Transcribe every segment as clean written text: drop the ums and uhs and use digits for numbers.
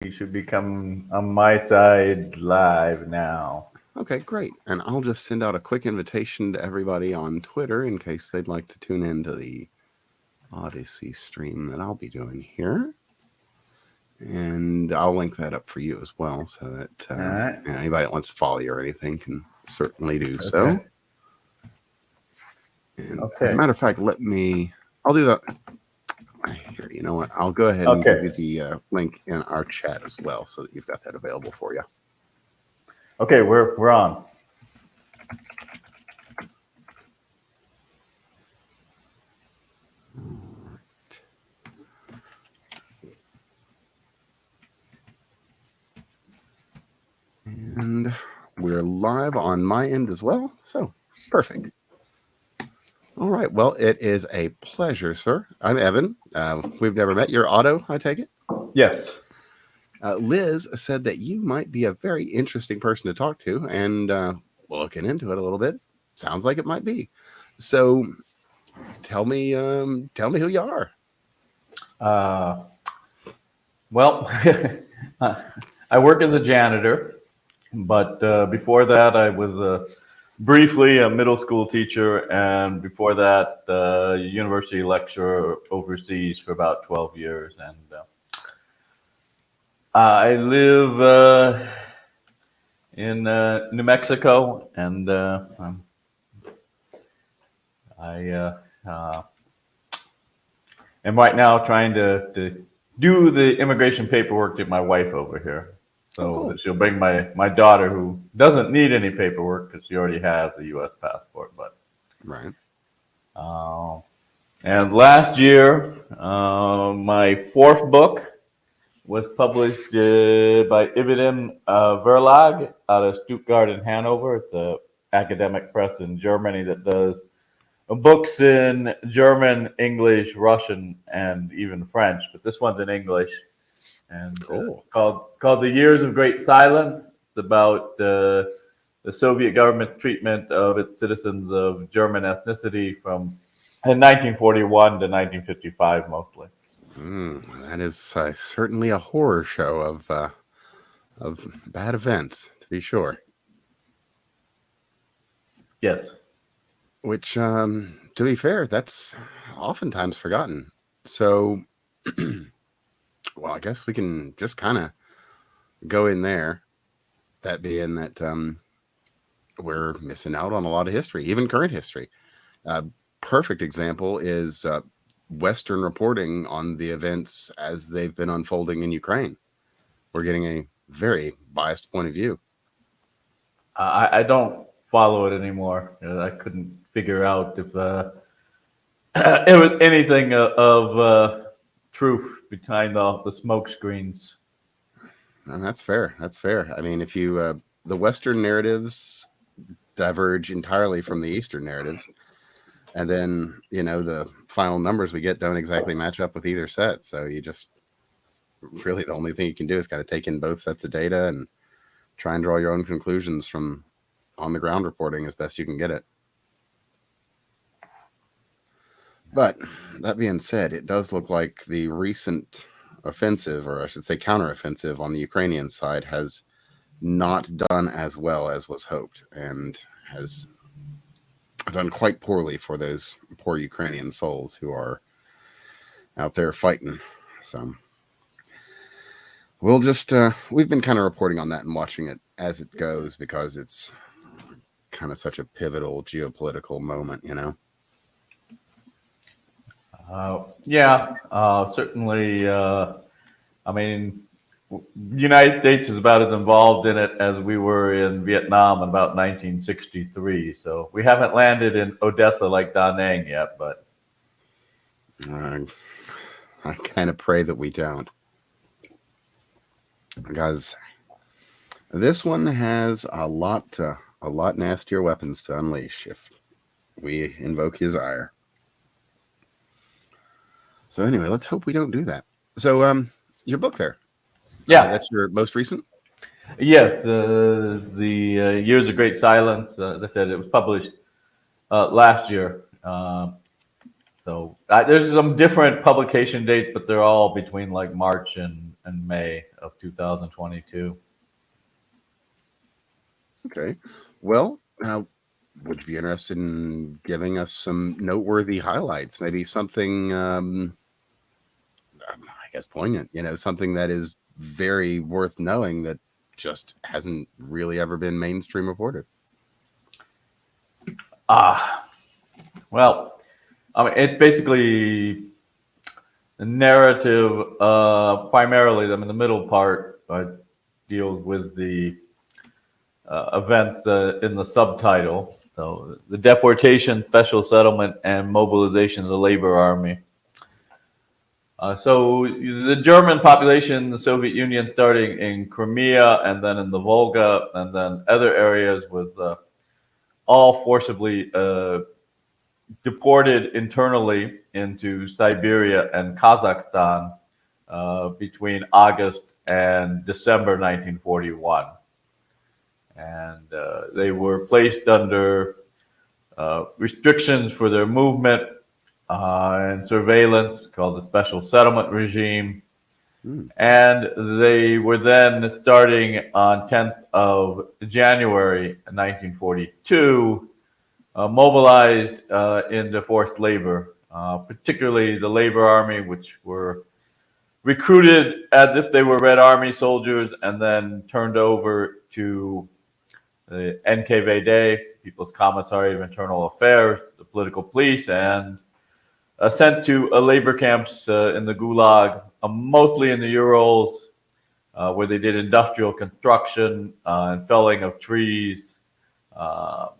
He should be coming on my side live now. Okay, great. And I'll just send out a quick invitation to everybody on Twitter in case they'd like to tune into the Odyssey stream that I'll be doing here. And I'll link that up for you as well so that right. Anybody that wants to follow you or anything can certainly do Okay. so. And as a matter of fact, I'll do that. Here, you know what? I'll go ahead and give you the link in our chat as well so that you've got that available for you. Okay, we're on. And we're live on my end as well. So perfect. All right. Well, it is a pleasure, sir. I'm Evan. We've never met. You're Otto, I take it? Yes. Liz said that you might be a very interesting person to talk to, and looking into it a little bit, sounds like it might be. So, tell me who you are. Well, I work as a janitor, but before that, I was briefly a middle school teacher, and before that, university lecturer overseas for about 12 years. And I live in New Mexico, and I am right now trying to do the immigration paperwork to my wife over here. So cool. She'll bring my daughter, who doesn't need any paperwork because she already has a U.S. passport. But right. And last year, my fourth book was published by Ibidem Verlag out of Stuttgart and Hanover. It's an academic press in Germany that does books in German, English, Russian, and even French. But this one's in English, and cool. Called The Years of Great Silence. It's about the Soviet government's treatment of its citizens of German ethnicity from in 1941 to 1955, mostly. That is certainly a horror show of bad events, to be sure. Yes. Which, to be fair, that's oftentimes forgotten. So, well, I guess we can just kind of go in there. That being that we're missing out on a lot of history, even current history. Perfect example is Western reporting on the events as they've been unfolding in Ukraine. We're getting a very biased point of view. I don't follow it anymore. I couldn't figure out if it was anything of truth behind the smoke screens. And that's fair. That's fair. I mean, if you the Western narratives diverge entirely from the Eastern narratives, and then the final numbers we get don't exactly match up with either set. So you just really the only thing you can do is kind of take in both sets of data and try and draw your own conclusions from on the ground reporting as best you can get it. But that being said, it does look like the recent offensive, or I should say counteroffensive on the Ukrainian side has not done as well as was hoped, and has done quite poorly for those poor Ukrainian souls who are out there fighting. So we'll just we've been kind of reporting on that and watching it as it goes, because it's kind of such a pivotal geopolitical moment, Certainly. I mean, United States is about as involved in it as we were in Vietnam in about 1963. So we haven't landed in Odessa like Da Nang yet, but I kind of pray that we don't, because this one has a lot nastier weapons to unleash if we invoke his ire. So anyway, let's hope we don't do that. So your book there. Yeah. That's your most recent? Yes, the Years of Great Silence. As I said, it was published last year. So there's some different publication dates, but they're all between like March and in May of 2022. Okay. Well, would you be interested in giving us some noteworthy highlights? Maybe something, I guess, poignant, something that is very worth knowing that just hasn't really ever been mainstream reported. Well, I mean, it's basically the narrative, primarily, I mean, the middle part deals with the events in the subtitle. So, the deportation, special settlement, and mobilization of the labor army. So the German population in the Soviet Union, starting in Crimea and then in the Volga and then other areas, was all forcibly deported internally into Siberia and Kazakhstan between August and December 1941. And they were placed under restrictions for their movement and surveillance, called the special settlement regime. And they were then, starting on 10th of January 1942, mobilized into forced labor, particularly the labor army, which were recruited as if they were Red Army soldiers and then turned over to the NKVD, People's Commissary of Internal Affairs, the political police, and sent to labor camps in the Gulag, mostly in the Urals, where they did industrial construction and felling of trees.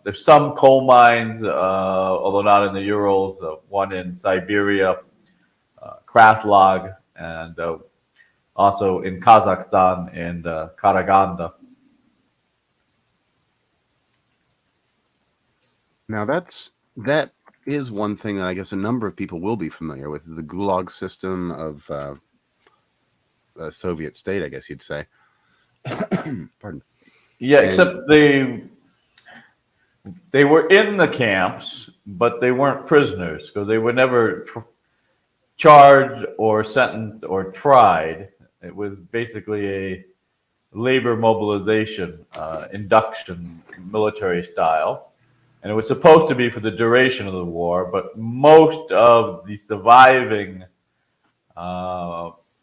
There's some coal mines, although not in the Urals, one in Siberia, Krasnodar, and also in Kazakhstan and Karaganda. Now that is one thing that I guess a number of people will be familiar with, the Gulag system of the Soviet state, I guess you'd say. Pardon. Yeah, except they were in the camps, but they weren't prisoners, because they were never charged or sentenced or tried. It was basically a labor mobilization, induction, military style. And it was supposed to be for the duration of the war, but most of the surviving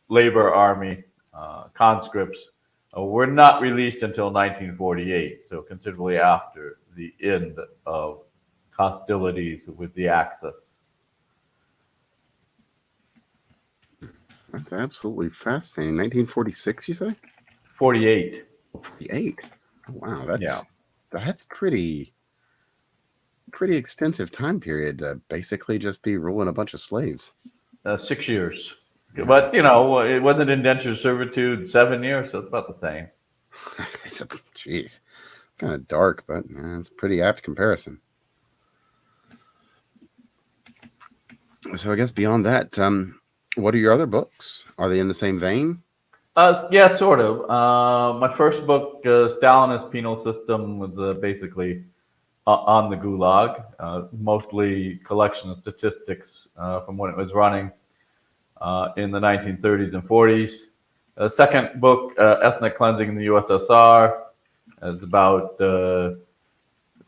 labor army conscripts were not released until 1948, so considerably after the end of hostilities with the Axis. That's absolutely fascinating. 1946, you say? 48. 48. Oh, wow, Yeah. That's pretty extensive time period to basically just be ruling a bunch of slaves. 6 years. But, it wasn't indentured servitude, 7 years, so it's about the same. Jeez. Kind of dark, but it's a pretty apt comparison. So I guess beyond that, what are your other books? Are they in the same vein? Yeah, sort of. My first book, Stalinist Penal System, was basically on the Gulag, mostly collection of statistics from when it was running in the 1930s and 40s. The second book, Ethnic Cleansing in the USSR, is about a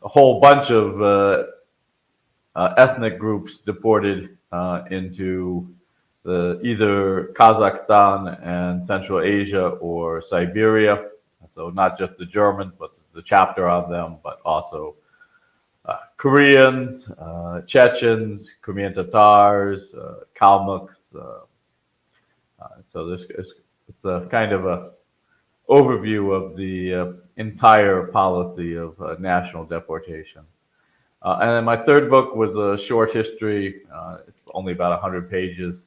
whole bunch of ethnic groups deported into either Kazakhstan and Central Asia or Siberia. So not just the Germans, but the chapter on them, but also Koreans, Chechens, Crimean Tatars, Kalmucks. So it's a kind of a overview of the entire policy of national deportation. And then my third book was a short history. It's only about 100 pages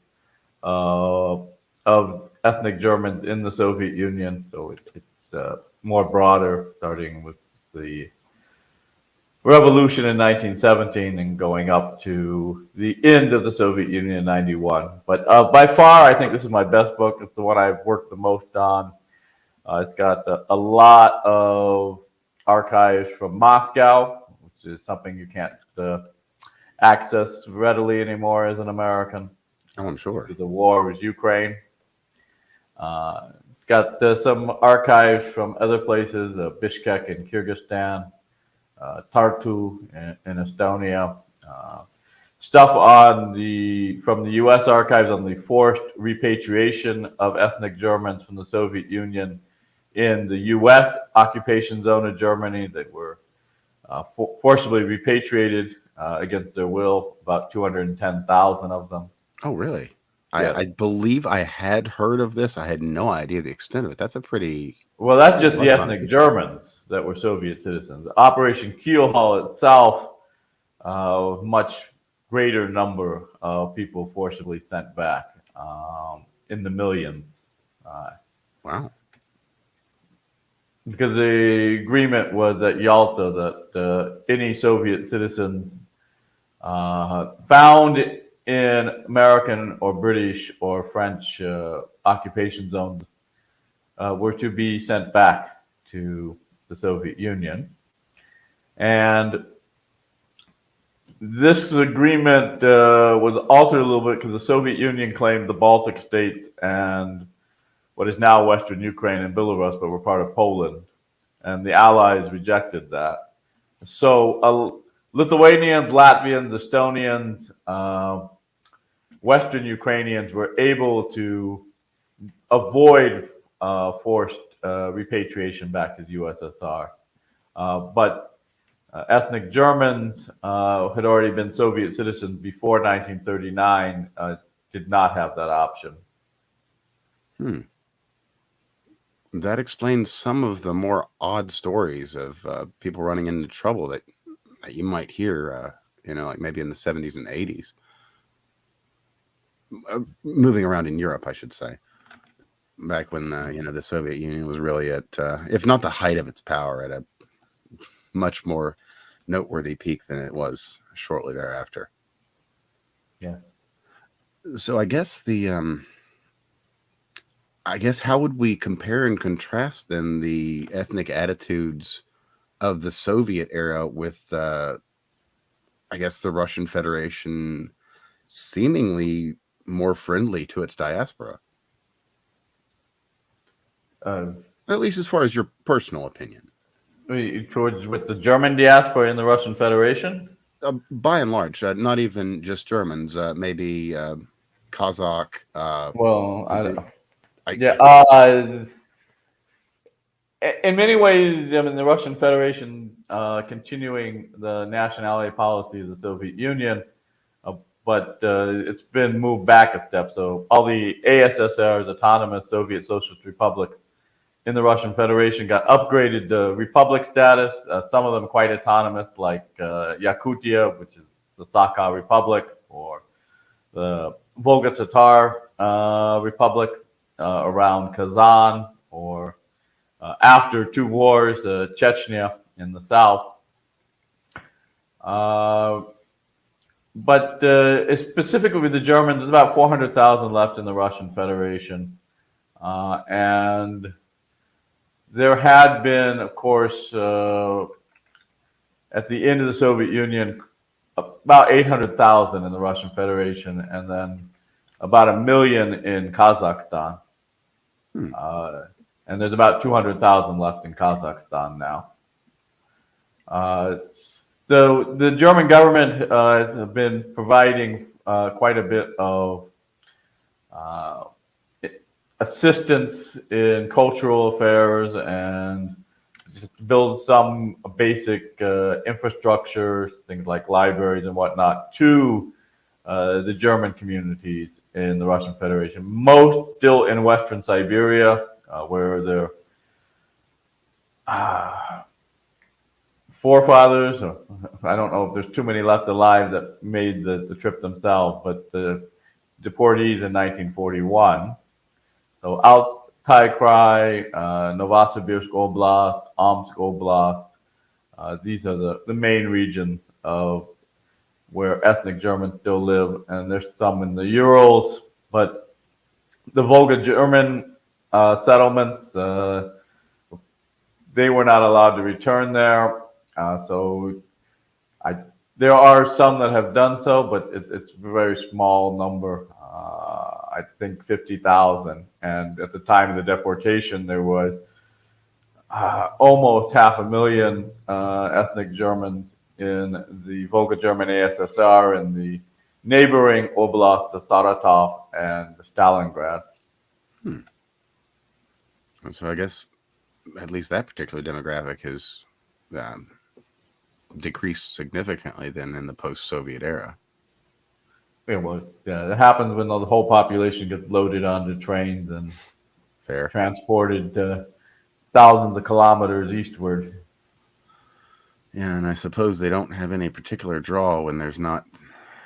of ethnic Germans in the Soviet Union. So it's more broader, starting with the revolution in 1917 and going up to the end of the Soviet Union in 91. But by far, I think this is my best book. It's the one I've worked the most on. It's got a lot of archives from Moscow, which is something you can't access readily anymore as an American. Oh, I'm sure. The war with Ukraine. It's got some archives from other places, Bishkek in Kyrgyzstan, Tartu in Estonia, stuff from the U.S. archives on the forced repatriation of ethnic Germans from the Soviet Union in the U.S. occupation zone of Germany. They were forcibly repatriated against their will, about 210,000 of them. Oh, really? Yes. I believe I had heard of this. I had no idea the extent of it. That's a pretty Well, that's just the large amount of ethnic people. Germans that were Soviet citizens. Operation Keelhaul itself, much greater number of people forcibly sent back, in the millions. Wow. Because the agreement was at Yalta that any Soviet citizens found in American or British or French occupation zones were to be sent back to the Soviet Union. And this agreement was altered a little bit because the Soviet Union claimed the Baltic states and what is now Western Ukraine and Belarus, but were part of Poland. And the Allies rejected that. So Lithuanians, Latvians, Estonians, Western Ukrainians were able to avoid forced repatriation back to the USSR. But ethnic Germans had already been Soviet citizens before 1939, did not have that option. That explains some of the more odd stories of people running into trouble that you might hear, like maybe in the 70s and 80s. Moving around in Europe, I should say. Back when, the Soviet Union was really at, if not the height of its power, at a much more noteworthy peak than it was shortly thereafter. Yeah. So I guess how would we compare and contrast then the ethnic attitudes of the Soviet era with, the Russian Federation seemingly more friendly to its diaspora? At least as far as your personal opinion. Towards with the German diaspora in the Russian Federation? By and large, not even just Germans, maybe Kazakh. In many ways, I mean, the Russian Federation continuing the nationality policy of the Soviet Union, but it's been moved back a step. So all the ASSRs, autonomous Soviet Socialist Republic, in the Russian Federation got upgraded to republic status. Some of them quite autonomous, like Yakutia, which is the Sakha Republic, or the Volga Tatar Republic around Kazan, or after two wars, Chechnya in the south. But specifically with the Germans, there's about 400,000 left in the Russian Federation. And there had been, of course, at the end of the Soviet Union, about 800,000 in the Russian Federation, and then about 1 million in Kazakhstan. And there's about 200,000 left in Kazakhstan now. The German government has been providing quite a bit of assistance in cultural affairs and build some basic infrastructure, things like libraries and whatnot, to the German communities in the Russian Federation. Most still in Western Siberia, where their forefathers, or I don't know if there's too many left alive that made the trip themselves, but the deportees in 1941. So Altai Krai, Novosibirsk Oblast, Omsk Oblast, these are the main regions of where ethnic Germans still live, and there's some in the Urals, but the Volga German settlements, they were not allowed to return there. There are some that have done so, but it's a very small number. I think 50,000. And at the time of the deportation, there was almost 500,000 ethnic Germans in the Volga German ASSR and the neighboring oblasts of Saratov and Stalingrad. So I guess at least that particular demographic has decreased significantly then in the post-Soviet era. It happens when the whole population gets loaded onto trains and Fair. transported thousands of kilometers eastward. Yeah, and I suppose they don't have any particular draw when there's not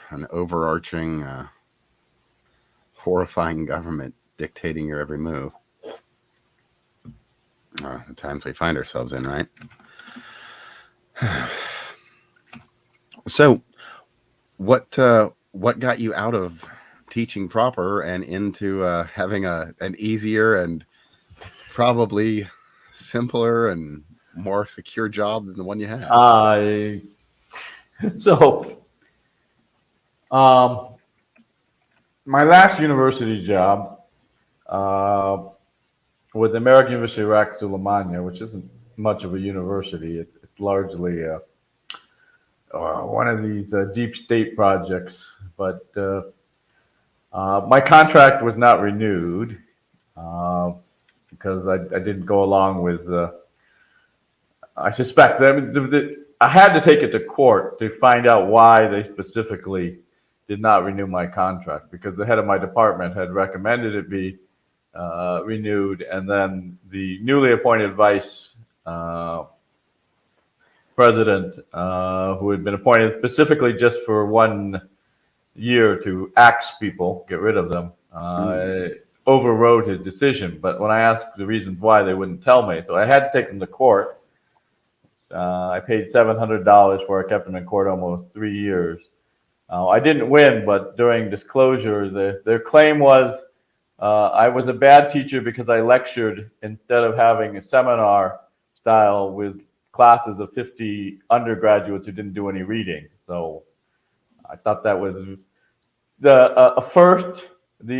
an overarching, horrifying government dictating your every move. The times we find ourselves in, right? So, what got you out of teaching proper and into having an easier and probably simpler and more secure job than the one you had? My last university job with the American University of Iraq Suleimania, which isn't much of a university. It's largely one of these deep state projects. But my contract was not renewed because I didn't go along with. I suspect that I had to take it to court to find out why they specifically did not renew my contract, because the head of my department had recommended it be renewed, and then the newly appointed vice president, who had been appointed specifically just for 1 year to axe people, get rid of them, overrode his decision. But when I asked the reasons why, they wouldn't tell me, so I had to take them to court. I paid $700 for it, kept them in court almost 3 years. I didn't win, but during disclosure, their claim was I was a bad teacher because I lectured instead of having a seminar style with classes of 50 undergraduates who didn't do any reading. So I thought that was the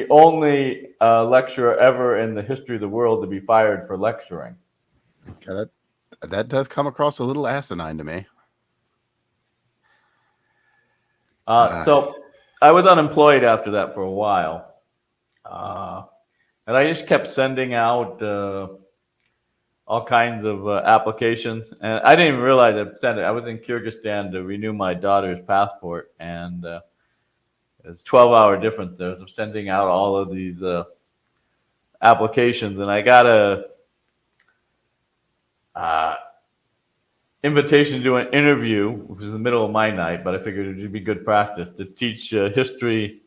only lecturer ever in the history of the world to be fired for lecturing. Okay, that does come across a little asinine to me. So I was unemployed after that for a while. And I just kept sending out all kinds of applications. And I didn't even realize I'd sent it. I was in Kyrgyzstan to renew my daughter's passport. And it's a 12-hour difference there. So I'm sending out all of these applications. And I got a invitation to do an interview, which was in the middle of my night, but I figured it would be good practice to teach history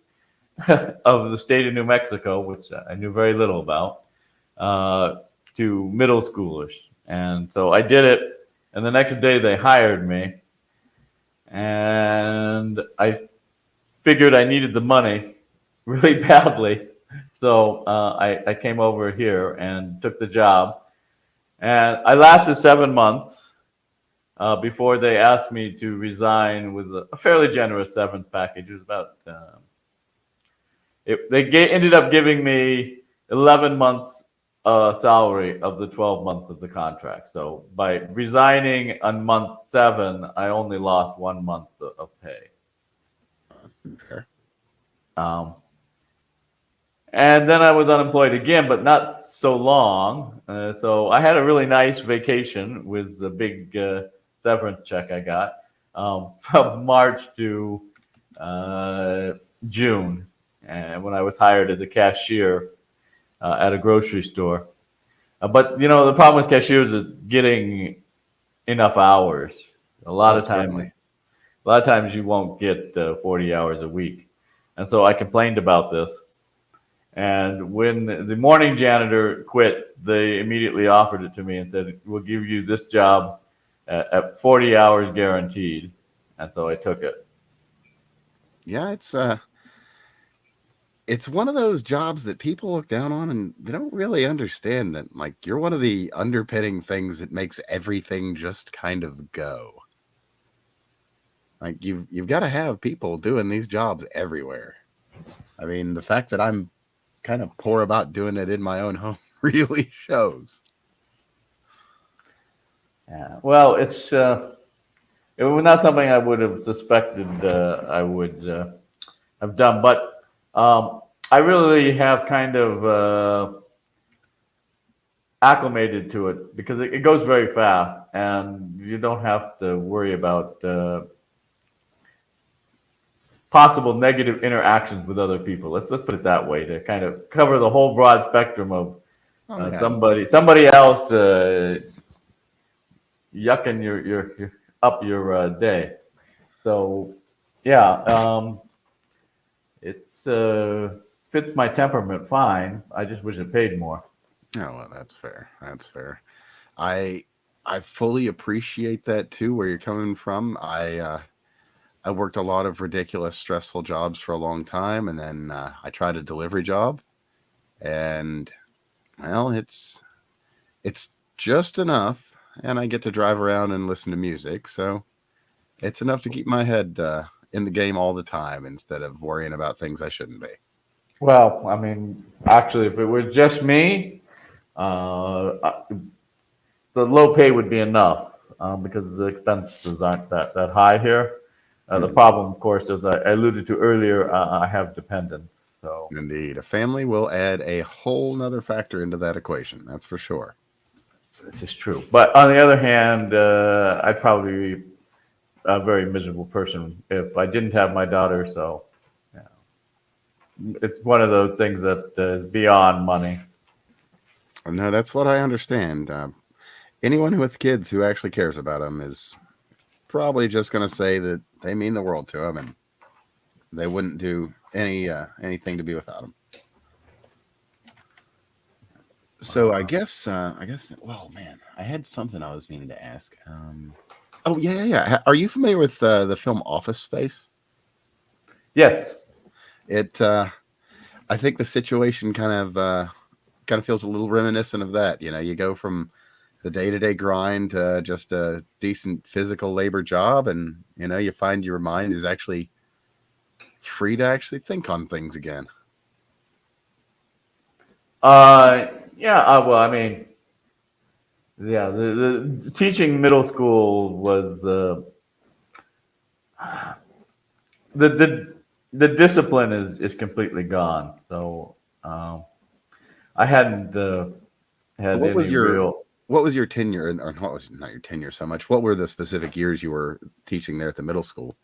of the state of New Mexico, which I knew very little about, to middle schoolers. And so I did it, and the next day they hired me, and I figured I needed the money really badly. So I came over here and took the job, and I lasted 7 months before they asked me to resign with a fairly generous severance package. It was about ended up giving me 11 months salary of the 12 months of the contract. So by resigning on month 7, I only lost 1 month of pay. Fair. And then I was unemployed again, but not so long. So I had a really nice vacation with the big severance check I got from March to June, and when I was hired as a cashier at a grocery store. But the problem with cashiers is getting enough hours. A lot of times you won't get 40 hours a week, and so I complained about this. And when the morning janitor quit, they immediately offered it to me and said, "We'll give you this job at 40 hours guaranteed." And so I took it. Yeah, it's one of those jobs that people look down on, and they don't really understand that, like, you're one of the underpinning things that makes everything just kind of go. Like, you've got to have people doing these jobs everywhere. I mean, the fact that I'm kind of poor about doing it in my own home really shows. Yeah. Well, it was not something I would have suspected I would have done, but I really have kind of acclimated to it because it goes very fast, and you don't have to worry about possible negative interactions with other people. Let's put it that way to kind of cover the whole broad spectrum of Oh yeah, somebody else yucking your up your day. So yeah, it's fits my temperament fine. I just wish it paid more. oh well, that's fair. That's fair. I I fully appreciate that too, where you're coming from. I worked a lot of ridiculous, stressful jobs for a long time, and then I tried a delivery job, and well, it's just enough, and I get to drive around and listen to music, so it's enough to keep my head in the game all the time instead of worrying about things I shouldn't be. Well, I mean, actually, if it was just me, the low pay would be enough because the expenses aren't that high here. The Hmm. problem, of course, as I alluded to earlier, I have dependents. So Indeed, a family will add a whole nother factor into that equation. That's for sure. this is true. But on the other hand, I'd probably be a very miserable person if I didn't have my daughter. So yeah, it's one of those things that is beyond money. No, that's what I understand. Anyone with kids who actually cares about them is probably just going to say that they mean the world to them, and they wouldn't do anything to be without them. So I guess. Well, man, I had something I was meaning to ask. Oh yeah. Are you familiar with the film Office Space? Yes. It. I think the situation kind of feels a little reminiscent of that. You know, you go from the day to day grind to just a decent physical labor job, and you find your mind is actually free to actually think on things again. Yeah. Well, I mean, yeah. The teaching middle school was the the discipline is completely gone. So I hadn't had What was any your real. what was your tenure, or what was not your tenure so much? What were the specific years you were teaching there at the middle school?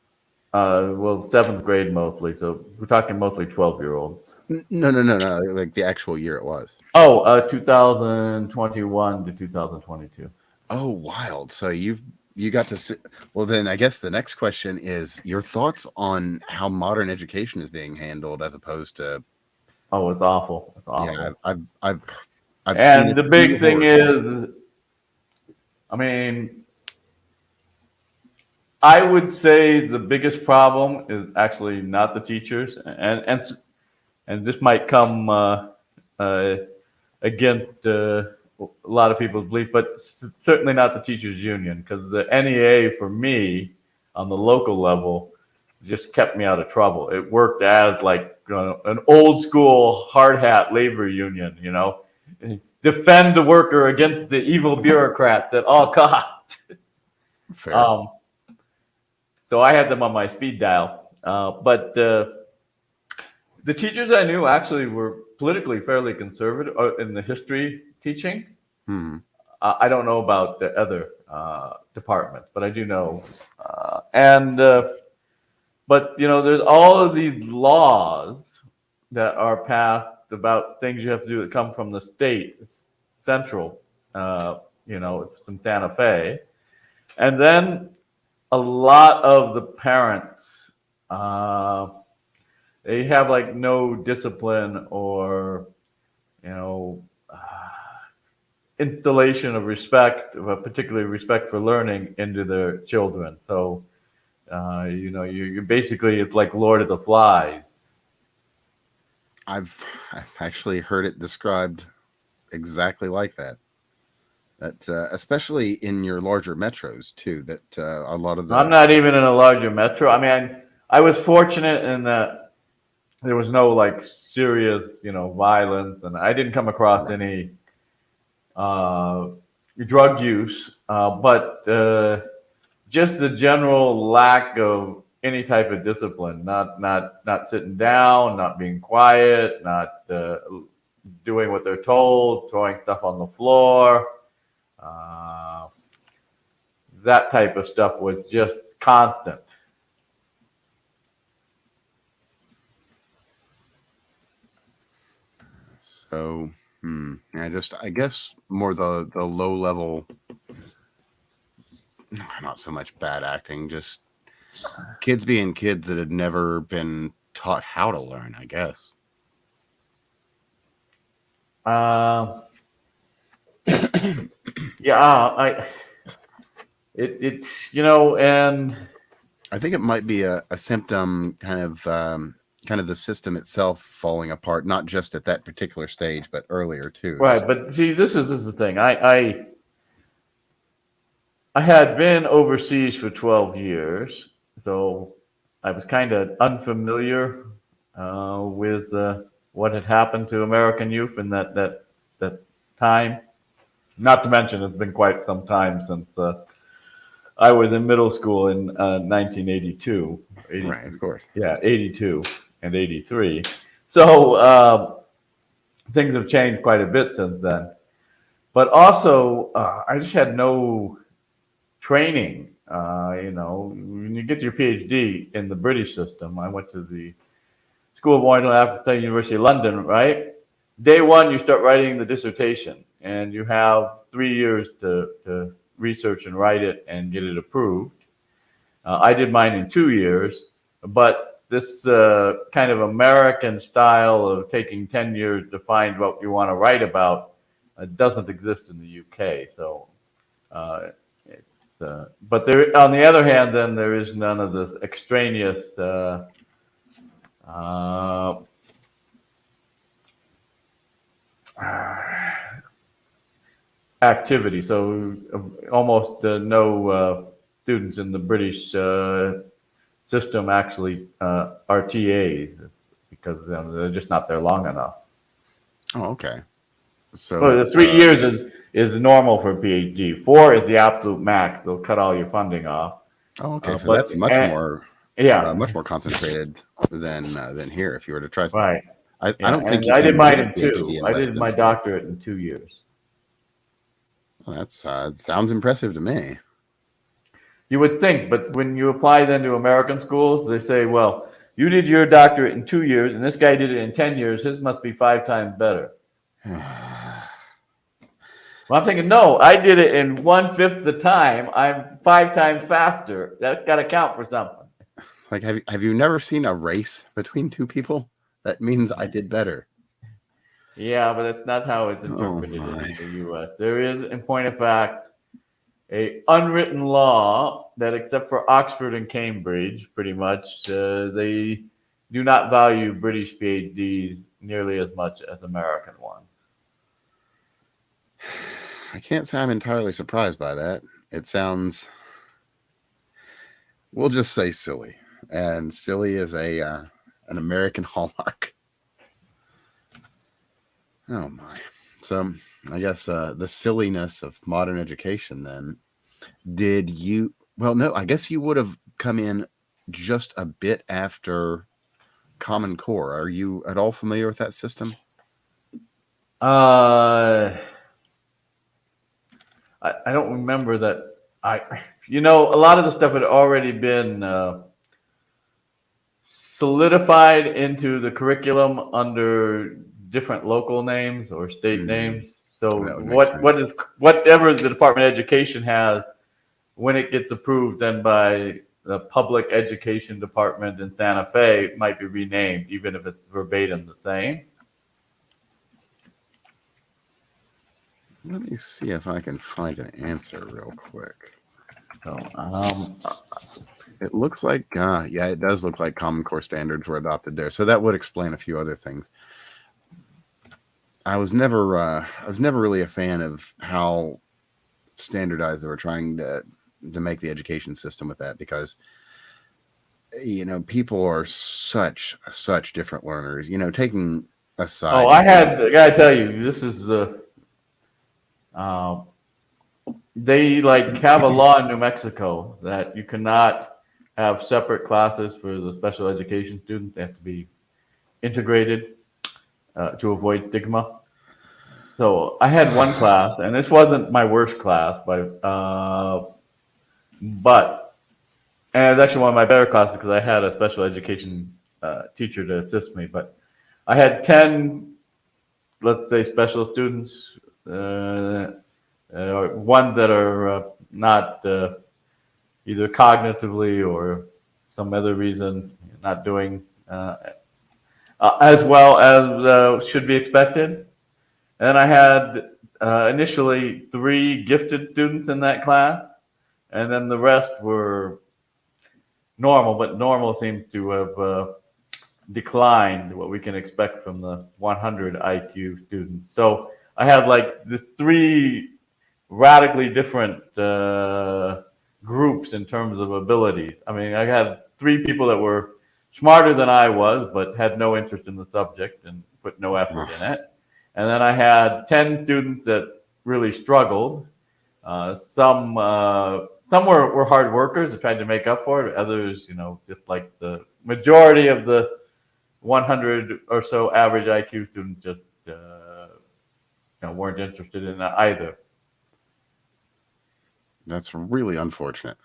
Well, seventh grade mostly. So we're talking mostly 12-year-olds. No. Like the actual year it was. Oh, 2021 to 2022. Oh, wild. So you got to sit. Well, then I guess the next question is your thoughts on how modern education is being handled as opposed to, Oh, it's awful. It's yeah, awful. I've seen And it the be big thing horror show. is, I mean, I would say the biggest problem is actually not the teachers, and this might come uh, against a lot of people's belief, but certainly not the teachers union because the NEA for me on the local level just kept me out of trouble. It worked as like an old school hard hat labor union, defend the worker against the evil bureaucrats at all costs. Fair. Um, so I had them on my speed dial, but the teachers I knew actually were politically fairly conservative in the history teaching. Hmm. I don't know about the other departments, but I do know. And but there's all of these laws that are passed about things you have to do that come from the state, central, from Santa Fe, and then a lot of the parents. They have like no discipline or you know installation of respect, particularly respect for learning into their children. So you're basically it's like Lord of the Flies. I've actually heard it described exactly like that. That especially in your larger metros too. That a lot of I'm the not even in a larger metro. I mean, I was fortunate in that there was no like serious, violence, and I didn't come across Right. any uh, drug use, but just the general lack of any type of discipline, not sitting down, not being quiet, not doing what they're told, throwing stuff on the floor. Uh, that type of stuff was just constant. So, I guess more the low level, not so much bad acting, just kids being kids that had never been taught how to learn, I guess. Uh, yeah, and I think it might be a symptom, kind of the system itself falling apart, not just at that particular stage, but earlier too. right. Just But see, this is the thing. I had been overseas for 12 years, so I was kind of unfamiliar with what had happened to American youth in that time. Not to mention, it's been quite some time since I was in middle school in 1982, right, of course. yeah, 82 and 83. So things have changed quite a bit since then. But also, I just had no training. When you get your PhD in the British system, I went to the School of Oriental Africa, University of London, right? Day one, you start writing the dissertation, and you have 3 years to research and write it and get it approved. I did mine in 2 years, but this kind of American style of taking 10 years to find what you want to write about doesn't exist in the UK. So, but there, on the other hand, then there is none of this extraneous uh, activity. So almost no students in the British system actually are TAs because they're just not there long enough. Oh, okay. So Well, the it's 3 years is normal for a PhD. 4 is the absolute max. They'll cut all your funding off. okay. So But that's much yeah, more concentrated than here. If you were to try, right. I Yeah, don't think and you I did can get mine a in PhD 2. in I less did than my 4. doctorate in 2 years. Well, that's sounds impressive to me. You would think, but when you apply then to American schools, they say, well, you did your doctorate in 2 years, and this guy did it in 10 years. His must be 5 times better. Well, I'm thinking, no, I did it in 1/5 the time. I'm 5 times faster. That's got to count for something. It's like, have you never seen a race between two people? That means I did better. Yeah, but that's not how it's Oh interpreted in my. the U.S. There is, in point of fact, a unwritten law that, except for Oxford and Cambridge, pretty much, they do not value British PhDs nearly as much as American ones. I can't say I'm entirely surprised by that. It sounds, we'll just say silly, and silly is a an American hallmark. Oh my. So I guess the silliness of modern education then. Did you, well, no, I guess you would have come in just a bit after Common Core. Are you at all familiar with that system? Uh, I don't remember that. A lot of the stuff had already been solidified into the curriculum under different local names or state names. So That would make sense. whatever the Department of Education has, when it gets approved, then by the Public Education Department in Santa Fe, it might be renamed, even if it's verbatim the same. Let me see if I can find an answer real quick. So, It looks like, yeah, it does look like Common Core standards were adopted there. So that would explain a few other things. I was never really a fan of how standardized they were trying to make the education system with that, because people are such different learners. Taking Oh, aside, I gotta tell you, this is uh, they like have a law in New Mexico that you cannot have separate classes for the special education students. They have to be integrated to avoid stigma. So I had one class, and this wasn't my worst class, but and it was actually one of my better classes because I had a special education teacher to assist me. But I had 10, let's say, special students, or ones that are not either cognitively or some other reason not doing as well as should be expected. And then I had initially 3 gifted students in that class, and then the rest were normal, but normal seems to have declined what we can expect from the 100 IQ students. So I had like the 3 radically different groups in terms of abilities. I mean, I had 3 people that were smarter than I was, but had no interest in the subject and put no effort in it. And then I had 10 students that really struggled. Some were hard workers and tried to make up for it. Others, just like the majority of the 100 or so average IQ students, just weren't interested in either. That's really unfortunate.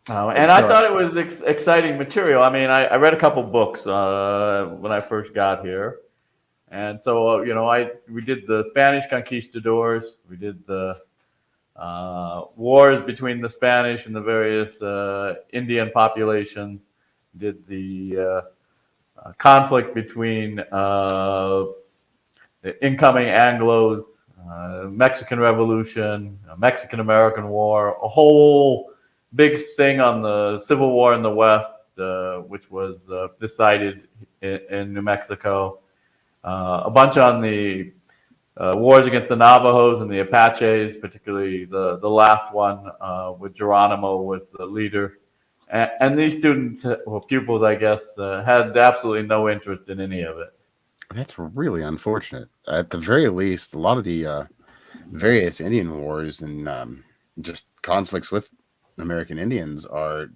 And I thought it was exciting material. I mean, I read a couple books when I first got here, and so we did the Spanish conquistadors, we did the wars between the Spanish and the various Indian populations, did the conflict between the incoming Anglos, Mexican Revolution, Mexican American War, a whole big thing on the Civil War in the West, which was decided in New Mexico, a bunch on the wars against the Navajos and the Apaches, particularly the last one with Geronimo was the leader. And these students, well, pupils, I guess, had absolutely no interest in any of it. That's really unfortunate. At the very least, a lot of the various Indian wars and just conflicts with American Indians are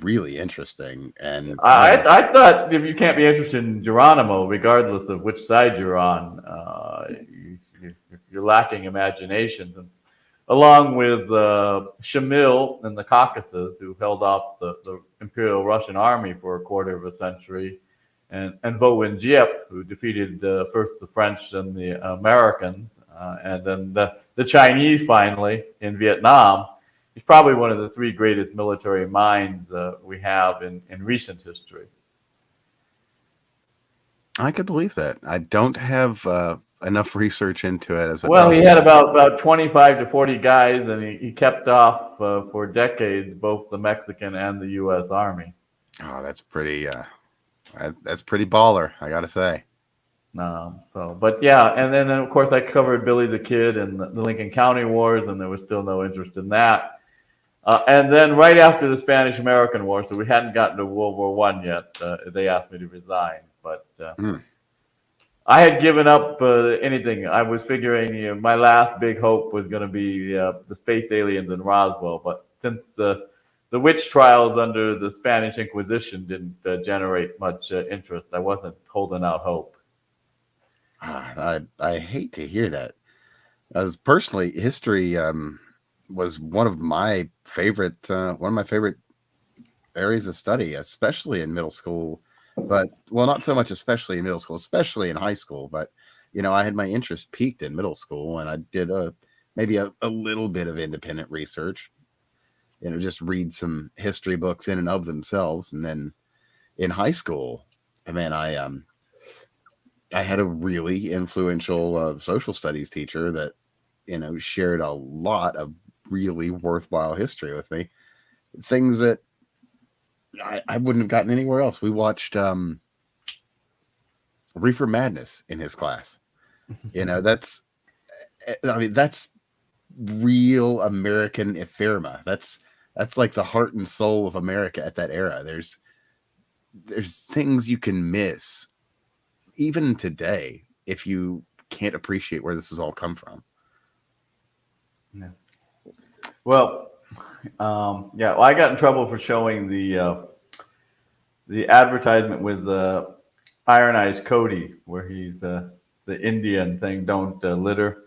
really interesting. And I thought if you can't be interested in Geronimo, regardless of which side you're on, you're lacking imagination. And along with Shamil in the Caucasus, who held off the Imperial Russian Army for a quarter of a century, and Vo Jiep, who defeated first the French and the Americans, and then the Chinese finally in Vietnam. He's probably one of the 3 greatest military minds we have in recent history. I could believe that. I don't have enough research into it as well. He had about 25 to 40 guys, and he kept off for decades both the Mexican and the U.S. Army. Oh, that's pretty. That's pretty baller, I gotta say. But yeah, and then of course I covered Billy the Kid and the Lincoln County Wars, and there was still no interest in that. And then right after the Spanish-American War, so we hadn't gotten to World War I yet, they asked me to resign. But I had given up anything. I was figuring my last big hope was going to be the space aliens in Roswell. But since the witch trials under the Spanish Inquisition didn't generate much interest, I wasn't holding out hope. I hate to hear that. As personally, history was one of my favorite areas of study, especially in middle school. But not so much especially in middle school, especially in high school. But I had my interest peaked in middle school, and I did maybe a little bit of independent research. Just read some history books in and of themselves, and then in high school, man, I had a really influential social studies teacher that shared a lot of really worthwhile history with me, things that I wouldn't have gotten anywhere else. We watched Reefer Madness in his class. That's real American ephemera. That's That's like the heart and soul of America at that era. There's things you can miss even today if you can't appreciate where this has all come from. Yeah. Well, yeah. Well, I got in trouble for showing the advertisement with Iron Eyes Cody, where he's the Indian thing, don't litter,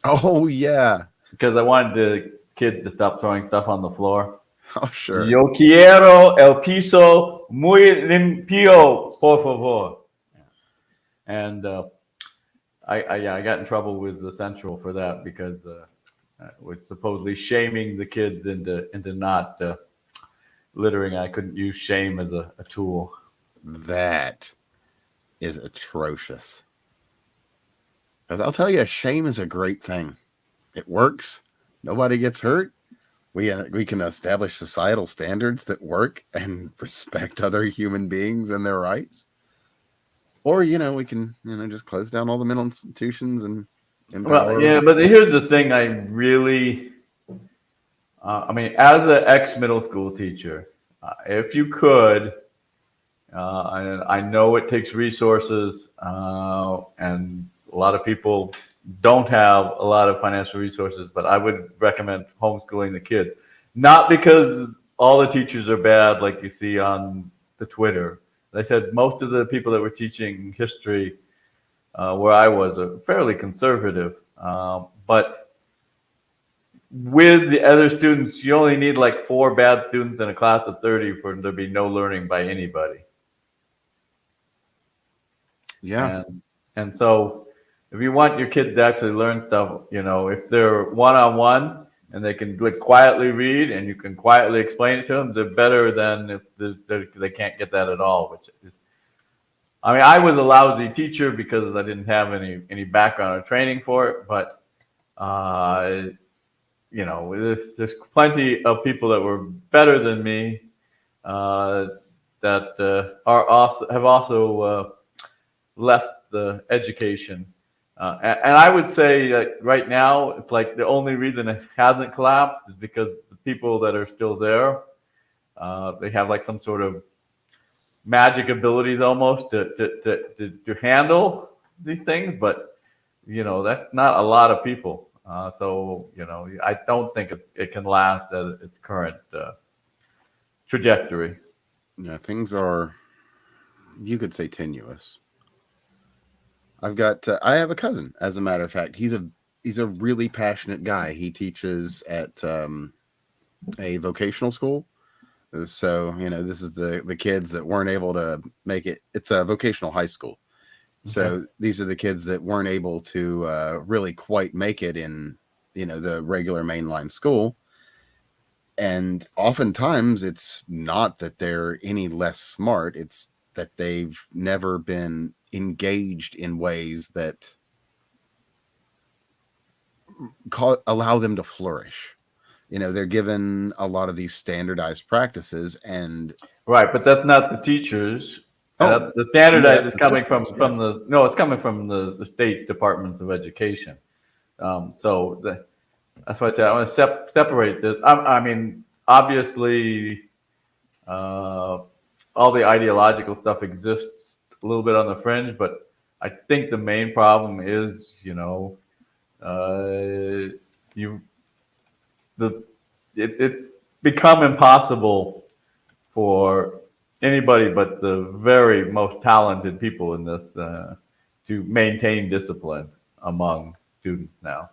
Oh yeah. because I wanted the kids to stop throwing stuff on the floor. Oh sure. Yo quiero el piso muy limpio, por favor. And I got in trouble with the Central for that because was supposedly shaming the kids into not littering. I couldn't use shame as a tool. That is atrocious. Because I'll tell you, shame is a great thing. It works. Nobody gets hurt. We can establish societal standards that work and respect other human beings and their rights. Or we can just close down all the mental institutions and empower. Well, yeah, but here's the thing. I really, I mean, as an ex-middle school teacher, if you could, I know it takes resources, and a lot of people don't have a lot of financial resources, but I would recommend homeschooling the kids. Not because all the teachers are bad, like you see on the Twitter. Like I said, most of the people that were teaching history where I was are fairly conservative. But with the other students, you only need like 4 bad students in a class of 30 for there to be no learning by anybody. Yeah. And so if you want your kids to actually learn stuff, if they're one-on-one and they can quietly read and you can quietly explain it to them, they're better than if they can't get that at all, which is, I mean, I was a lousy teacher because I didn't have any background or training for it, but there's plenty of people that were better than me that have also left the education. And I would say that right now, it's like the only reason it hasn't collapsed is because the people that are still there, they have like some sort of magic abilities almost to handle these things. But, that's not a lot of people. So, I don't think it can last at its current trajectory. Yeah, things are, you could say, tenuous. I have a cousin, as a matter of fact. He's a really passionate guy. He teaches at a vocational school. So, this is the kids that weren't able to make it. It's a vocational high school. So Okay. these are the kids that weren't able to really quite make it in, the regular mainline school. And oftentimes it's not that they're any less smart. It's that they've never been engaged in ways that allow them to flourish. They're given a lot of these standardized practices and Right, but that's not the teachers. oh, The standardized is the coming from systems, yes. it's coming from the state departments of education. That's why I said I want to separate this. I mean, obviously, all the ideological stuff exists a little bit on the fringe, but I think the main problem is, it's become impossible for anybody but the very most talented people in this to maintain discipline among students now.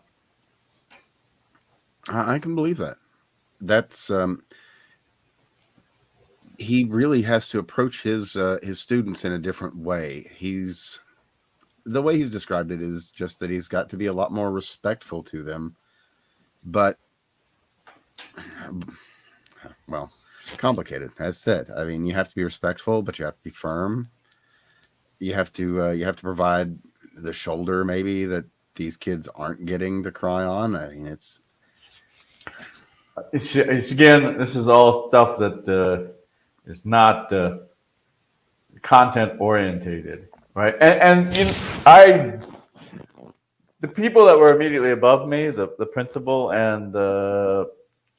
I can believe that. That's he really has to approach his students in a different way. The way he's described it is just that he's got to be a lot more respectful to them. But well, complicated, as said. I mean, you have to be respectful, but you have to be firm. You have to provide the shoulder maybe that these kids aren't getting to cry on. I mean, it's again, this is all stuff that is not content orientated, right? And the people that were immediately above me, the principal and the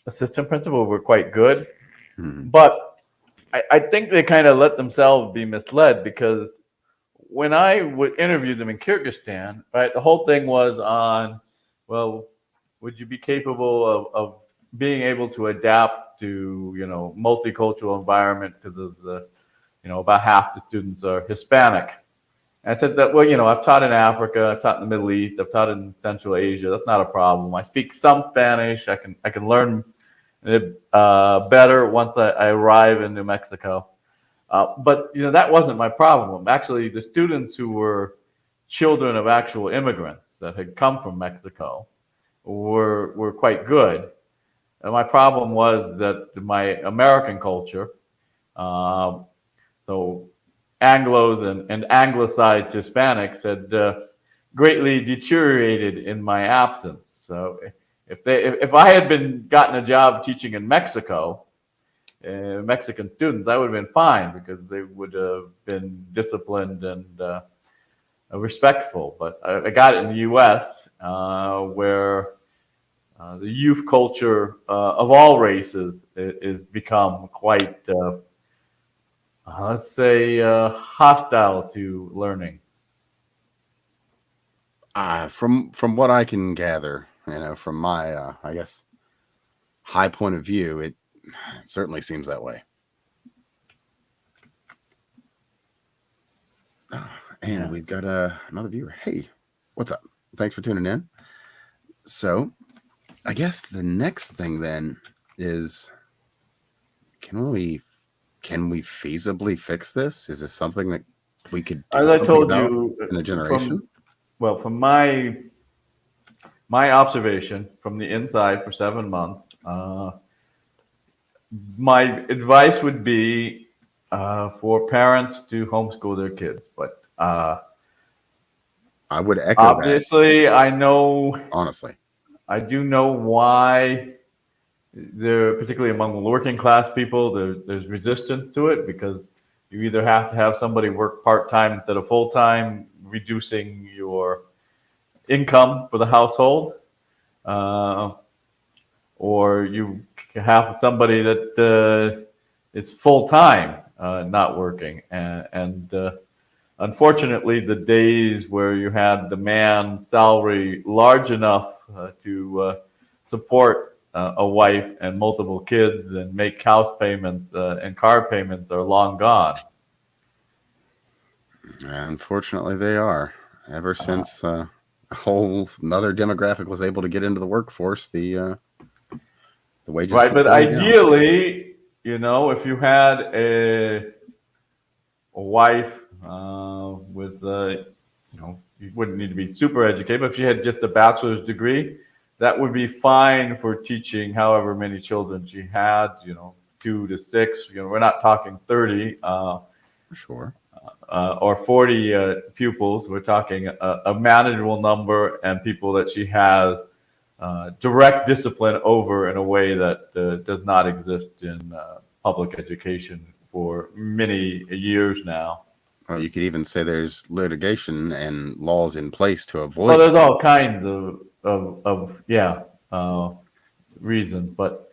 assistant principal were quite good, Mhm. but I think they kind of let themselves be misled because when I would interview them in Kyrgyzstan, right, the whole thing was on, well, would you be capable of being able to adapt to, multicultural environment because about half the students are Hispanic. And I said that, well, I've taught in Africa, I've taught in the Middle East, I've taught in Central Asia. That's not a problem. I speak some Spanish. I can learn it better once I arrive in New Mexico. But that wasn't my problem. Actually, the students who were children of actual immigrants that had come from Mexico were quite good. And my problem was that my American culture, um, so Anglos and Anglicized Hispanics had greatly deteriorated in my absence. So if I had gotten a job teaching in Mexico, Mexican students, I would have been fine because they would have been disciplined and respectful. But I got it in the U.S. Where the youth culture of all races is become quite, let's say, hostile to learning. From what I can gather, from my I guess high point of view, it certainly seems that way. And Yeah. we've got another viewer. Hey, what's up? Thanks for tuning in. So, I guess the next thing then is, can we feasibly fix this? Is this something that we could do As I something told about you, in a generation? from my observation from the inside for 7 months, my advice would be for parents to homeschool their kids. But I would echo that, obviously, honestly. I do know why there, particularly among working class people, there's resistance to it because you either have to have somebody work part time instead of full time, reducing your income for the household, uh, or you have somebody that is full time not working, and unfortunately, the days where you had the man salary large enough to support a wife and multiple kids and make house payments and car payments are long gone. Unfortunately, they are. Ever since a whole another demographic was able to get into the workforce, the wages Right, keep but going down. ideally, if you had a wife with, you wouldn't need to be super educated, but if she had just a bachelor's degree, that would be fine for teaching however many children she had, 2 to 6. We're not talking 30 For sure. or 40 pupils. We're talking a manageable number and people that she has direct discipline over in a way that does not exist in public education for many years now. Well, you could even say there's litigation and laws in place to Well, avoid there's that. all kinds of reasons, but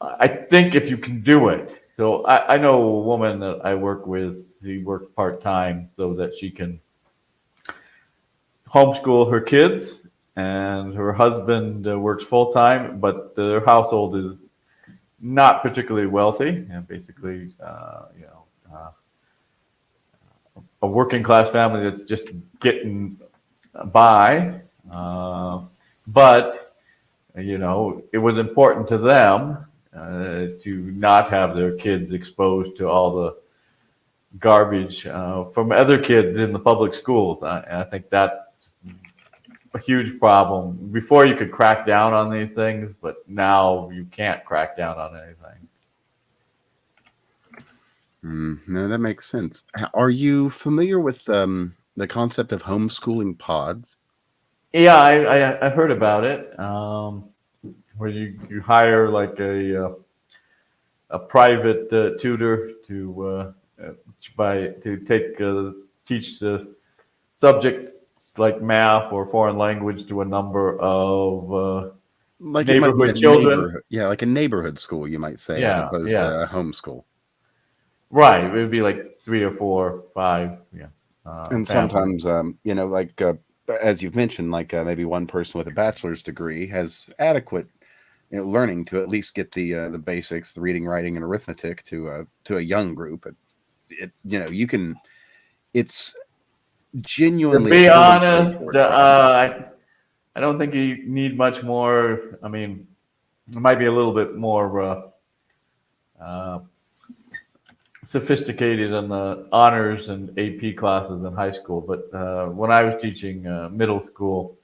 I think if you can do it. So I know a woman that I work with. She works part time so that she can homeschool her kids, and her husband works full time, but their household is not particularly wealthy, and basically, a working class family that's just getting by. But it was important to them to not have their kids exposed to all the garbage from other kids in the public schools. I think that's a huge problem. Before you could crack down on these things, but now you can't crack down on anything. No, that makes sense. Are you familiar with the concept of homeschooling pods? Yeah, I heard about it. Where you hire like a private tutor to teach the subjects like math or foreign language to a number of Like it might be a neighborhood children. neighborhood, yeah, like a neighborhood school, you might say, as Yeah, opposed yeah, to a homeschool. right. It would be like 3 or 4, 5, yeah, And families. sometimes, like as you've mentioned, like maybe one person with a bachelor's degree has adequate, learning to at least get the basics, the reading, writing, and arithmetic to a young group. You can. It's To genuinely a be totally honest, straightforward problem. I don't think you need much more. I mean, it might be a little bit more uh, sophisticated in the honors and AP classes in high school. But when I was teaching middle school,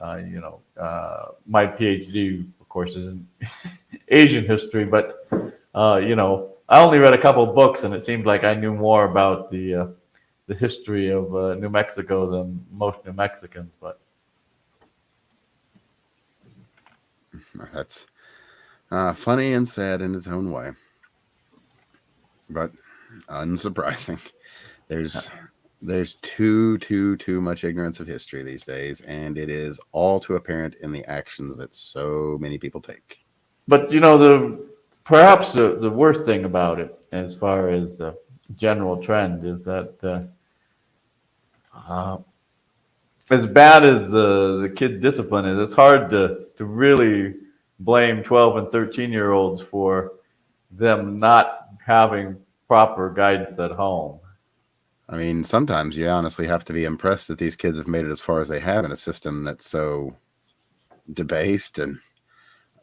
my PhD, of course, is in Asian history. But I only read a couple books, and it seemed like I knew more about the history of New Mexico than most New Mexicans. But That's funny and sad in its own way, but unsurprising. There's there's too much ignorance of history these days, and it is all too apparent in the actions that so many people take. But perhaps the worst thing about it, as far as the general trend, is that uh, as bad as the kid discipline is, it's hard to really blame 12 and 13-year-olds for them not having proper guidance at home. I mean, sometimes you honestly have to be impressed that these kids have made it as far as they have in a system that's so debased and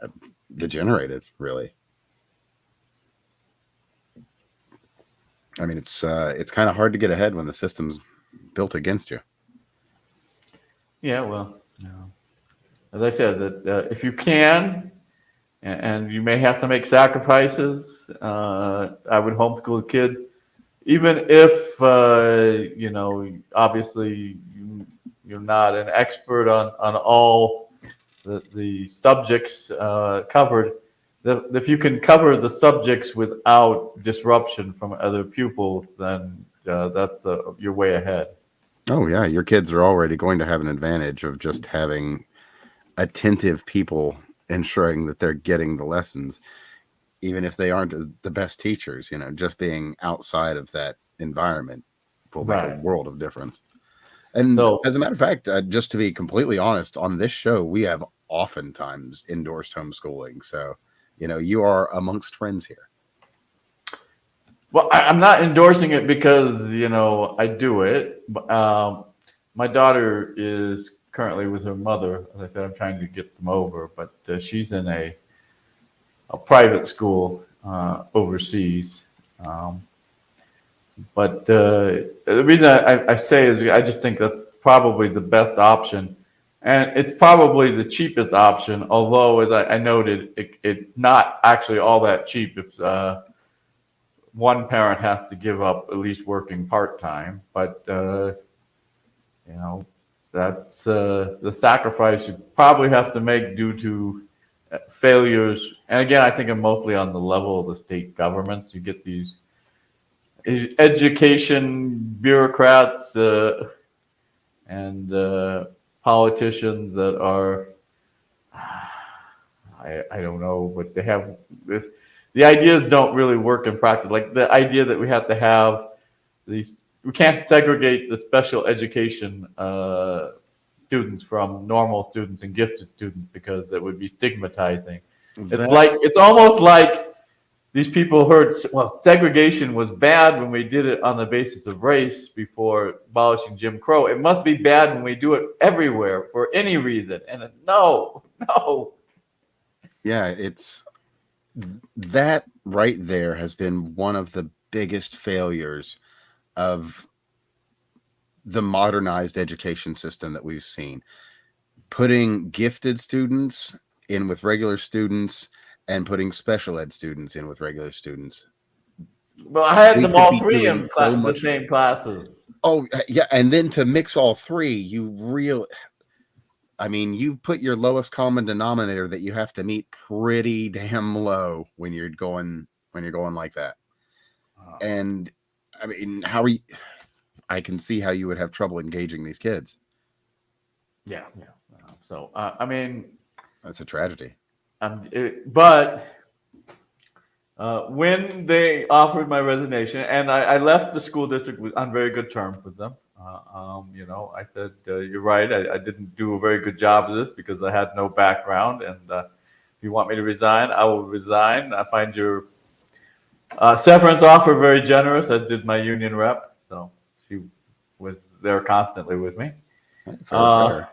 uh, degenerated, really. I mean, it's kind of hard to get ahead when the system's built against you. Yeah, well, as I said, that if you can, and you may have to make sacrifices, I would homeschool kids even if obviously you're not an expert on all the subjects covered. If you can cover the subjects without disruption from other pupils, then you're way ahead. Oh yeah, your kids are already going to have an advantage of just having attentive people ensuring that they're getting the lessons, even if they aren't the best teachers. Just being outside of that environment will make a Right. world of difference. And So as a matter of fact, just to be completely honest, on this show, we have oftentimes endorsed homeschooling. So, you are amongst friends here. well, I'm not endorsing it because I do it. My daughter is currently with her mother. As I said, I'm trying to get them over, but she's in a private school overseas. Um, but the reason I say is I just think that's probably the best option, and it's probably the cheapest option. Although, as I noted, it's not actually all that cheap. If one parent has to give up at least working part time, but you know that's the sacrifice you probably have to make due to failures. And again, I think I'm mostly on the level of the state governments. You get these education bureaucrats and politicians that are, I don't know, but they have the ideas don't really work in practice. Like the idea that we have to have these, we can't segregate the special education students from normal students and gifted students because that would be stigmatizing. That It's almost like these people heard, well, segregation was bad when we did it on the basis of race before abolishing Jim Crow. It must be bad when we do it everywhere for any reason. And no, no. Yeah, it's that right there has been one of the biggest failures of the modernized education system that we've seen. Putting gifted students in with regular students and putting special ed students in with regular students. Well, I had We them could all be three doing in so the much. same classes. Oh, yeah. And then to mix all three, you put your lowest common denominator that you have to meet pretty damn low when you're going like that. And I mean, I can see how you would have trouble engaging these kids. Yeah, yeah. So, I mean, That's a tragedy. But when they offered my resignation, and I left the school district on very good terms with them. I said, "You're right. I didn't do a very good job of this because I had no background, and if you want me to resign, I will resign. I find your severance offer very generous." I did my union rep, so she was there constantly with me. Fair's fair.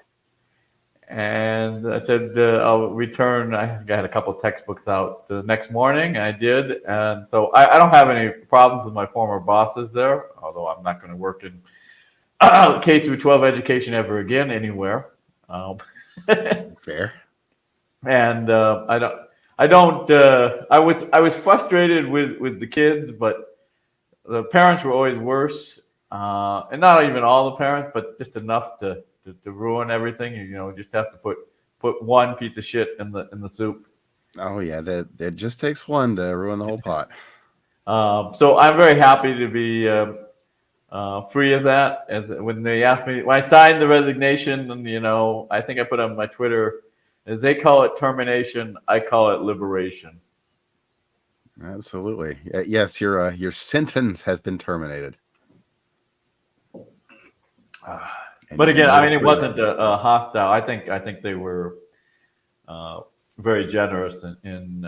And I said, I'll return. I had a couple of textbooks out the next morning. I did. And so I don't have any problems with my former bosses there, although I'm not going to work in K through 12 education ever again anywhere. Fair. And I was frustrated with the kids, but the parents were always worse. And not even all the parents, but just enough to ruin everything. Just have to put one piece of shit in the soup. Oh yeah, that it just takes one to ruin the whole pot. So I'm very happy to be free of that. When they asked me, when I signed the resignation, and I think I put on my Twitter, as they call it termination, I call it liberation. Absolutely. Yes, your sentence has been terminated. But again, I mean, it wasn't a hostile. I think they were very generous in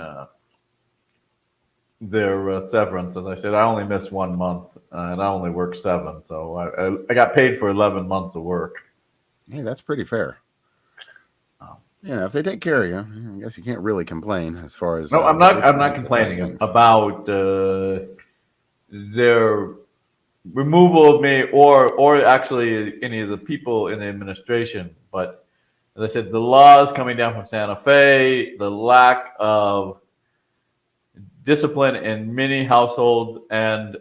their severance. As I said, I only missed 1 month, and I only worked 7, so I got paid for 11 months of work. Hey, that's pretty fair. If they take care of you, I guess you can't really complain as far as. No, I'm not complaining about their removal of me or actually any of the people in the administration. But as I said, the laws coming down from Santa Fe, the lack of discipline in many households, and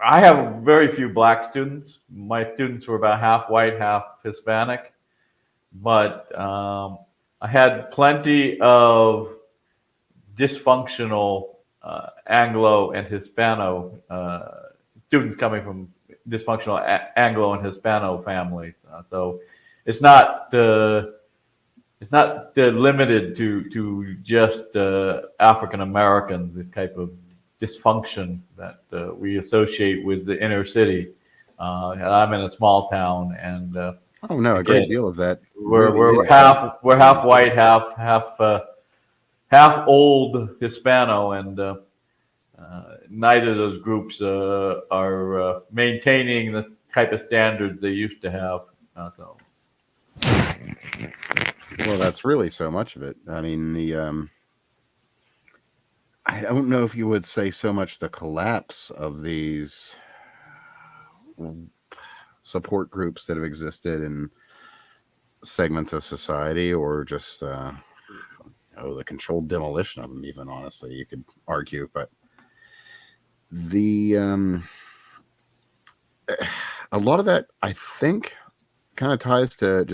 I have very few black students. My students were about half white, half Hispanic, but I had plenty of dysfunctional Anglo and Hispano students coming from dysfunctional Anglo and Hispano families. So it's not limited to just African Americans. This type of dysfunction that we associate with the inner city. I'm in a small town, and oh no, a great deal of that. We're half white, half old Hispano, and neither of those groups are maintaining the type of standards they used to have. Well, that's really so much of it. I mean, I don't know if you would say so much the collapse of these support groups that have existed in segments of society, or just the controlled demolition of them. Even honestly, you could argue, but a lot of that, I think, kind of ties to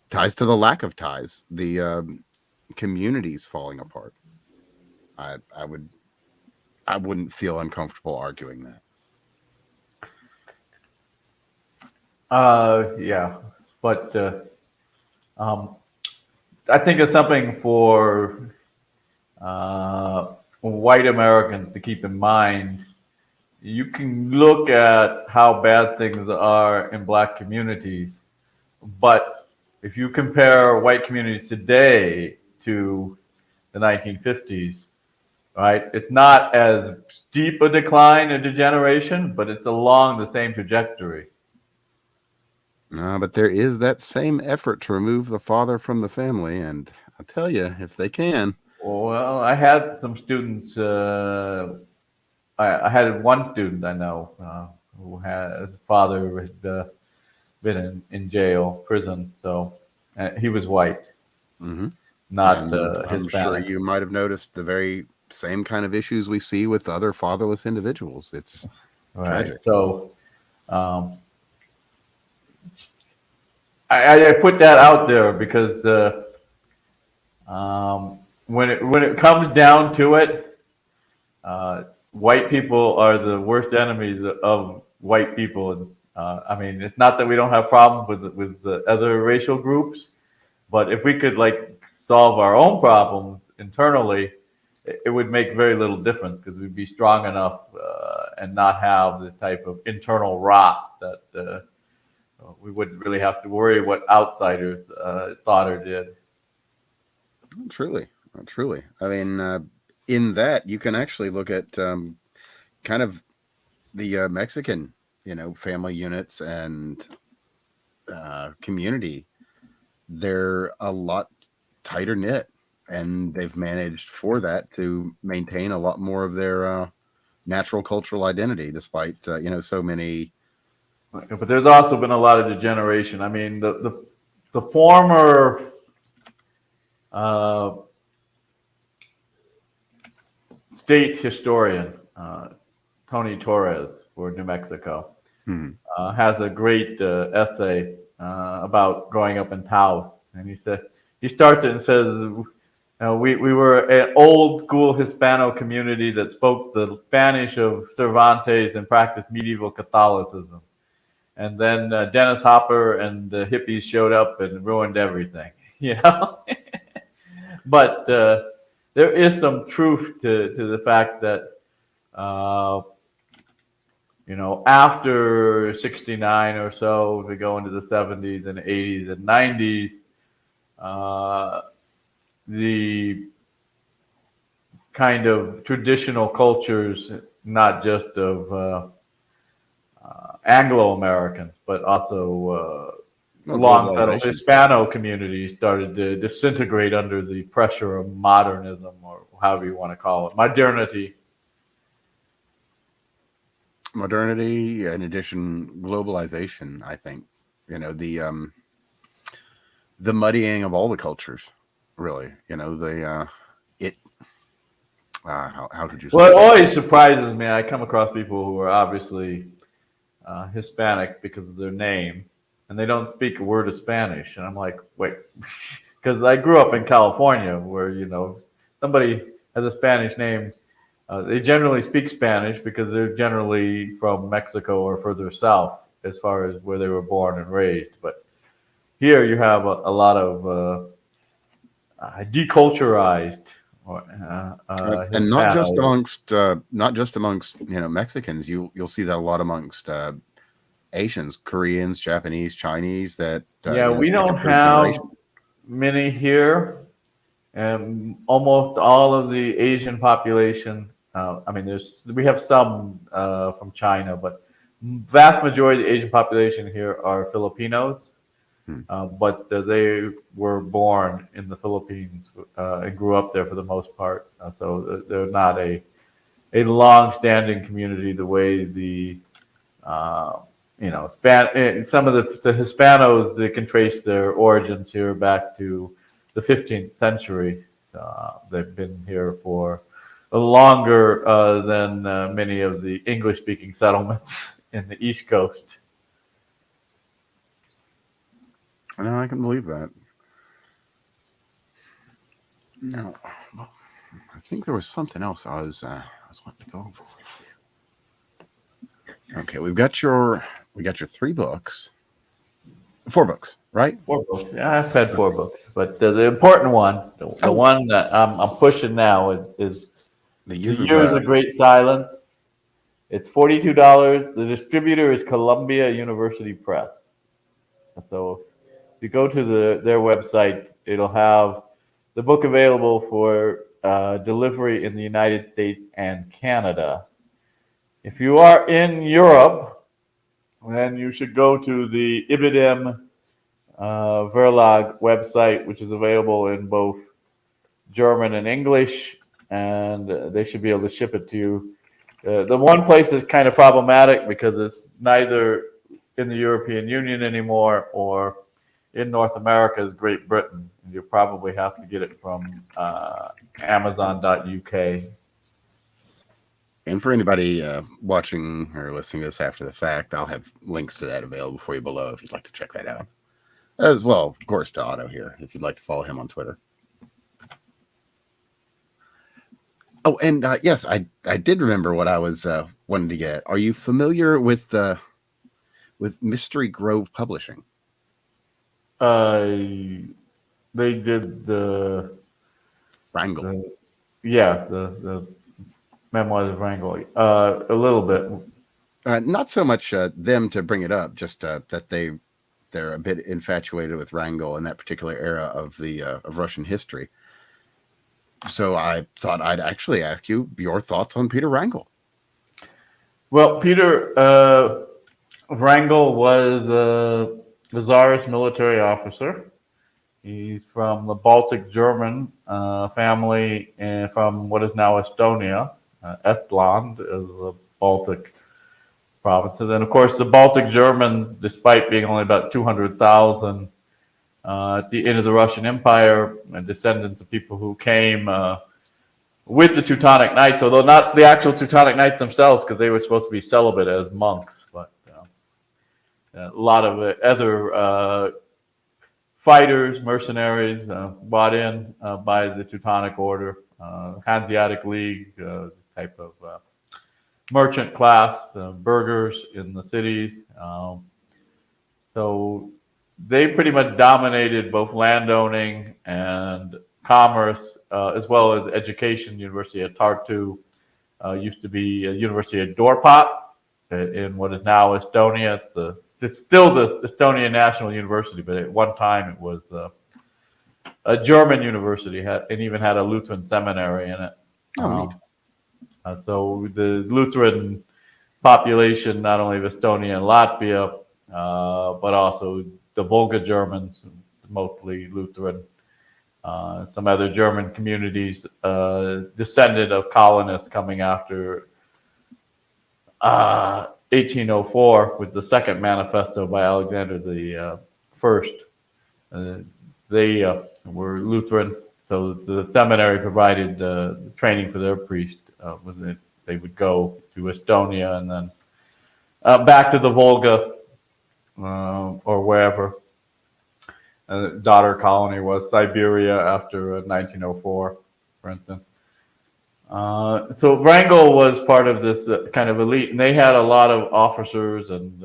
the lack of ties, the communities falling apart. I wouldn't feel uncomfortable arguing that. Yeah, but I think it's something for white Americans to keep in mind. You can look at how bad things are in black communities, but if you compare white communities today to the 1950s, right, it's not as steep a decline or degeneration, but it's along the same trajectory. But there is that same effort to remove the father from the family, and I'll tell you, if they can. Well, I had some students. I had one student I know who had his father had been in jail, prison, so he was white, not Hispanic. I'm sure you might have noticed the very same kind of issues we see with other fatherless individuals. It's tragic. So I put that out there because when it comes down to it, white people are the worst enemies of white people. I mean, it's not that we don't have problems with the other racial groups, But if we could like solve our own problems internally, it would make very little difference because we'd be strong enough and not have this type of internal rot that we wouldn't really have to worry what outsiders thought or did. Truly, truly. I mean, in that you can actually look at kind of the Mexican, family units and community. They're a lot tighter knit, and they've managed for that to maintain a lot more of their natural cultural identity, despite so many. But there's also been a lot of degeneration. I mean, the former state historian Tony Torres for New Mexico has a great essay about growing up in Taos, and he starts it and says, we were an old school Hispano community that spoke the Spanish of Cervantes and practiced medieval Catholicism. And then Dennis Hopper and the hippies showed up and ruined everything, But there is some truth to the fact that, after 69 or so, we go into the 70s and 80s and 90s, the kind of traditional cultures, not just of Anglo-Americans, but also long-settled Hispano communities started to disintegrate under the pressure of modernism, or however you want to call it, modernity. Modernity, in addition, globalization. I think the muddying of all the cultures. Really, how could you say? Well, it always surprises me. I come across people who are obviously Hispanic because of their name, and they don't speak a word of Spanish. And I'm like, wait, because I grew up in California where, somebody has a Spanish name. They generally speak Spanish because they're generally from Mexico or further south as far as where they were born and raised. But here you have a lot of deculturized, and not just amongst Mexicans. You'll see that a lot amongst Asians, Koreans, Japanese, Chinese. That we don't have many here, and almost all of the Asian population. We have some from China, but vast majority of the Asian population here are Filipinos. But they were born in the Philippines and grew up there for the most part. So they're not a long-standing community the way the some of the Hispanos, they can trace their origins here back to the 15th century. They've been here for longer than many of the English-speaking settlements in the East Coast. I know, I can believe that. No, I think there was something else I was wanting to go over. Okay, we got your 3 books, 4 books, right? 4 books. Yeah, I've had 4 books, but the important one, the one that I'm pushing now is The Years of Great Silence. It's $42. The distributor is Columbia University Press. So if you go to their website, it'll have the book available for delivery in the United States and Canada. If you are in Europe, then you should go to the Ibidem Verlag website, which is available in both German and English, and they should be able to ship it to you. The one place is kind of problematic because it's neither in the European Union anymore or in North America is Great Britain. You probably have to get it from Amazon.uk. And for anybody watching or listening to this after the fact, I'll have links to that available for you below if you'd like to check that out. As well, of course, to Otto here, if you'd like to follow him on Twitter. Oh, and yes, I did remember what I was wanting to get. Are you familiar with Mystery Grove Publishing? they did Wrangel. the memoirs of Wrangel a little bit. Not so much them to bring it up, just that they're a bit infatuated with Wrangel in that particular era of of Russian history. So I thought I'd actually ask you your thoughts on Peter Wrangel. Well, Peter Wrangel was the Tsarist military officer. He's from the Baltic German family from what is now Estonia. Estland is the Baltic provinces. And of course, the Baltic Germans, despite being only about 200,000 at the end of the Russian Empire, and descendants of people who came with the Teutonic Knights, although not the actual Teutonic Knights themselves, because they were supposed to be celibate as monks. But a lot of other fighters, mercenaries, brought in by the Teutonic Order, Hanseatic League type of merchant class, burghers in the cities. So they pretty much dominated both landowning and commerce, as well as education. University of Tartu used to be a University of Dorpat in what is now Estonia. It's still the Estonian National University, but at one time it was a German university, and even had a Lutheran seminary in it. Oh, neat. So the Lutheran population, not only of Estonia and Latvia, but also the Volga Germans, mostly Lutheran. Some other German communities descended of colonists coming after 1804 with the Second Manifesto by Alexander the First. They were Lutheran, so the seminary provided the training for their priest. They would go to Estonia and then back to the Volga or wherever. Daughter colony was Siberia after 1904, for instance. So Wrangel was part of this kind of elite, and they had a lot of officers and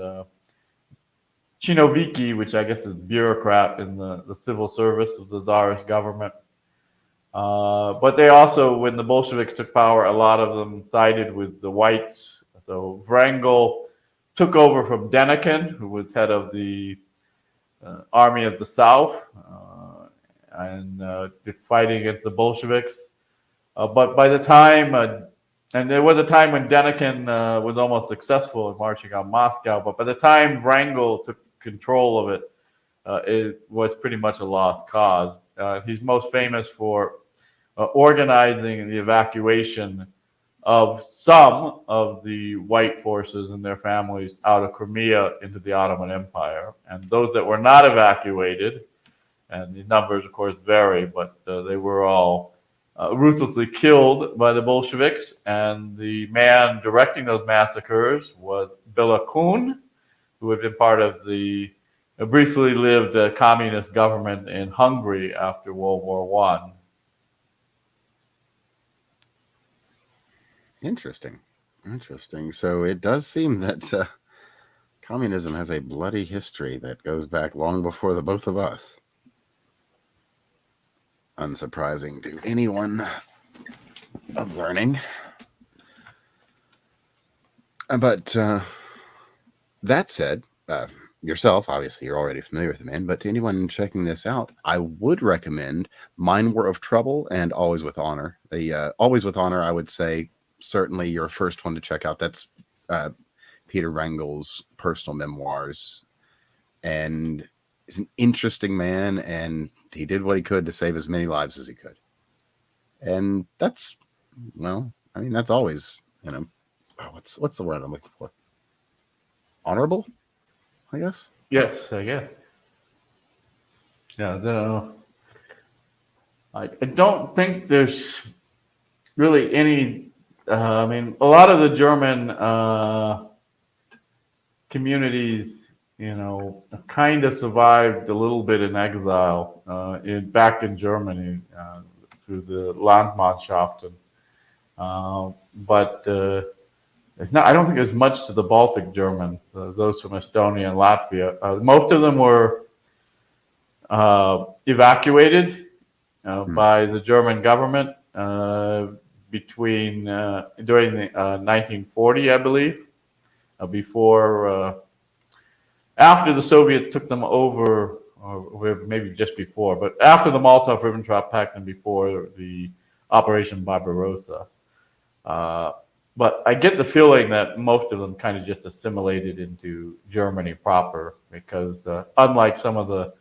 chinoviki, which I guess is bureaucrat in the civil service of the Tsarist government. But they also, when the Bolsheviks took power, a lot of them sided with the whites. So Wrangel took over from Denikin, who was head of the Army of the South, and fighting against the Bolsheviks. But by the time, and there was a time when Denikin was almost successful in marching on Moscow, but by the time Wrangel took control of it, it was pretty much a lost cause. He's most famous for organizing the evacuation of some of the white forces and their families out of Crimea into the Ottoman Empire. And those that were not evacuated, and the numbers, of course, vary, but they were all ruthlessly killed by the Bolsheviks. And the man directing those massacres was Bela Kun, who had been part of the briefly lived communist government in Hungary after World War I. Interesting. So it does seem that communism has a bloody history that goes back long before the both of us. Unsurprising to anyone of learning. But that said, yourself, obviously, you're already familiar with the man, but to anyone checking this out, I would recommend Mine War of Trouble and Always with Honor. The Always with Honor, I would say, certainly your first one to check out. That's Peter Wrangel's personal memoirs, and he's an interesting man, and he did what he could to save as many lives as he could. And that's, well, I mean, that's always, what's the word I'm looking for? Honorable, I guess. Yes, I guess. Yeah, I don't think there's really any. I mean, a lot of the German communities, kind of survived a little bit in exile back in Germany through the Landmannschaften. But it's not. I don't think there's much to the Baltic Germans. Those from Estonia and Latvia. Most of them were evacuated Hmm. by the German government during the 1940, I believe, before after the Soviets took them over, or maybe just before, but after the Molotov-Ribbentrop Pact and before the Operation Barbarossa. Uh, but I get the feeling that most of them kind of just assimilated into Germany proper, because unlike some of the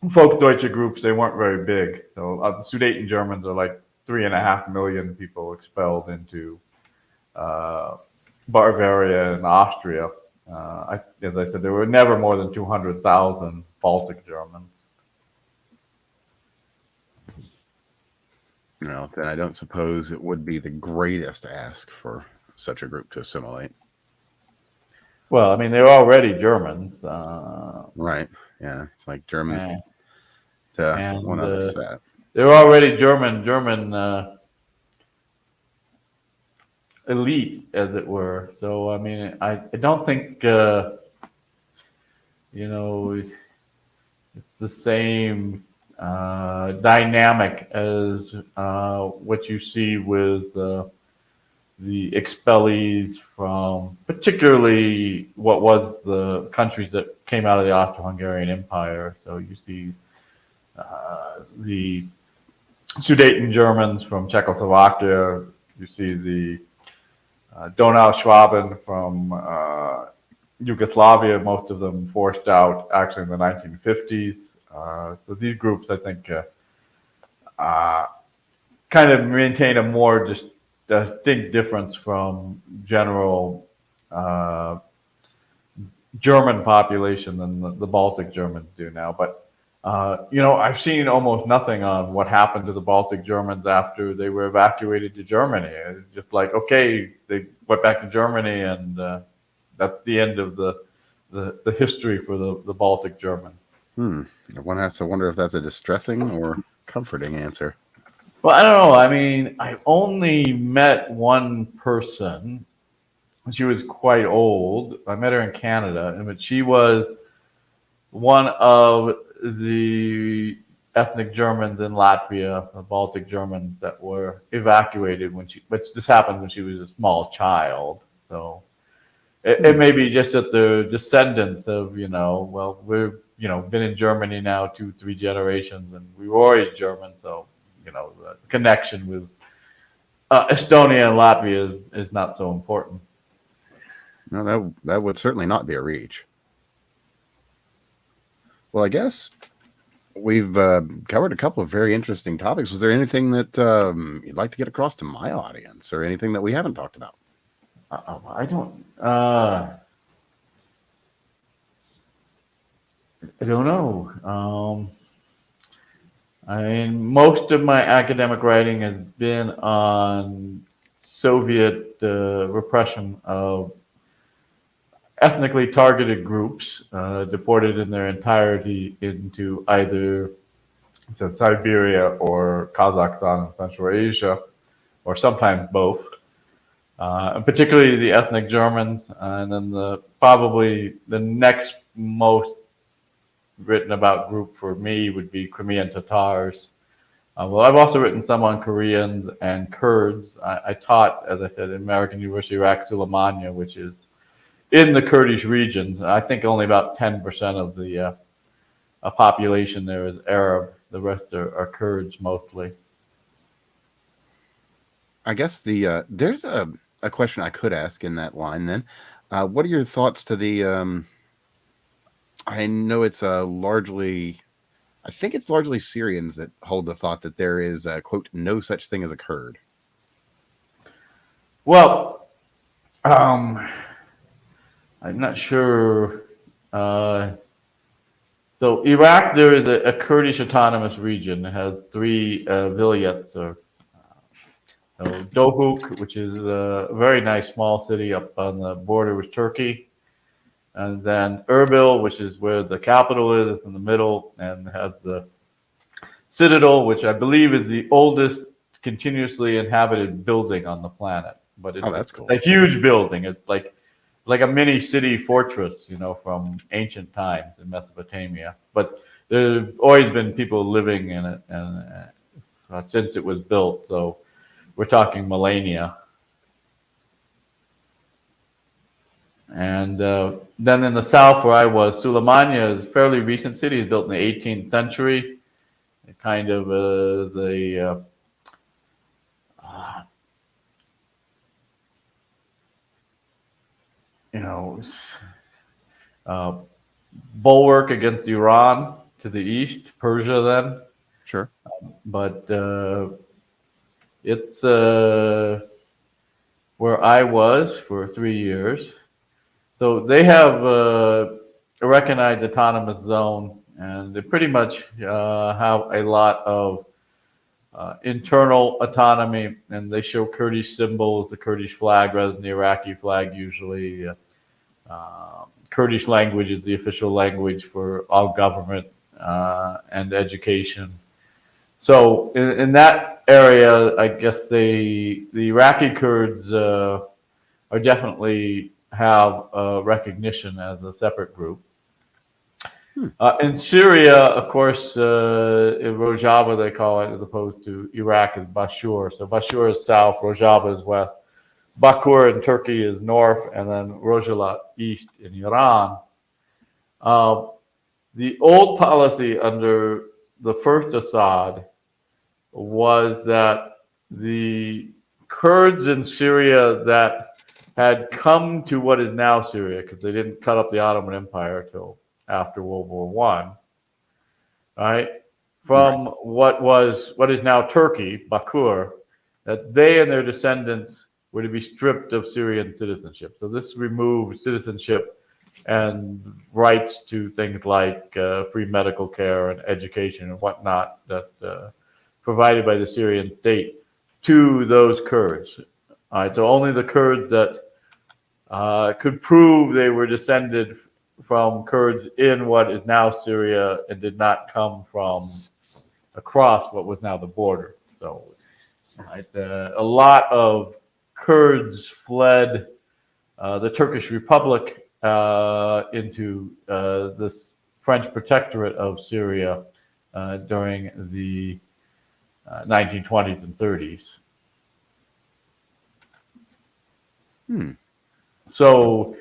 Volksdeutsche groups, they weren't very big. So the Sudeten Germans are like 3.5 million people expelled into uh, Bavaria and Austria. As I said, there were never more than 200,000 Baltic Germans. Well, then I don't suppose it would be the greatest ask for such a group to assimilate. Well, I mean, they were already Germans, Right. Yeah. It's like Germans and, to one and other set. they were already German elite, as it were. So, I mean, I don't think it's the same dynamic as what you see with the expellees from particularly what was the countries that came out of the Austro-Hungarian Empire. So you see the Sudeten Germans from Czechoslovakia. You see the Donau-Schwaben from Yugoslavia, most of them forced out actually in the 1950s. So these groups, I think, kind of maintain a more distinct difference from general German population than the Baltic Germans do now. But I've seen almost nothing on what happened to the Baltic Germans after they were evacuated to Germany. It's just like, okay, they went back to Germany, and that's the end of the history for the Baltic Germans. One has to wonder if that's a distressing or comforting answer. Well, I don't know. I mean, I only met one person. She was quite old. I met her in Canada, but she was one of the ethnic Germans in Latvia, the Baltic Germans that were evacuated which this happened when she was a small child. So it may be just that the descendants of, well, we've, been in Germany now 2-3 generations, and we were always German. So, the connection with Estonia and Latvia is not so important. No, that would certainly not be a reach. Well, I guess we've covered a couple of very interesting topics. Was there anything that you'd like to get across to my audience, or anything that we haven't talked about? I don't. I don't know. I mean, most of my academic writing has been on Soviet repression of ethnically targeted groups deported in their entirety into either Siberia or Kazakhstan and Central Asia, or sometimes both. And particularly the ethnic Germans, and then probably the next most written about group for me would be Crimean Tatars. Well, I've also written some on Koreans and Kurds. I taught, as I said, at American University Iraq Suleimania, which is in the Kurdish region. I think only about 10% of the population there is Arab. The rest are Kurds mostly. I guess there's a question I could ask in that line then. What are your thoughts to the I know it's largely Syrians that hold the thought that there is, quote, no such thing as a Kurd. Well, I'm not sure. So Iraq, there is a Kurdish autonomous region that has 3 vilayets, or Dohuk, which is a very nice small city up on the border with Turkey. And then Erbil, which is where the capital is, it's in the middle, and has the Citadel, which I believe is the oldest continuously inhabited building on the planet. But it's That's cool. a huge building. It's like like a mini city fortress, from ancient times in Mesopotamia. But there's always been people living in it, and since it was built, so we're talking millennia. And then in the south, where I was, Sulaymaniyah is a fairly recent city. It's built in the 18th century. Kind of the bulwark against Iran to the east, Persia then. Sure. But it's where I was for 3 years. So they have a recognized autonomous zone, and they pretty much have a lot of internal autonomy, and they show Kurdish symbols, the Kurdish flag rather than the Iraqi flag usually. Kurdish language is the official language for all government and education. So in that area, I guess the Iraqi Kurds are definitely have recognition as a separate group. In Syria, of course, in Rojava they call it, as opposed to Iraq is Bashur. So Bashur is south, Rojava is west. Bakur in Turkey is north, and then Rojava east in Iran. The old policy under the first Assad was that the Kurds in Syria that had come to what is now Syria, because they didn't cut up the Ottoman Empire till after World War I, right? From what is now Turkey, Bakur, that they and their descendants were to be stripped of Syrian citizenship. So this removed citizenship and rights to things like free medical care and education and whatnot that provided by the Syrian state to those Kurds. All right, so only the Kurds that could prove they were descended from Kurds in what is now Syria and did not come from across what was now the border. So a lot of Kurds fled the Turkish Republic into this French protectorate of Syria during the 1920s and 30s. So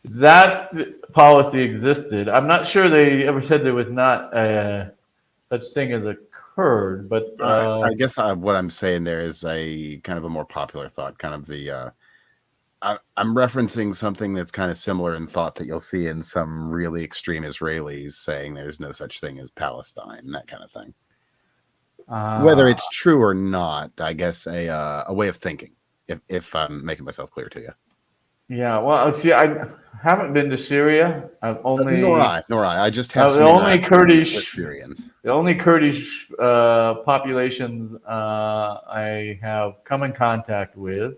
that policy existed. I'm not sure they ever said there was not such thing as a Kurd, but I guess what I'm saying there is a kind of a more popular thought, kind of the I'm referencing something that's kind of similar in thought that you'll see in some really extreme Israelis saying there's no such thing as Palestine, that kind of thing. Whether it's true or not, I guess a way of thinking, if I'm making myself clear to you. Yeah, well, see, I haven't been to Syria. I've only nor I. I just have the only Kurdish experience. The only Kurdish populations I have come in contact with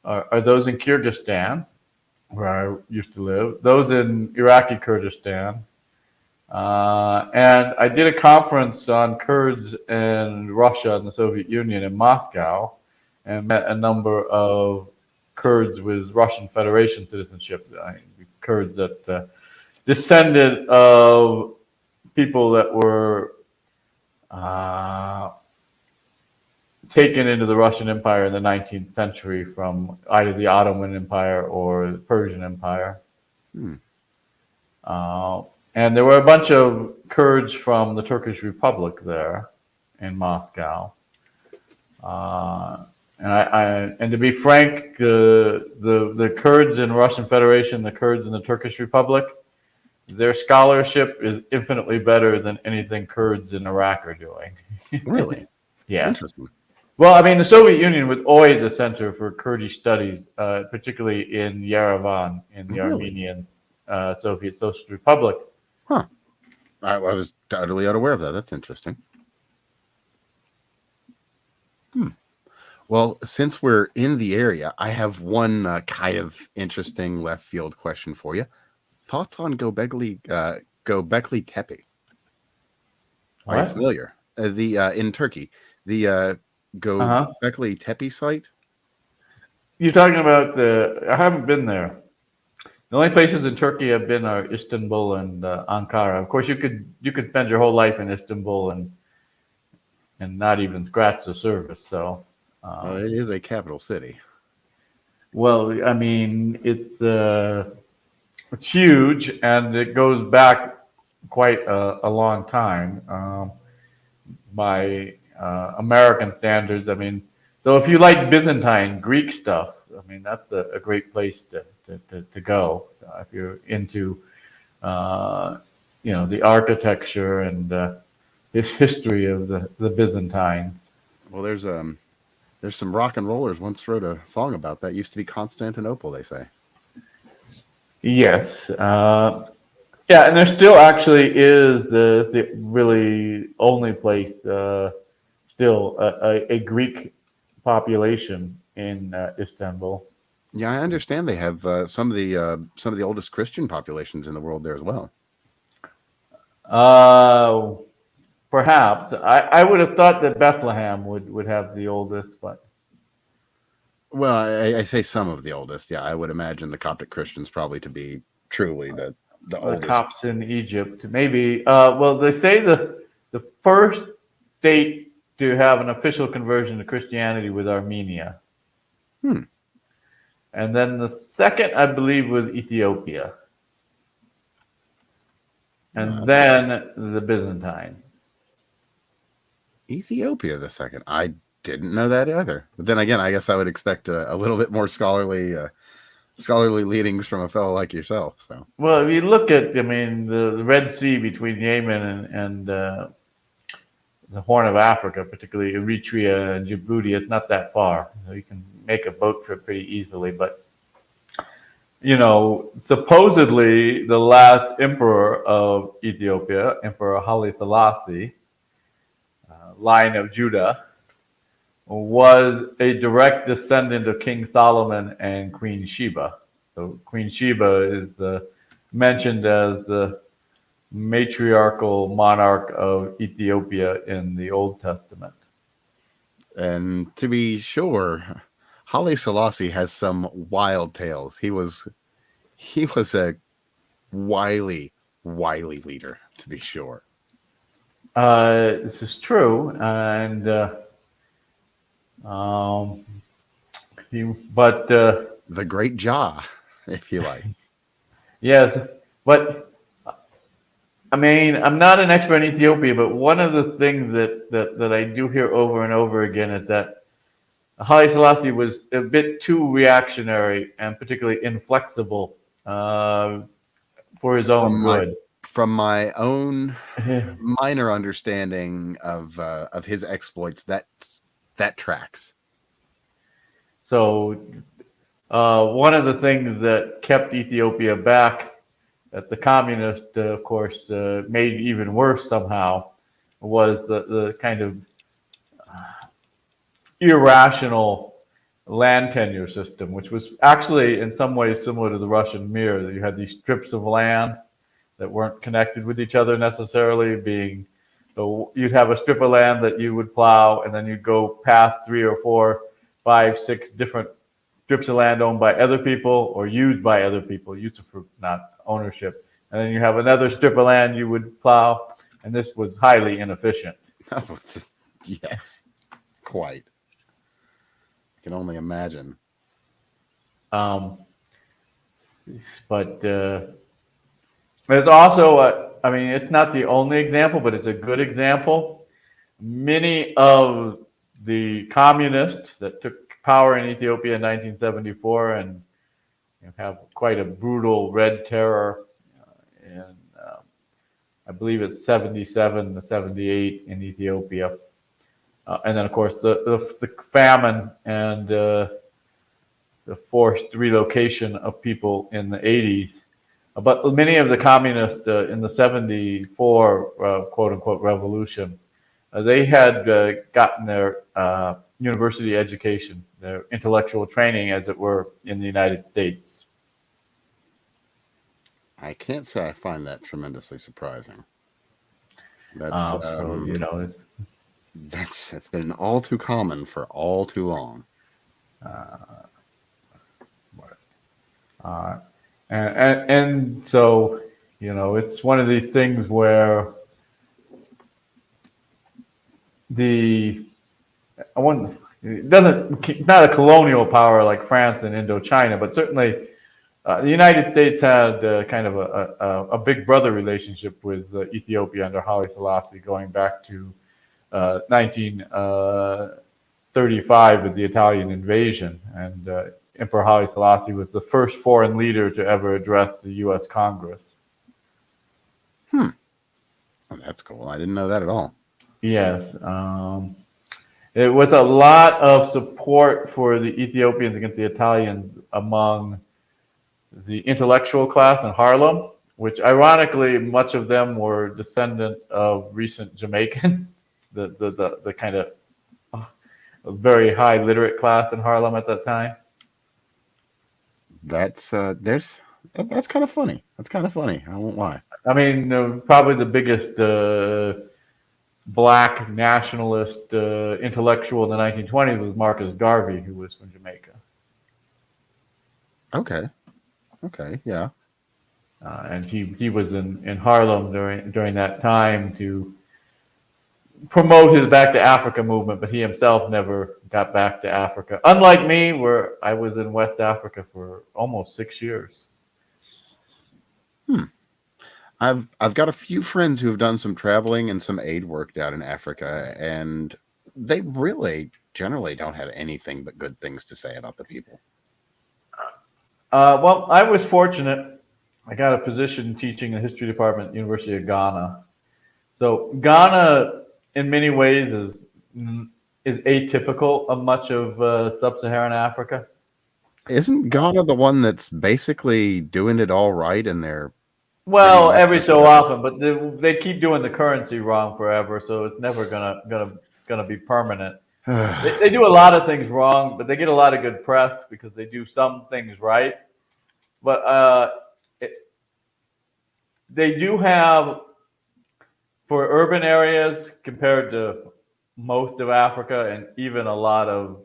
are those in Kyrgyzstan, where I used to live. Those in Iraqi Kurdistan, and I did a conference on Kurds in Russia and the Soviet Union in Moscow, and met a number of Kurds with Russian Federation citizenship, Kurds that descended of people that were taken into the Russian Empire in the 19th century from either the Ottoman Empire or the Persian Empire. And there were a bunch of Kurds from the Turkish Republic there in Moscow. And to be frank, the Kurds in Russian Federation, the Kurds in the Turkish Republic, their scholarship is infinitely better than anything Kurds in Iraq are doing. Really? Yeah. Interesting. Well, I mean, the Soviet Union was always a center for Kurdish studies, particularly in Yerevan, in the Armenian Soviet Socialist Republic. Huh. I was totally unaware of that. That's interesting. Well, since we're in the area, I have one kind of interesting left field question for you. Thoughts on Göbekli Tepe? Are you familiar? In Turkey, the Göbekli Tepe site. You're talking about I haven't been there. The only places in Turkey I've been are Istanbul and Ankara. Of course, you could spend your whole life in Istanbul and not even scratch the surface. So, It is a capital city. well, I mean, it's huge and it goes back quite a long time by American standards. I mean, so if you like Byzantine Greek stuff, I mean, that's a great place to go if you're into uh, the architecture and this history of the Byzantines. Well, there's some rock and rollers once wrote a song about that. Used to be Constantinople, they say. Yes, yeah, and there still actually is the really only place still a Greek population in Istanbul. Yeah, I understand they have some of the oldest Christian populations in the world there as well. Uh, Perhaps I would have thought that Bethlehem would have the oldest, but Well, I say some of the oldest. Yeah, I would imagine the Coptic Christians probably to be truly the the oldest. Copts in Egypt maybe. Well, they say the first state to have an official conversion to Christianity was Armenia, Hmm. and then the second, I believe, was Ethiopia, and Okay. then the Byzantines. Ethiopia the second. I didn't know that either. But then again, I guess I would expect a little bit more scholarly leanings from a fellow like yourself. So Well, if you look at, I mean, the Red Sea between Yemen and the Horn of Africa, particularly Eritrea and Djibouti, it's not that far. So you can make a boat trip pretty easily. But, supposedly the last emperor of Ethiopia, Emperor Haile Selassie, line of Judah, was a direct descendant of King Solomon and Queen Sheba. So Queen Sheba is mentioned as the matriarchal monarch of Ethiopia in the Old Testament. and to be sure, Haile Selassie has some wild tales. He was a wily leader, to be sure. This is true, and um, but The Great Jah, if you like. yes, but I mean, I'm not an expert in Ethiopia, but one of the things that I do hear over and over again is that Haile Selassie was a bit too reactionary and particularly inflexible for his own From my good. from my own minor understanding of his exploits, that tracks. So one of the things that kept Ethiopia back, that the communists, of course, made even worse somehow, was the kind of irrational land tenure system, which was actually in some ways similar to the Russian Mir. That you had these strips of land that weren't connected with each other necessarily, being so you'd have a strip of land that you would plow, and then you'd go past 3 or 4, 5, 6 different strips of land owned by other people or used by other people, usufruct, not ownership. And then you have another strip of land you would plow, and this was highly inefficient. Yes, quite. I can only imagine. Um, but there's also, I mean, it's not the only example, but it's a good example. Many of the communists that took power in Ethiopia in 1974 and have quite a brutal red terror in, I believe it's 77 to 78 in Ethiopia. And then, of course, the famine and the forced relocation of people in the 80s. But many of the communists in the 74 quote unquote revolution, they had gotten their university education, their intellectual training, as it were, in the United States. I can't say I find that tremendously surprising. That's So, that's been all too common for all too long. uh, And so, it's one of these things where the I want it doesn't not a colonial power like France and Indochina, but certainly the United States had kind of a big brother relationship with Ethiopia under Haile Selassie, going back to 1935 with the Italian invasion, and Emperor Haile Selassie was the first foreign leader to ever address the U.S. Congress. Oh, that's cool. I didn't know that at all. Yes. It was a lot of support for the Ethiopians against the Italians among the intellectual class in Harlem, which ironically, much of them were descendant of recent Jamaican, the kind of very high literate class in Harlem at that time. That's that's kind of funny. That's kind of funny. I won't lie. I mean, probably the biggest black nationalist intellectual in the 1920s was Marcus Garvey, who was from Jamaica. Okay, yeah. And he was in Harlem during that time to promote his Back to Africa movement, but he himself never got back to Africa. Unlike me, where I was in West Africa for almost 6 years. I've got a few friends who have done some traveling and some aid work down in Africa, and they really generally don't have anything but good things to say about the people. Well, I was fortunate. I got a position teaching in the history department at the University of Ghana. So Ghana, in many ways, is atypical of much of sub-Saharan Africa. Isn't Ghana the one that's basically doing it all right in their Well, every so often, but they keep doing the currency wrong forever, so it's never gonna be permanent. They do a lot of things wrong, but they get a lot of good press because they do some things right. But they do have, for urban areas compared to most of Africa and even a lot of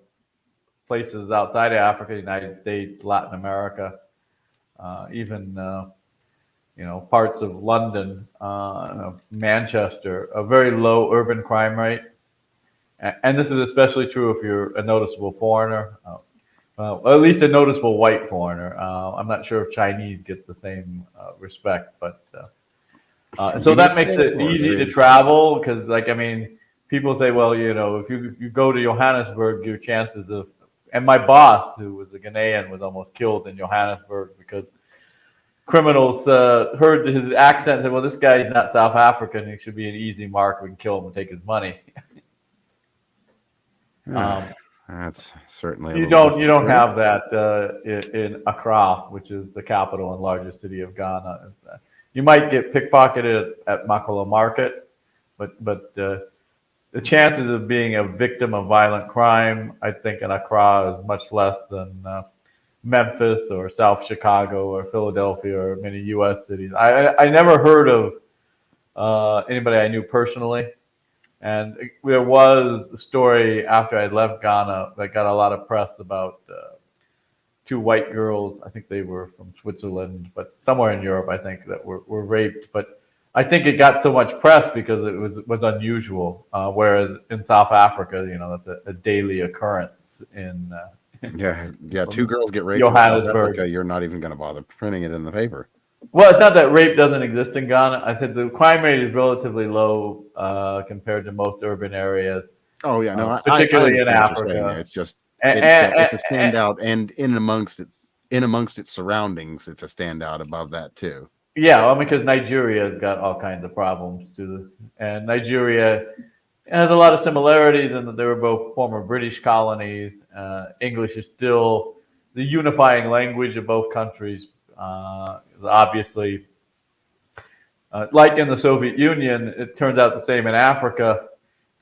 places outside of Africa, United States, Latin America, even parts of London, Manchester, a very low urban crime rate. And this is especially true if you're a noticeable foreigner, at least a noticeable white foreigner. I'm not sure if Chinese get the same respect, but so that makes it easy to travel because, people say, well, if you go to Johannesburg, your chances of, and my boss, who was a Ghanaian, was almost killed in Johannesburg because criminals heard his accent and said, well, this guy's not South African. He should be an easy mark. We can kill him and take his money. That's certainly you don't have that in Accra, which is the capital and largest city of Ghana. You might get pickpocketed at Makala Market, but the chances of being a victim of violent crime, I think, in Accra is much less than Memphis or South Chicago or Philadelphia or many U.S. cities. I never heard of anybody I knew personally. And there was a story after I left Ghana that got a lot of press about two white girls. I think they were from Switzerland, but somewhere in Europe, I think, that were raped. But I think it got so much press because it was unusual. Whereas in South Africa, that's a daily occurrence in yeah. Two girls get raped in South Africa. You're not even going to bother printing it in the paper. Well, it's not that rape doesn't exist in Ghana. I said the crime rate is relatively low compared to most urban areas. Oh yeah, no, particularly I in Africa. It's just it's a standout, and in amongst its surroundings, it's a standout above that too. Yeah, because Nigeria's got all kinds of problems too, and Nigeria has a lot of similarities in that they were both former British colonies. English is still the unifying language of both countries. Obviously, like in the Soviet Union, it turns out the same in Africa.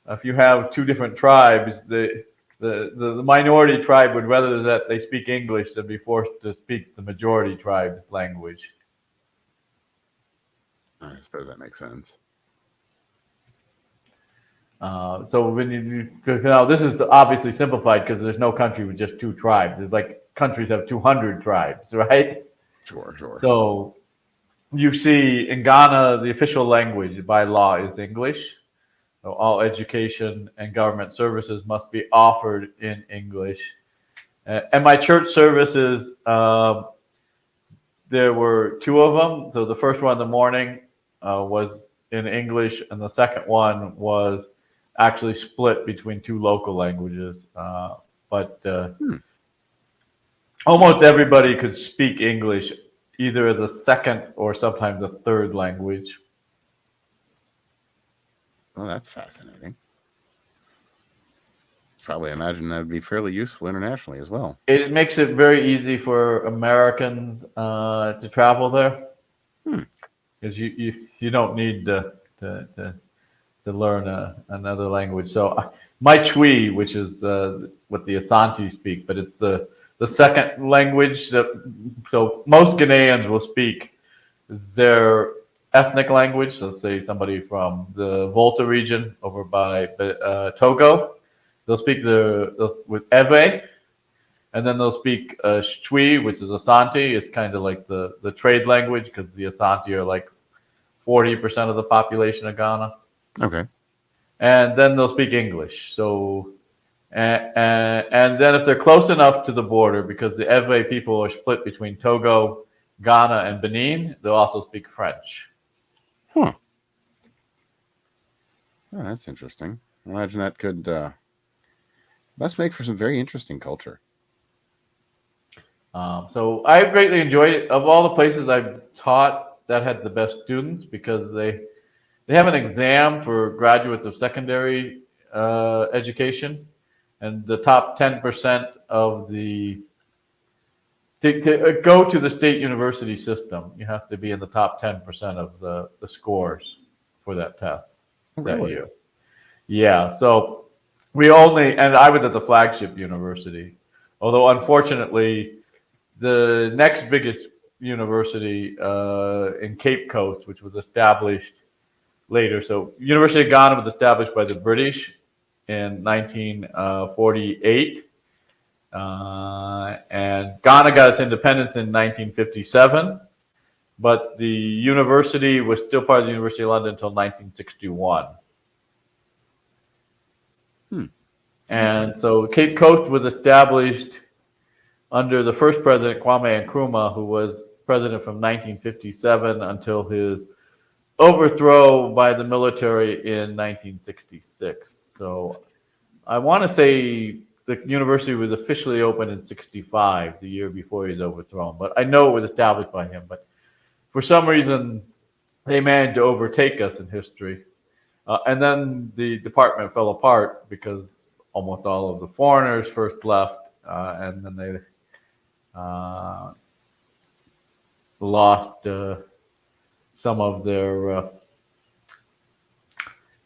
If you have two different tribes, the minority tribe would rather that they speak English than be forced to speak the majority tribe's language. I suppose that makes sense. So when now this is obviously simplified because there's no country with just two tribes. It's like countries have 200 tribes, right? Sure. So you see in Ghana, the official language by law is English. So all education and government services must be offered in English. And my church services, there were two of them. So the first one in the morning was in English, and the second one was actually split between two local languages. But Hmm. almost everybody could speak English either as a second or sometimes a third language. Well, that's fascinating. Probably imagine that'd be fairly useful internationally as well. It makes it very easy for Americans to travel there Hmm. because you don't need to learn another language. So my Twi, which is what the Asante speak, but it's the second language that so most Ghanaians will speak their ethnic language. So say somebody from the Volta region over by Togo, they'll speak with Ewe, and then they'll speak Twi, which is Asante. It's kind of like the trade language because the Asante are like 40% of the population of Ghana. Okay. And then they'll speak English. So, and then if they're close enough to the border, because the Ewe people are split between Togo, Ghana, and Benin, they'll also speak French. Huh. Oh, that's interesting. I imagine that could must make for some very interesting culture. So I greatly enjoyed it. Of all the places I've taught, that had the best students because they have an exam for graduates of secondary education, and the top 10% of the to go to the state university system, you have to be in the top 10% of the scores for that test that Really? year. Yeah, so we only, and I was at the flagship university, although unfortunately, the next biggest university in Cape Coast, which was established later. So, University of Ghana was established by the British in 1948, and Ghana got its independence in 1957. But the university was still part of the University of London until 1961. And so Cape Coast was established under the first president, Kwame Nkrumah, who was president from 1957 until his overthrow by the military in 1966. So I want to say the university was officially opened in 65, the year before he was overthrown. But I know it was established by him. But for some reason, they managed to overtake us in history. And then the department fell apart because almost all of the foreigners first left, and then they lost some of their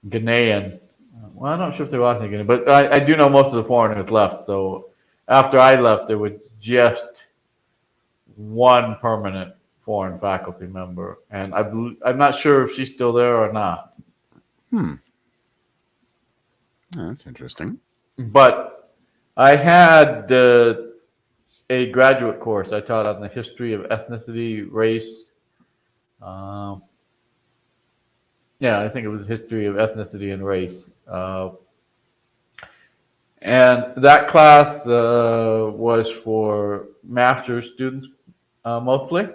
Ghanaian. Well, I'm not sure if they lost any Ghanaian, but I do know most of the foreigners left. So after I left, there was just one permanent foreign faculty member, and I'm not sure if she's still there or not. Oh, that's interesting. But I had a graduate course I taught on the history of ethnicity, race. Yeah, I think it was history of ethnicity and race. And that class was for master's students mostly.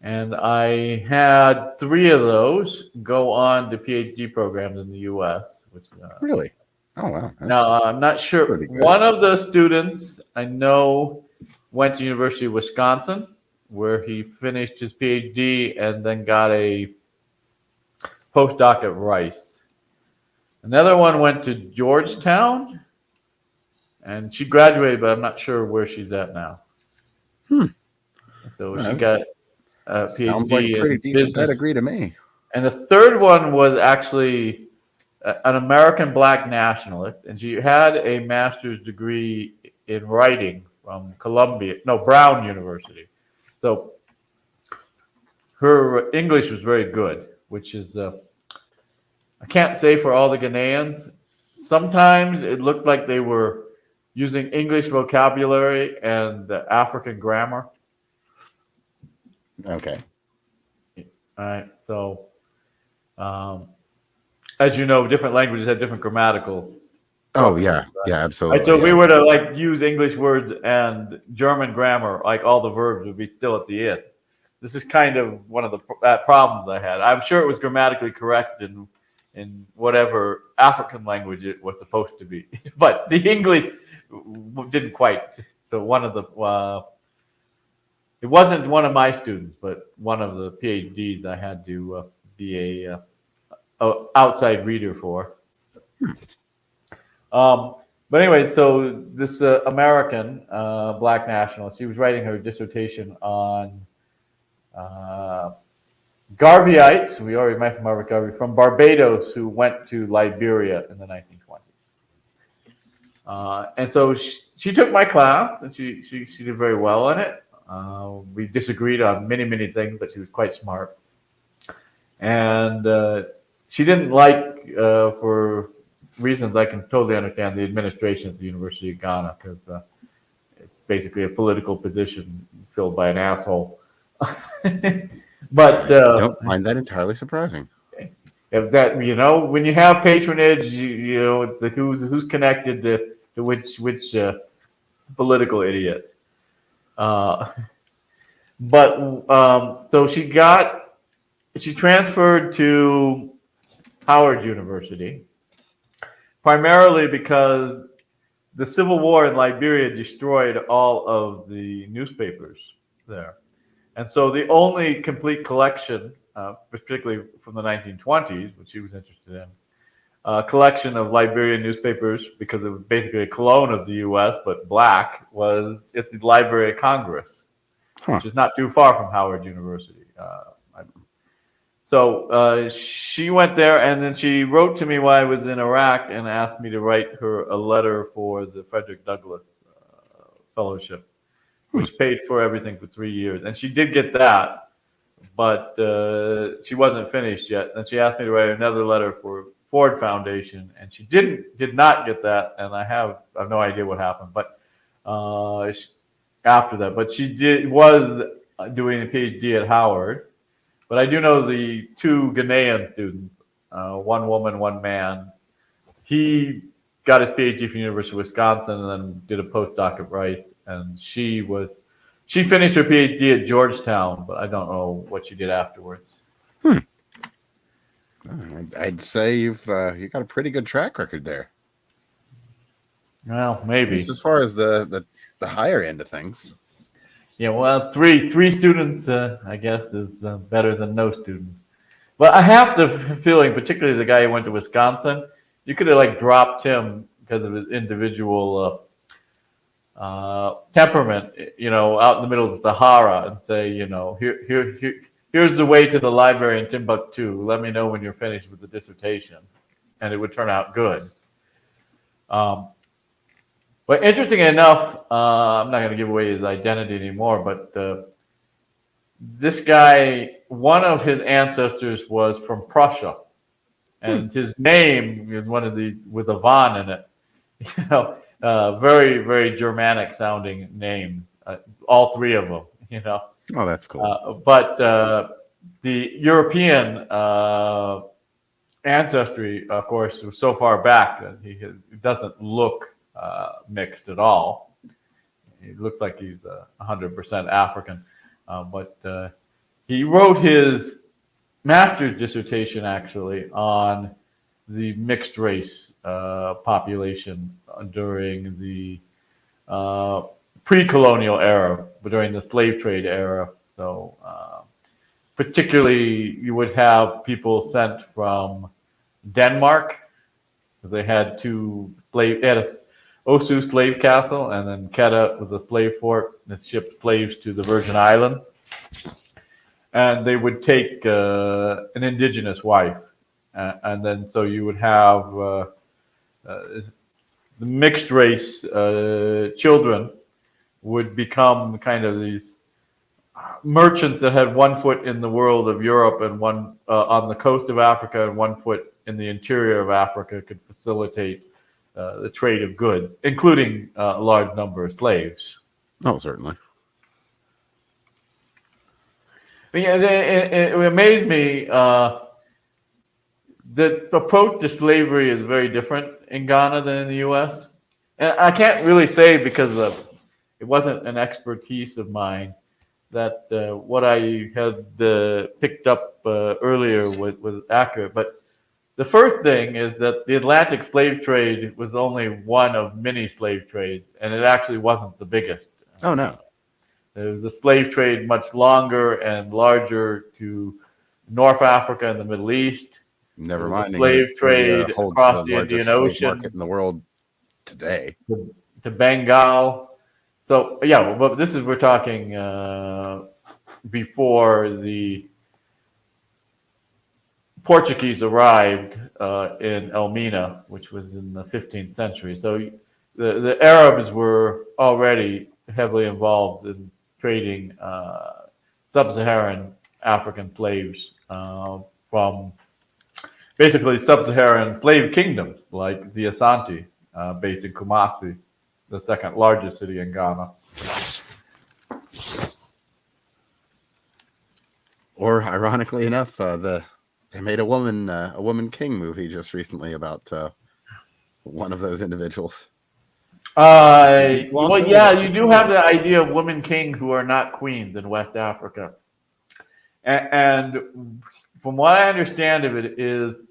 And I had 3 of those go on to PhD programs in the U.S. Which, Really? Oh, wow. now, I'm not sure. pretty good. One of the students I know went to University of Wisconsin, where he finished his PhD and then got a postdoc at Rice. Another one went to Georgetown, and she graduated, but I'm not sure where she's at now. So she got a PhD Sounds like pretty in decent business. pedigree to me. And the third one was actually an American black nationalist, and she had a master's degree in writing from Brown University. So her English was very good, which is, I can't say for all the Ghanaians. Sometimes it looked like they were using English vocabulary and the African grammar. Okay. All right. So, um, as you know, different languages have different grammatical Oh structures. yeah, yeah, Right. So absolutely. if we Yeah. were to like use English words and German grammar, like all the verbs would be still at the end. This is kind of one of the problems I had. I'm sure it was grammatically correct in whatever African language it was supposed to be, but the English didn't quite. So one of the it wasn't one of my students, but one of the PhDs I had to be a outside reader for. Um, but anyway, so this American black nationalist, she was writing her dissertation on uh, Garveyites. We already mentioned Margaret Garvey from Barbados, who went to Liberia in the 1920s. And so she took my class, and she did very well in it. We disagreed on many things, but she was quite smart. And she didn't like, for reasons I can totally understand, the administration at the University of Ghana, because it's basically a political position filled by an asshole. But I don't find that entirely surprising. if that, when you have patronage, who's connected to which political idiot. Uh, but so she transferred to Howard University, primarily because the Civil War in Liberia destroyed all of the newspapers there. And so the only complete collection, particularly from the 1920s, which she was interested in, collection of Liberian newspapers, because it was basically a clone of the U.S., but black, was at the Library of Congress, Huh. which is not too far from Howard University. So she went there, and then she wrote to me while I was in Iraq and asked me to write her a letter for the Frederick Douglass Fellowship, which paid for everything for 3 years. And she did get that, but she wasn't finished yet. And she asked me to write another letter for Ford Foundation, and she did not get that. And I have no idea what happened, but after that, but she was doing a PhD at Howard. But I do know the two Ghanaian students, one woman, one man. He got his PhD from the University of Wisconsin and then did a postdoc at Rice. And she finished her PhD at Georgetown, but I don't know what she did afterwards. I'd say you've got a pretty good track record there. Well, At maybe. least as far as the higher end of things. Yeah, well, three students, I guess, is better than no students. But I have the feeling, particularly the guy who went to Wisconsin, you could have like dropped him because of his individual temperament, out in the middle of the Sahara, and say, here's the way to the library in Timbuktu. Let me know when you're finished with the dissertation, and it would turn out good. But interestingly enough, I'm not going to give away his identity anymore, but this guy, one of his ancestors was from Prussia, and his name is one of the with a von in it. Very Germanic sounding name. All three of them. Oh, that's cool. But the European ancestry, of course, was so far back that he doesn't look mixed at all. He looks like he's 100% African. But he wrote his master's dissertation actually on the mixed race population during the pre-colonial era, during the slave trade era. So particularly you would have people sent from Denmark. They had they had a Osu slave castle, and then Quetta was a slave fort that shipped slaves to the Virgin Islands. And they would take an indigenous wife. And then so you would have the mixed race children would become kind of these merchants that had one foot in the world of Europe and one on the coast of Africa and one foot in the interior of Africa, could facilitate the trade of goods, including a large number of slaves. Oh, certainly. But yeah, it amazed me. The approach to slavery is very different in Ghana than in the U.S. And I can't really say because it wasn't an expertise of mine that what I had picked up earlier was accurate. But the first thing is that the Atlantic slave trade was only one of many slave trades, and it actually wasn't the biggest. Oh no, There was a slave trade much longer and larger to North Africa and the Middle East. There never was a minding that slave Serbia trade holds across the the Indian largest slave Ocean market in the world today. to Bengal. So yeah, but this is we're talking before the Portuguese arrived in Elmina, which was in the 15th century. So the Arabs were already heavily involved in trading sub-Saharan African slaves from basically sub-Saharan slave kingdoms like the Asante, based in Kumasi, the second largest city in Ghana. Or ironically enough, they made a woman king movie just recently about one of those individuals. Well, yeah, you do have the idea of women king who are not queens in West Africa. And from what I understand of it is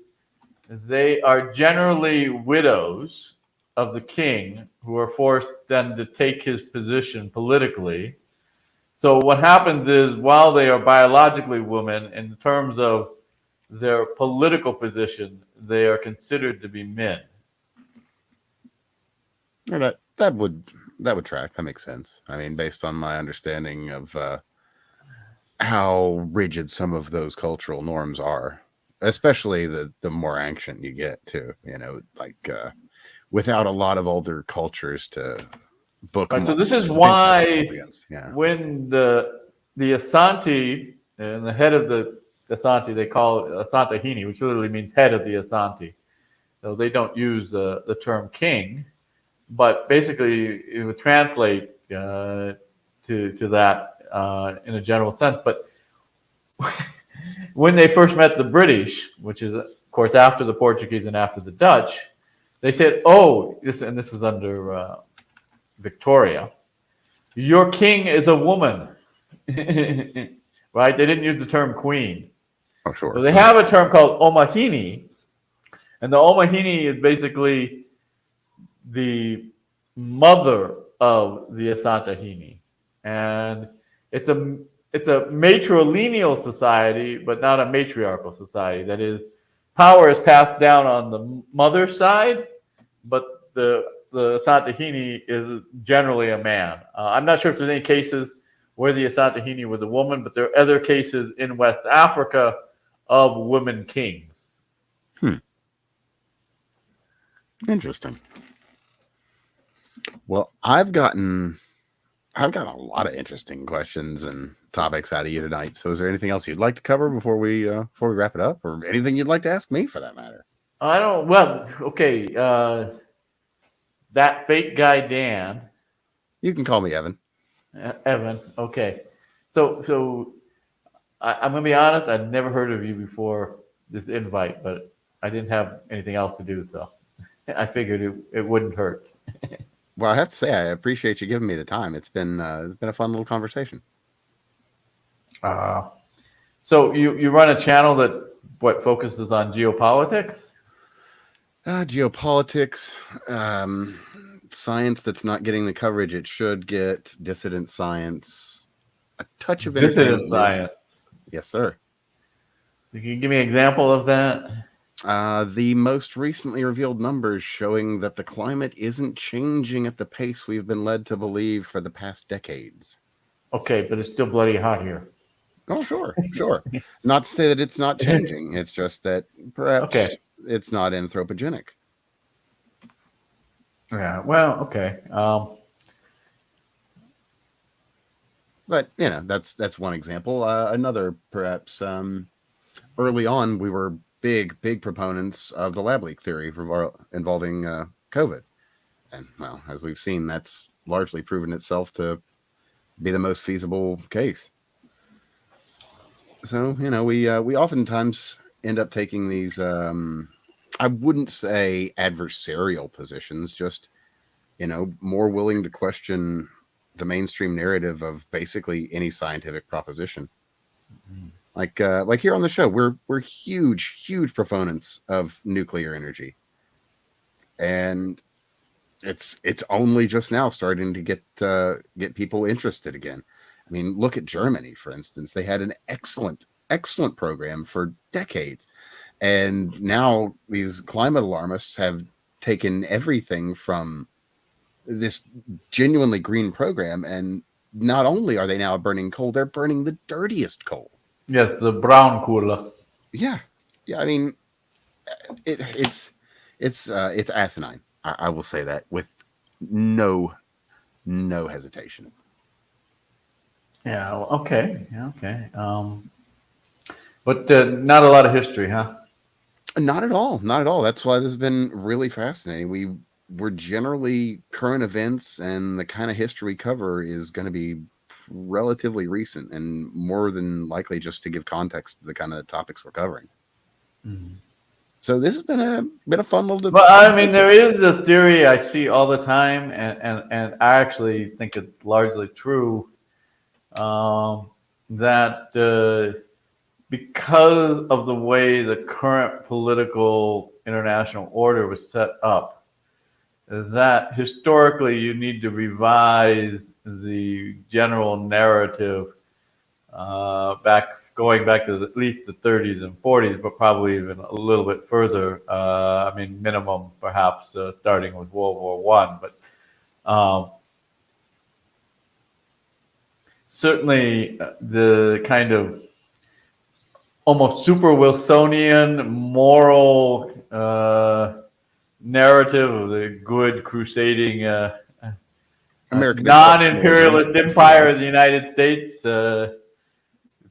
they are generally widows of the king who are forced then to take his position politically. So what happens is while they are biologically women, in terms of their political position, they are considered to be men. Yeah, that would track. That makes sense. I mean, based on my understanding of how rigid some of those cultural norms are, especially the more ancient you get to, like without a lot of older cultures to bookmark. Right, so this is and why against. Yeah. when the Asante and the head of the Asante, they call it Asantehene, which literally means head of the Asante. So they don't use the term king, but basically it would translate to that in a general sense. But when they first met the British, which is of course after the Portuguese and after the Dutch, they said, "Oh, this was under Victoria. Your king is a woman." Right? They didn't use the term queen. Oh, sure. So they have a term called Omahini, and the Omahini is basically the mother of the Asantehene. And it's a matrilineal society, but not a matriarchal society. That is, power is passed down on the mother's side, but the Asantehene is generally a man. I'm not sure if there's any cases where the Asantehene was a woman, but there are other cases in West Africa of women kings. Interesting. Well, I've got a lot of interesting questions and topics out of you tonight. So, is there anything else you'd like to cover before we wrap it up, or anything you'd like to ask me for that matter? I don't. Well, okay. That fake guy Dan. You can call me Evan. Evan. Okay. So I'm gonna be honest. I'd never heard of you before this invite, but I didn't have anything else to do, so I figured it wouldn't hurt. Well, I have to say I appreciate you giving me the time. It's been a fun little conversation. So you run a channel that focuses on geopolitics? Geopolitics, science that's not getting the coverage it should get, dissident science, a touch of Dissident entertainment science. Yes, sir. Can you give me an example of that? The most recently revealed numbers showing that the climate isn't changing at the pace we've been led to believe for the past decades. Okay, but it's still bloody hot here. Oh, sure. Not to say that it's not changing. It's just that perhaps it's not anthropogenic. Yeah, well, okay. But, that's one example. Another, perhaps, early on, we were big proponents of the lab leak theory involving COVID. And, well, as we've seen, that's largely proven itself to be the most feasible case. So we oftentimes end up taking these. I wouldn't say adversarial positions, just more willing to question the mainstream narrative of basically any scientific proposition. Like here on the show, we're huge proponents of nuclear energy, and it's only just now starting to get people interested again. I mean, look at Germany, for instance. They had an excellent program for decades, and now these climate alarmists have taken everything from this genuinely green program, and not only are they now burning coal, they're burning the dirtiest coal. Yes, the brown cooler. Yeah, yeah. I mean, it's asinine. I will say that with no hesitation. Yeah. Okay. Yeah, okay. But not a lot of history, huh? Not at all. Not at all. That's why this has been really fascinating. We're generally current events, and the kind of history we cover is going to be relatively recent and more than likely just to give context to the kind of topics we're covering. Mm. So this has been a fun little But I mean, there is a theory I see all the time, and I actually think it's largely true, that because of the way the current political international order was set up, that historically you need to revise the general narrative going back to at least the 30s and 40s, but probably even a little bit further. I mean, minimum perhaps starting with World War One, but certainly the kind of almost super Wilsonian moral narrative of the good crusading American non-imperialist empire of the United States.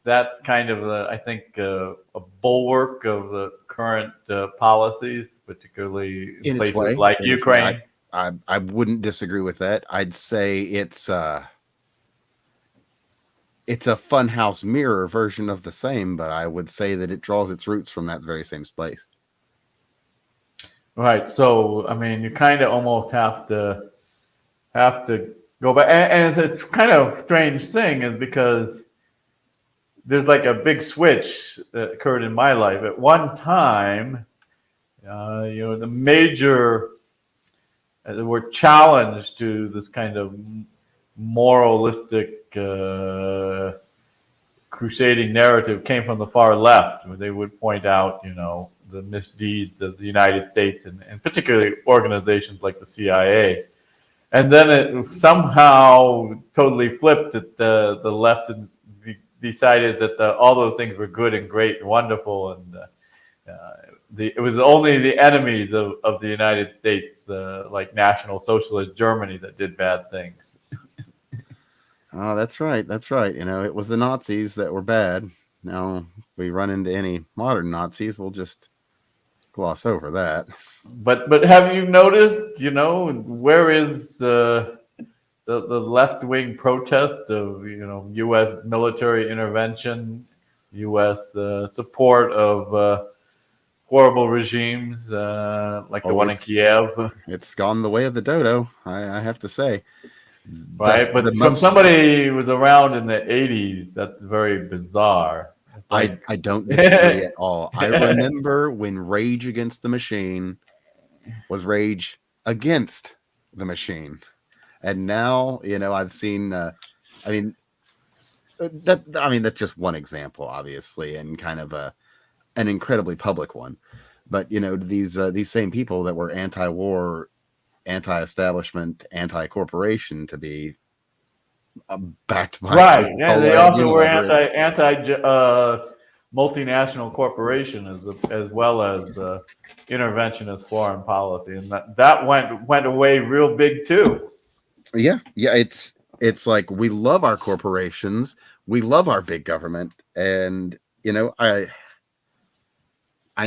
That's kind of, I think, a bulwark of the current policies, particularly in in its places way. like In its way, Ukraine. I wouldn't disagree with that. I'd say it's a funhouse mirror version of the same, but I would say that it draws its roots from that very same place. Right. So, I mean, you kind of almost have to go back, and it's a kind of strange thing, is because there's like a big switch that occurred in my life. At one time, the major were challenged to this kind of moralistic crusading narrative came from the far left, where they would point out, the misdeeds of the United States and particularly organizations like the CIA. And then it somehow totally flipped that the left decided that all those things were good and great and wonderful, and it was only the enemies of the United States, like National Socialist Germany, that did bad things. Oh, that's right. That's right. It was the Nazis that were bad. Now, if we run into any modern Nazis, we'll just gloss over that. But have you noticed, where is the left wing protest of U.S. military intervention, U.S. Support of horrible regimes like the one in Kiev, It's gone the way of the dodo, I have to say. right? But from somebody who was around in the '80s, that's very bizarre. I don't disagree at all. I remember when Rage Against the Machine was Rage Against the Machine. And now, I've seen, that's just one example, obviously, and kind of an incredibly public one. But, these same people that were anti-war, anti-establishment, anti-corporation to be backed by right. Yeah, they also were anti multinational corporation as well as interventionist foreign policy, and that went away real big too. Yeah, it's like we love our corporations, we love our big government, and I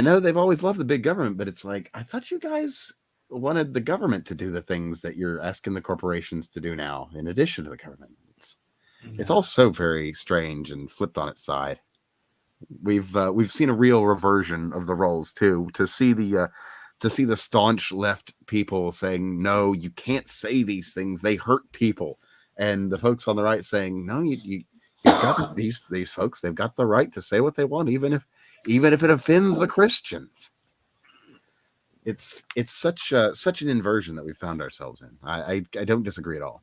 know they've always loved the big government, but it's like, I thought you guys wanted the government to do the things that you're asking the corporations to do now, in addition to the government. It's all so very strange and flipped on its side. We've seen a real reversion of the roles too. To see the staunch left people saying, no, you can't say these things, they hurt people, and the folks on the right saying, no, you've got these folks, they've got the right to say what they want, even if it offends the Christians. It's such an inversion that we found ourselves in. I don't disagree at all.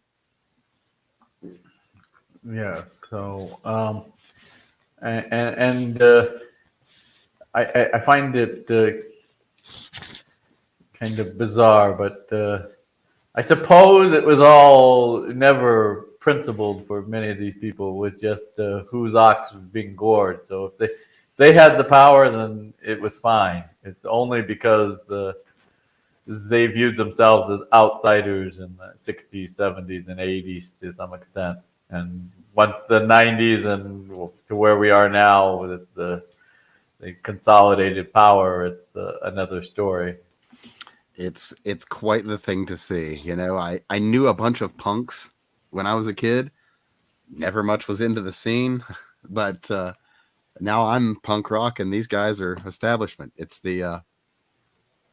Yeah. So I find it kind of bizarre, but I suppose it was all never principled for many of these people with just whose ox was being gored. So if they had the power, then it was fine. It's only because they viewed themselves as outsiders in the 60s, 70s, and 80s to some extent. And once the 90s and to where we are now with the consolidated power, it's another story. It's quite the thing to see. I knew a bunch of punks when I was a kid. Never much was into the scene, but now I'm punk rock, and these guys are establishment. It's the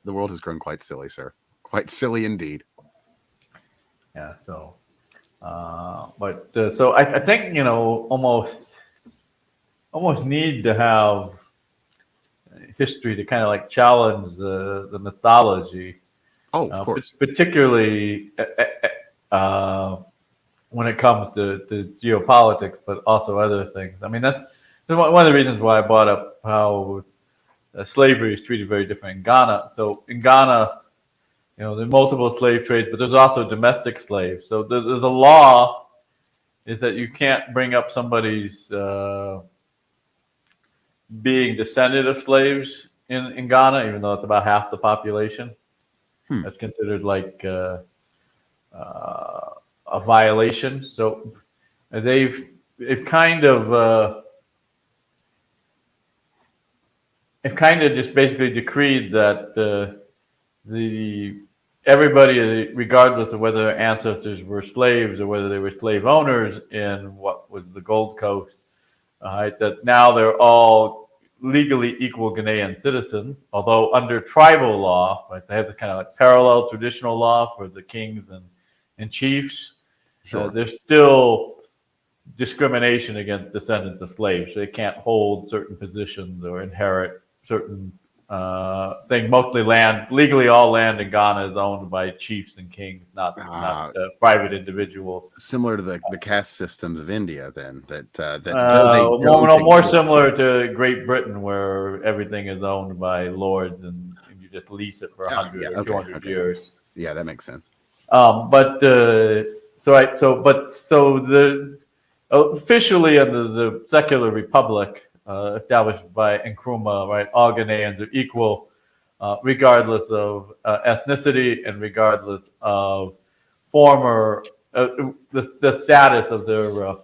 world has grown quite silly, sir. Quite silly indeed. Yeah. So, so I think almost need to have history to kind of like challenge the mythology. Oh, of course. Particularly when it comes to geopolitics, but also other things. I mean, that's one of the reasons why I brought up how slavery is treated very different in Ghana. So in Ghana, there's multiple slave trades, but there's also domestic slaves. So there's a law is that you can't bring up somebody's being descendant of slaves in Ghana, even though it's about half the population. That's considered like a violation. So they've kind of just basically decreed that everybody, regardless of whether their ancestors were slaves or whether they were slave owners in what was the Gold Coast, that now they're all legally equal Ghanaian citizens, although under tribal law, right, they have the kind of like parallel traditional law for the kings and chiefs. Sure. There's still discrimination against descendants of slaves. So they can't hold certain positions or inherit certain things. Mostly land, legally all land in Ghana is owned by chiefs and kings, not private individuals. Similar to the caste systems of India, then More similar to Great Britain, where everything is owned by lords and you just lease it for 100 or 200 years. Yeah, that makes sense. Officially under the secular republic established by Nkrumah, right, all Ghanaians are equal, regardless of ethnicity and regardless of the status of their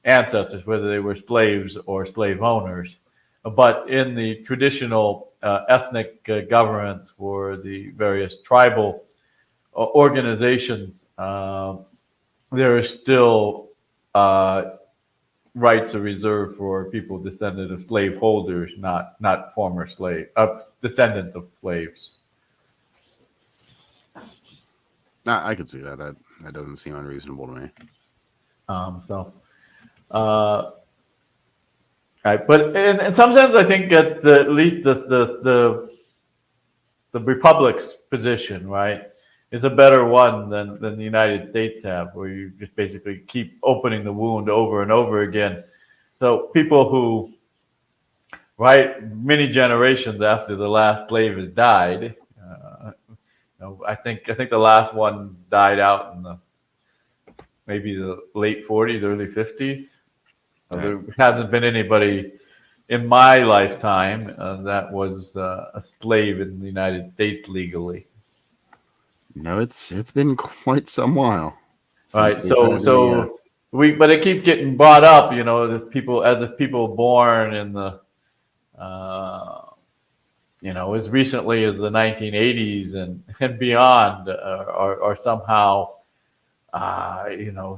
ancestors, whether they were slaves or slave owners. But in the traditional ethnic governance for the various tribal organizations, there is still rights are reserved for people descended of slave holders, not former descendants of slaves. I could see that. That doesn't seem unreasonable to me. Right, but in some sense, I think that at least the republic's position, right, is a better one than the United States have, where you just basically keep opening the wound over and over again. So people who, right, many generations after the last slave has died, I think the last one died out in maybe the late 40s, early 50s. There hasn't been anybody in my lifetime that was a slave in the United States legally. No, it's been quite some while. Right. But it keeps getting brought up, the people born in the, as recently as the 1980s and beyond are somehow,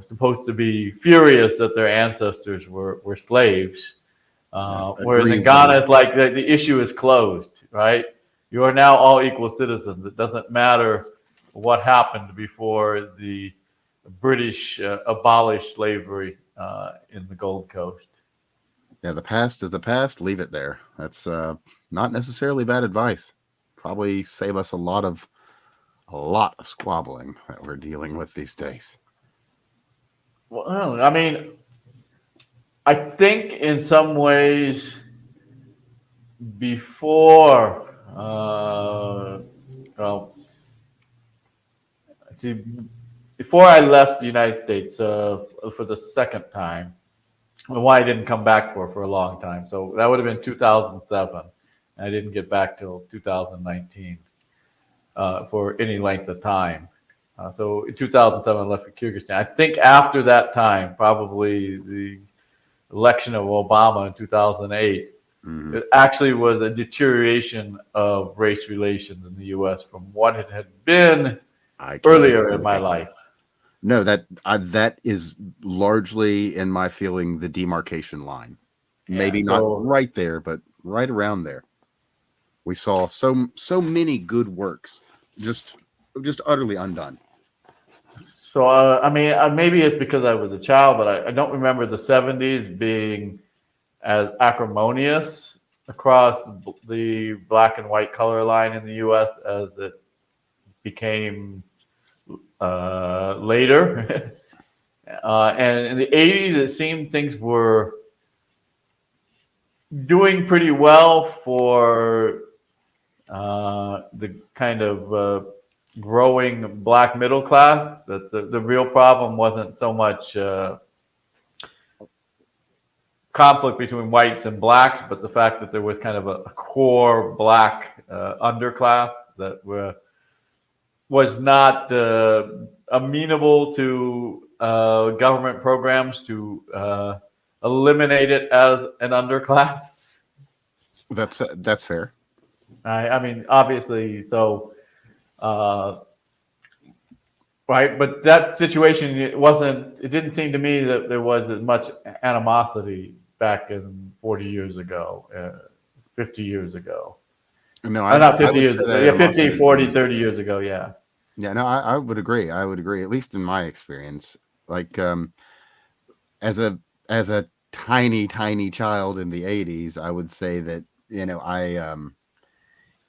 supposed to be furious that their ancestors were slaves. Yes, Whereas in agree. Ghana, it's like the issue is closed, right? You are now all equal citizens. It doesn't matter what happened before the British abolished slavery in the Gold Coast. Yeah, the past is the past. Leave it there. That's not necessarily bad advice. Probably save us a lot of squabbling that we're dealing with these days. Well, I mean, I think in some ways before, well, see, before I left the United States for the second time, and why I didn't come back for a long time. So that would have been 2007. I didn't get back till 2019 for any length of time. So in 2007, I left for Kyrgyzstan. I think after that time, probably the election of Obama in 2008, Mm-hmm. it actually was a deterioration of race relations in the U.S. from what it had been I can't earlier in my agree. life. No, that is largely, in my feeling, the demarcation line. Yeah. Maybe not So right there, but right around there. We saw so many good works just utterly undone. I mean, maybe it's because I was a child, but I don't remember the 70s being as acrimonious across the black and white color line in the U.S. as it became later. And in the 80s, it seemed things were doing pretty well for the kind of growing black middle class. That the real problem wasn't so much conflict between whites and blacks, but the fact that there was kind of a core black underclass that was not amenable to government programs to eliminate it as an underclass. That's fair. I mean, obviously, so uh, right, but that situation it wasn't. It didn't seem to me that there was as much animosity back in 40 years ago, 50 years ago. No, Not I 50 would years say ago. that Yeah, 50, animosity has 40, been. 30 years ago. Yeah. Yeah, no, I would agree. I would agree, at least in my experience. Like as a tiny child in the 80s, I would say that, I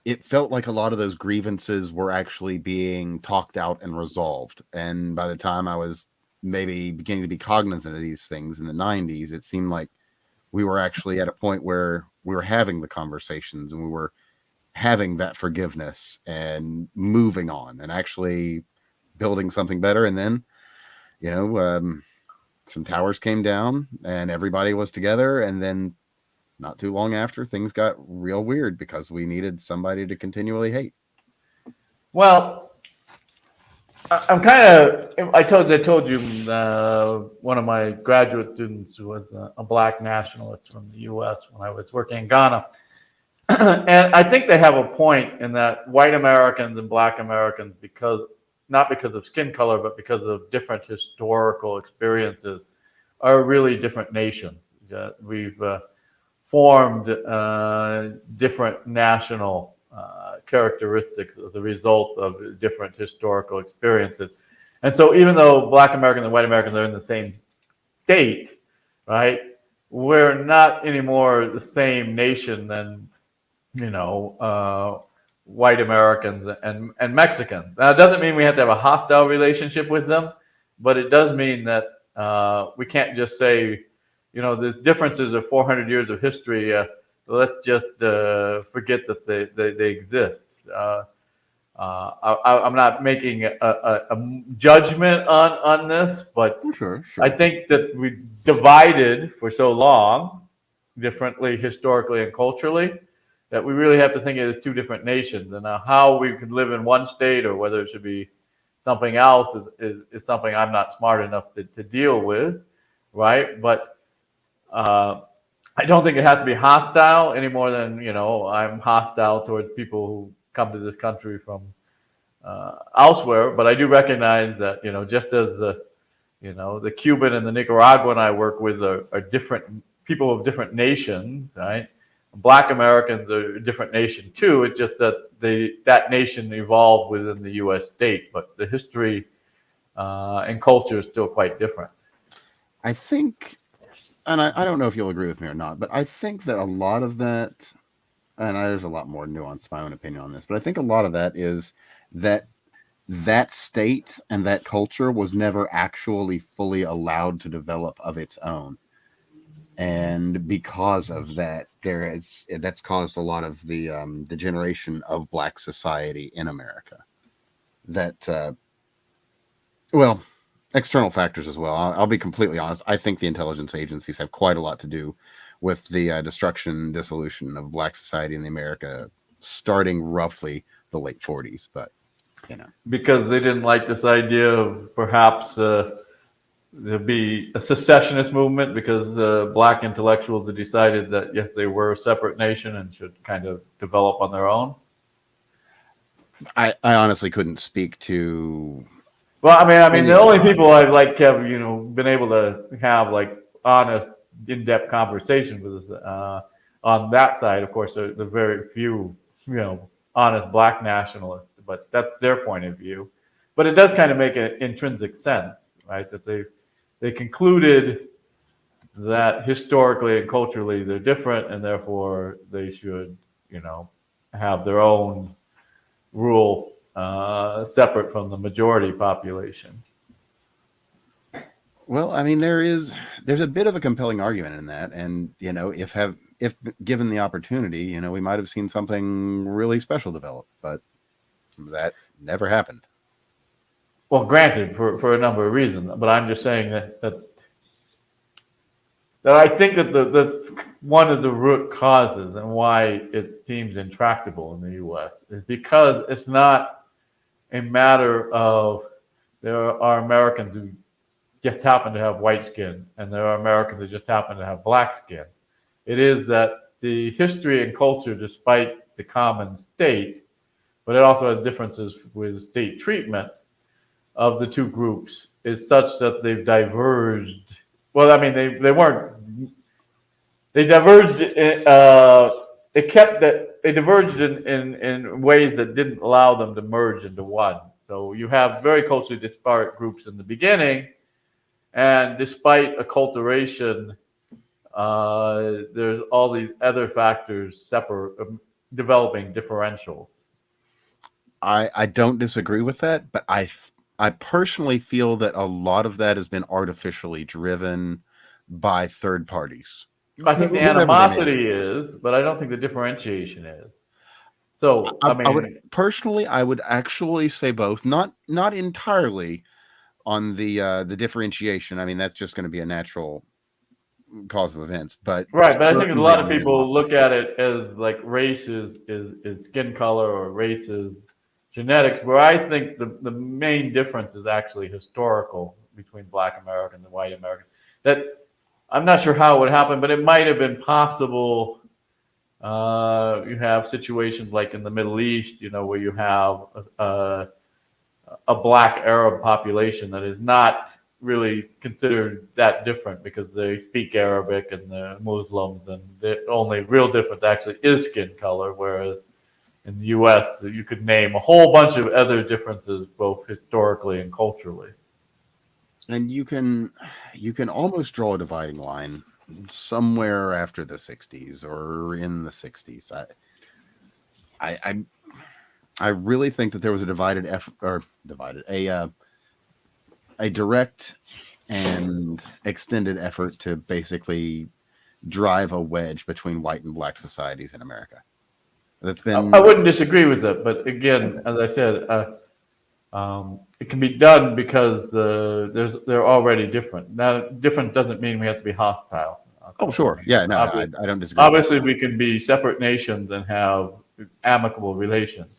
it felt like a lot of those grievances were actually being talked out and resolved. And by the time I was maybe beginning to be cognizant of these things in the 90s, it seemed like we were actually at a point where we were having the conversations and we were having that forgiveness and moving on and actually building something better. And then, you know, some towers came down and everybody was together. And then not too long after, things got real weird because we needed somebody to continually hate. Well, I'm kind of. I told you one of my graduate students was a black nationalist from the U.S. when I was working in Ghana, and I think they have a point in that white Americans and black Americans, because not because of skin color, but because of different historical experiences, are really different nations. We've formed different national characteristics as a result of different historical experiences. And so even though black Americans and white Americans are in the same state, right, we're not anymore the same nation than, white Americans and Mexicans. Now, it doesn't mean we have to have a hostile relationship with them, but it does mean that we can't just say, the differences of 400 years of history. Let's just forget that they exist. I'm not making a judgment on this, but Sure. I think that we divided for so long, differently historically and culturally, that we really have to think of it as two different nations. And how we could live in one state or whether it should be something else is something I'm not smart enough to deal with, right? But I don't think it has to be hostile any more than, I'm hostile towards people who come to this country from elsewhere. But I do recognize that, just as the Cuban and the Nicaraguan I work with are different people of different nations, right? Black Americans are a different nation too. It's just that that nation evolved within the U.S. state, but the history and culture is still quite different. I think, and I don't know if you'll agree with me or not, but I think that a lot of that, and there's a lot more nuance to my own opinion on this, but I think a lot of that is that that state and that culture was never actually fully allowed to develop of its own. And because of that, that's caused a lot of the degeneration of Black society in America. That well, external factors as well. I'll be completely honest. I think the intelligence agencies have quite a lot to do with the destruction, dissolution of Black society in America, starting roughly the late 40s. But because they didn't like this idea of perhaps there'd be a secessionist movement because Black intellectuals had decided that yes, they were a separate nation and should kind of develop on their own. I honestly couldn't speak to. Well, I mean, the only people I've have been able to have honest, in-depth conversations with us on that side. Of course, there are very few honest Black nationalists, but that's their point of view. But it does kind of make an intrinsic sense, right? That they concluded that historically and culturally they're different, and therefore they should have their own rule separate from the majority population. Well, I mean, there's a bit of a compelling argument in that, and if given the opportunity, we might have seen something really special develop, but that never happened. Well, granted, for a number of reasons, but I'm just saying that I think that the one of the root causes and why it seems intractable in the U.S. is because it's not a matter of there are Americans who just happen to have white skin and there are Americans who just happen to have black skin. It is that the history and culture, despite the common state, but it also has differences with state treatment of the two groups, is such that they've diverged. Well, I mean, they weren't. They diverged. They diverged in ways that didn't allow them to merge into one. So you have very culturally disparate groups in the beginning, and despite acculturation, there's all these other factors developing differentials. I don't disagree with that, but I personally feel that a lot of that has been artificially driven by third parties. I think the animosity is, but I don't think the differentiation is. So I mean, I would actually say both. Not entirely on the differentiation. I mean, that's just going to be a natural cause of events. But right, but I think a lot of people look at it as like race is skin color or race is genetics, where I think the main difference is actually historical between Black Americans and white Americans. That I'm not sure how it would happen, but it might have been possible. You have situations like in the Middle East, where you have a Black Arab population that is not really considered that different because they speak Arabic and they're Muslims, and the only real difference actually is skin color, whereas in the U.S., you could name a whole bunch of other differences, both historically and culturally. And you can almost draw a dividing line somewhere after the 60s or in the 60s. I really think that there was a a direct and extended effort to basically drive a wedge between white and Black societies in America. That's been. I wouldn't disagree with that, but again, as I said, it can be done because they're already different. Now, different doesn't mean we have to be hostile. Oh, sure. Yeah, no, I don't disagree. Obviously, we can be separate nations and have amicable relations.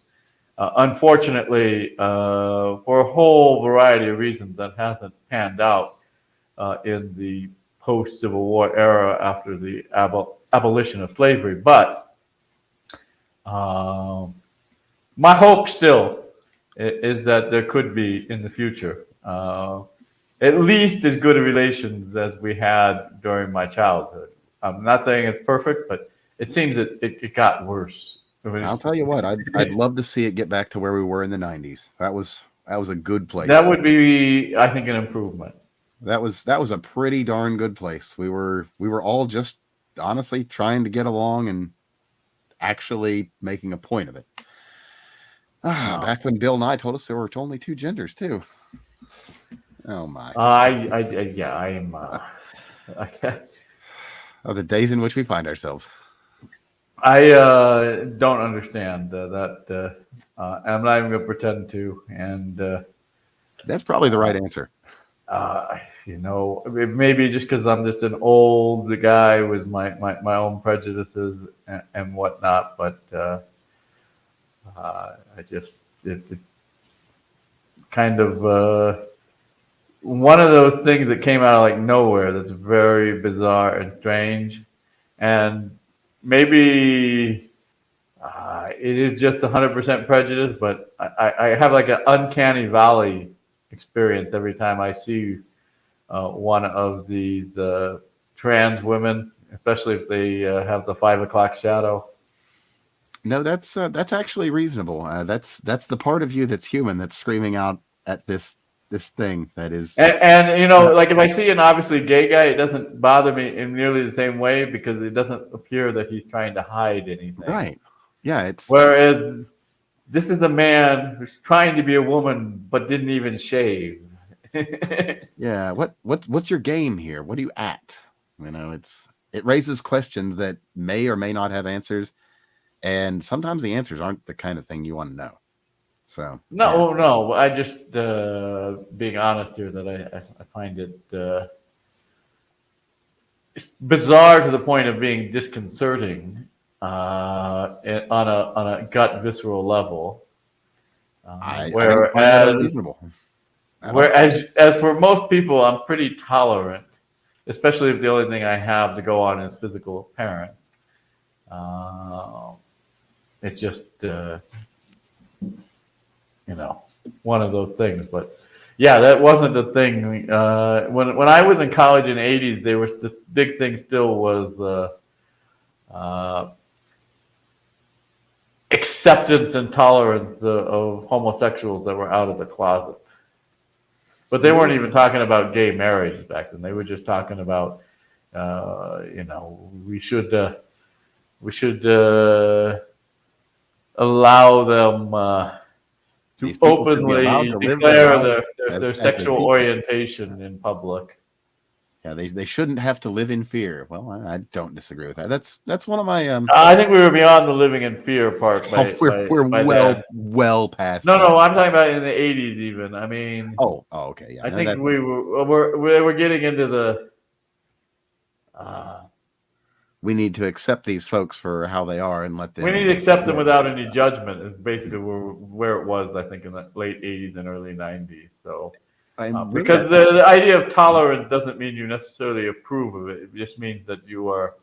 Unfortunately, for a whole variety of reasons, that hasn't panned out in the post-Civil War era after the abolition of slavery. But my hope still is that there could be in the future at least as good relations as we had during my childhood. I'm not saying it's perfect, but it seems it got worse. I'll tell you what, I'd love to see it get back to where we were in the 90s. That was a good place. That would be, I think, an improvement. That was a pretty darn good place. We were all just honestly trying to get along and actually making a point of it. Back when Bill Nye told us there were only two genders too. Oh my! Yeah, I am. Of the days in which we find ourselves. I don't understand that. I'm not even going to pretend to, and that's probably the right answer. Maybe just because I'm just an old guy with my own prejudices and whatnot, but I just it kind of one of those things that came out of like nowhere that's very bizarre and strange, and maybe it is just 100% prejudice, but I have like an uncanny valley experience every time I see one of these trans women, especially if they have the 5 o'clock shadow. No, that's actually reasonable. That's the part of you that's human that's screaming out at this thing that is. And like if I see an obviously gay guy, it doesn't bother me in nearly the same way because it doesn't appear that he's trying to hide anything. Right. Yeah. It's whereas this is a man who's trying to be a woman but didn't even shave. Yeah. What's your game here? What are you at? It raises questions that may or may not have answers, and sometimes the answers aren't the kind of thing you want to know. So no, I just being honest here that I find it bizarre to the point of being disconcerting on a gut visceral level. Whereas reasonable. As for most people, I'm pretty tolerant, especially if the only thing I have to go on is physical appearance. It's just one of those things. But yeah, that wasn't the thing. When I was in college in the 80s, the big thing still was acceptance and tolerance of homosexuals that were out of the closet. But they weren't even talking about gay marriage back then. They were just talking about, we should allow them to openly declare their sexual orientation in public. Yeah, they shouldn't have to live in fear. Well, I don't disagree with that. That's one of my. I think we were beyond the living in fear part. We're well past. No, I'm talking about in the 80s even. I mean. Oh, okay, yeah. I think we were getting into the. We need to accept these folks for how they are and let them. We need to accept them without any judgment. Is basically where it was. I think in the late 80s and early 90s. So. Because the idea of tolerance doesn't mean you necessarily approve of it. It just means that you are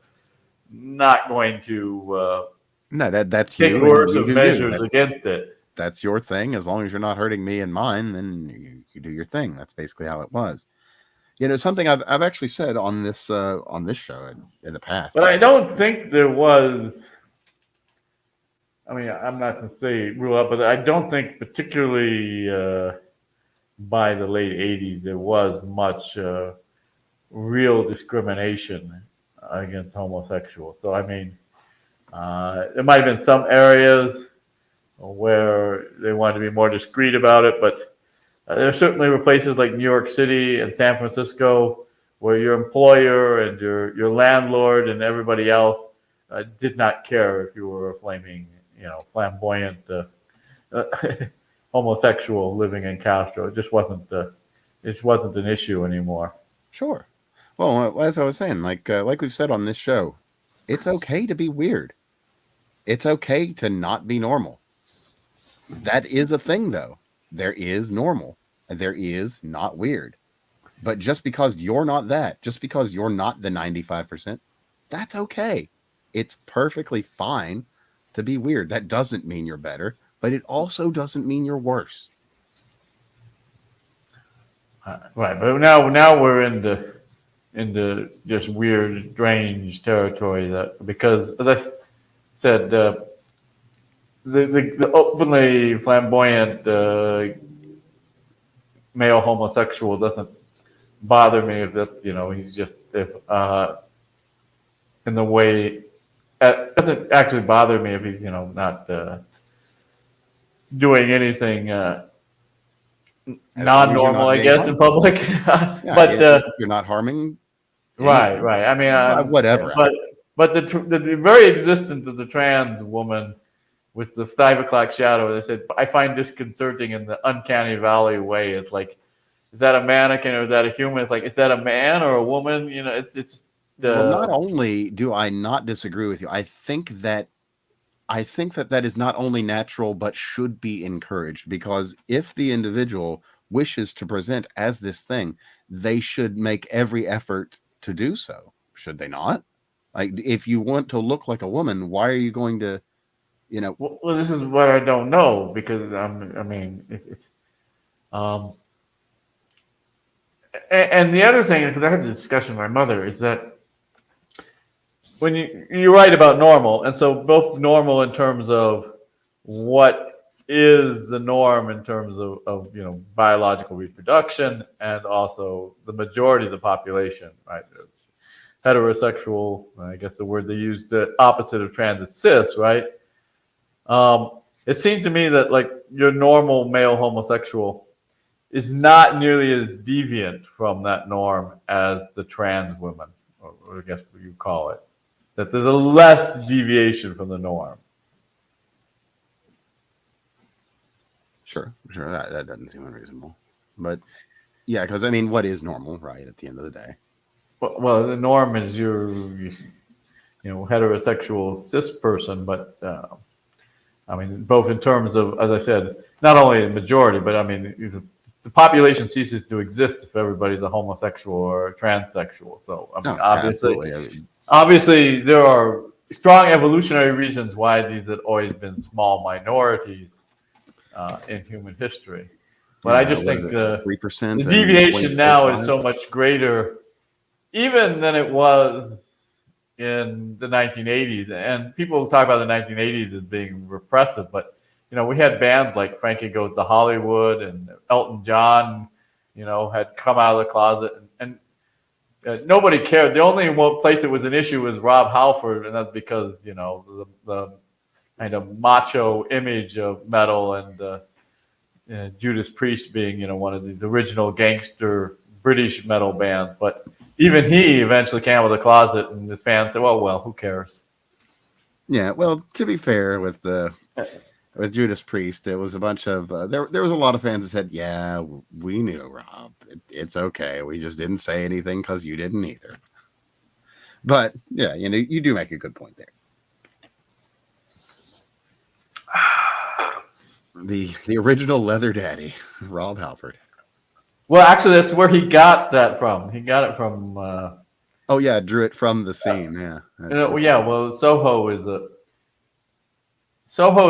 not going to that's take coercive measures against it. That's your thing. As long as you're not hurting me and mine, then you do your thing. That's basically how it was. Something I've actually said on this show in the past. But I don't think there was. I mean, I'm not going to say rule out, but I don't think particularly. By the late 80s, there was much real discrimination against homosexuals. So, I mean, there might have been some areas where they wanted to be more discreet about it, but there certainly were places like New York City and San Francisco where your employer and your landlord and everybody else did not care if you were a flaming, flamboyant homosexual living in Castro. It just wasn't an issue anymore. Sure. Well, as I was saying, like we've said on this show, it's okay to be weird. It's okay to not be normal. That is a thing, though. There is normal, and there is not weird. But just because you're not that, just because you're not the 95%, that's okay. It's perfectly fine to be weird. That doesn't mean you're better. But it also doesn't mean you're worse. Right, but now we're into into just weird, strange territory. That because, as I said, the openly flamboyant male homosexual doesn't bother me if that he's just if in the way it doesn't actually bother me if he's not doing anything As long as you're non-normal, not I being guess, in harmful. public. Yeah, But if you're not harming right, anyone, right. I mean, whatever. but the very existence of the trans woman with the 5 o'clock shadow, they said, I find disconcerting in the uncanny valley way. It's like, is that a mannequin or is that a human? It's like, is that a man or a woman? It's Well, not only do I not disagree with you, I think that that is not only natural but should be encouraged, because if the individual wishes to present as this thing, they should make every effort to do so. Should they not? Like, if you want to look like a woman, why are you going to, well, this is what I don't know because I mean, it's um, and the other thing, because I had a discussion with my mother, is that when you're right about normal, and so both normal in terms of what is the norm in terms of biological reproduction, and also the majority of the population, right? Heterosexual, I guess the word they use, the opposite of trans is cis, right? It seems to me that like your normal male homosexual is not nearly as deviant from that norm as the trans women, or I guess what you call it. That there's a less deviation from the norm. Sure, that doesn't seem unreasonable. But yeah, because I mean, what is normal, right? At the end of the day. Well, the norm is your heterosexual cis person, but I mean, both in terms of, as I said, not only the majority, but I mean, the population ceases to exist if everybody's a homosexual or a transsexual. So, I mean, obviously, there are strong evolutionary reasons why these have always been small minorities in human history. But I just think the 3% deviation now is so much greater, even than it was in the 1980s. And people talk about the 1980s as being repressive, but we had bands like Frankie Goes to Hollywood and Elton John, had come out of the closet, and nobody cared. The only one place it was an issue was Rob Halford, and that's because the kind of macho image of metal, and Judas Priest being one of the original gangster British metal bands. But even he eventually came out of the closet, and his fans said, well, who cares? Yeah, well, to be fair with Judas Priest, it was a bunch of there was a lot of fans that said, yeah, we knew, Rob, it's okay, we just didn't say anything because you didn't either. But yeah, you do make a good point there. The original leather daddy, Rob Halford. Well, actually, that's where he got that from. He got it from oh yeah, drew it from the scene. Yeah. Well, Soho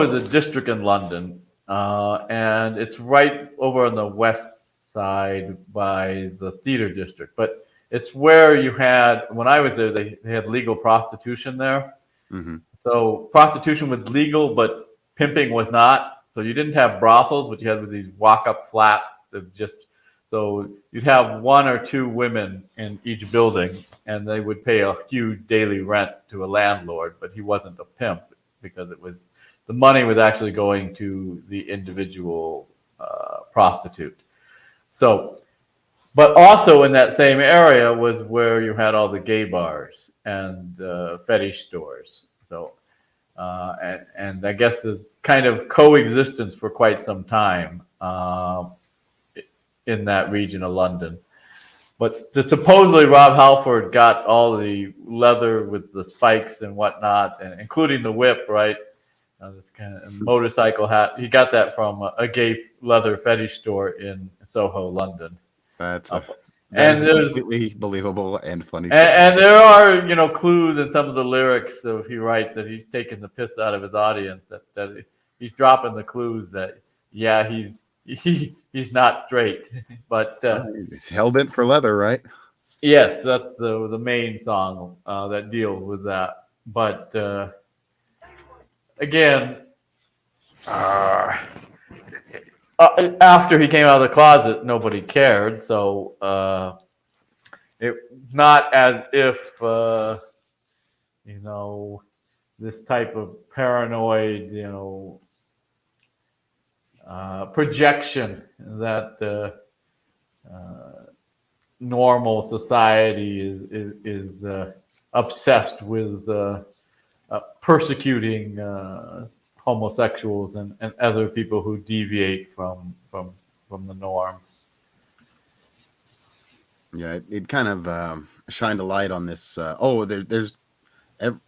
is a district in London, and it's right over on the west side by the theater district. But it's where you had, when I was there, they had legal prostitution there. Mm-hmm. So prostitution was legal, but pimping was not. So you didn't have brothels, but you had these walk-up flats of just. So you'd have one or two women in each building, and they would pay a huge daily rent to a landlord, but he wasn't a pimp because the money was actually going to the individual prostitute. So, but also in that same area was where you had all the gay bars and fetish stores. So, and I guess it's kind of coexistence for quite some time in that region of London. But supposedly Rob Halford got all the leather with the spikes and whatnot, and including the whip, right? This kind of motorcycle hat. He got that from a gay leather fetish store in Soho, London. That's completely believable and funny. And there are, clues in some of the lyrics of he writes that he's taking the piss out of his audience. That he's dropping the clues that he's not straight, but he's hell bent for leather, right? Yes, that's the main song that deals with that. But again, uh, after he came out of the closet, nobody cared. So it's not as if you know this type of paranoid, projection that normal society is obsessed with persecuting homosexuals and other people who deviate from the norm. Yeah, it kind of shined a light on this. There's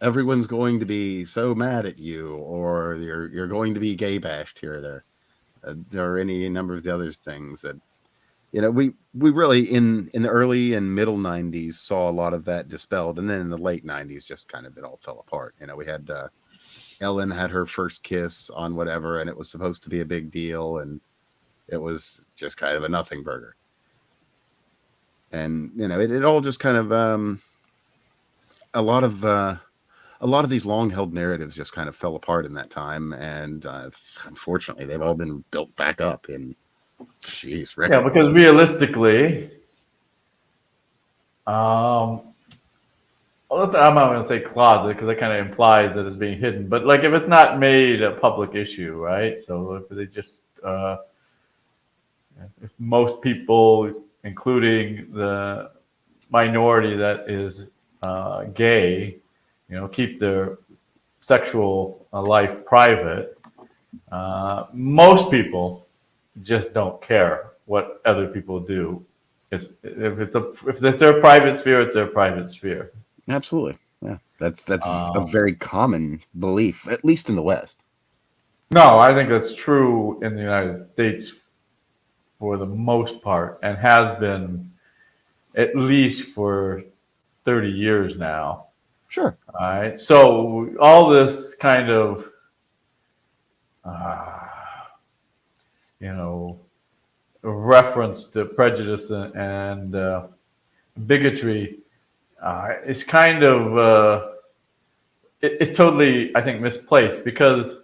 everyone's going to be so mad at you, or you're going to be gay bashed here or there. There are any number of the other things that we really in the early and middle '90s saw a lot of that dispelled, and then in the late '90s, just kind of it all fell apart. We had Ellen had her first kiss on whatever, and it was supposed to be a big deal, and it was just kind of a nothing burger. And it all just kind of a lot of these long held narratives just kind of fell apart in that time, and unfortunately, they've all been built back up in Yeah, because realistically, I'm not going to say closet because that kind of implies that it's being hidden. But like, if it's not made a public issue, right? So if they just, if most people, including the minority that is gay, keep their sexual life private, most people just don't care what other people do. If it's their private sphere, it's their private sphere. Absolutely, yeah. That's a very common belief, at least in the West. No, I think that's true in the United States for the most part, and has been at least for 30 years now. Sure. All right. So all this kind of, uh, reference to prejudice and bigotry is kind of it's totally, I think, misplaced, because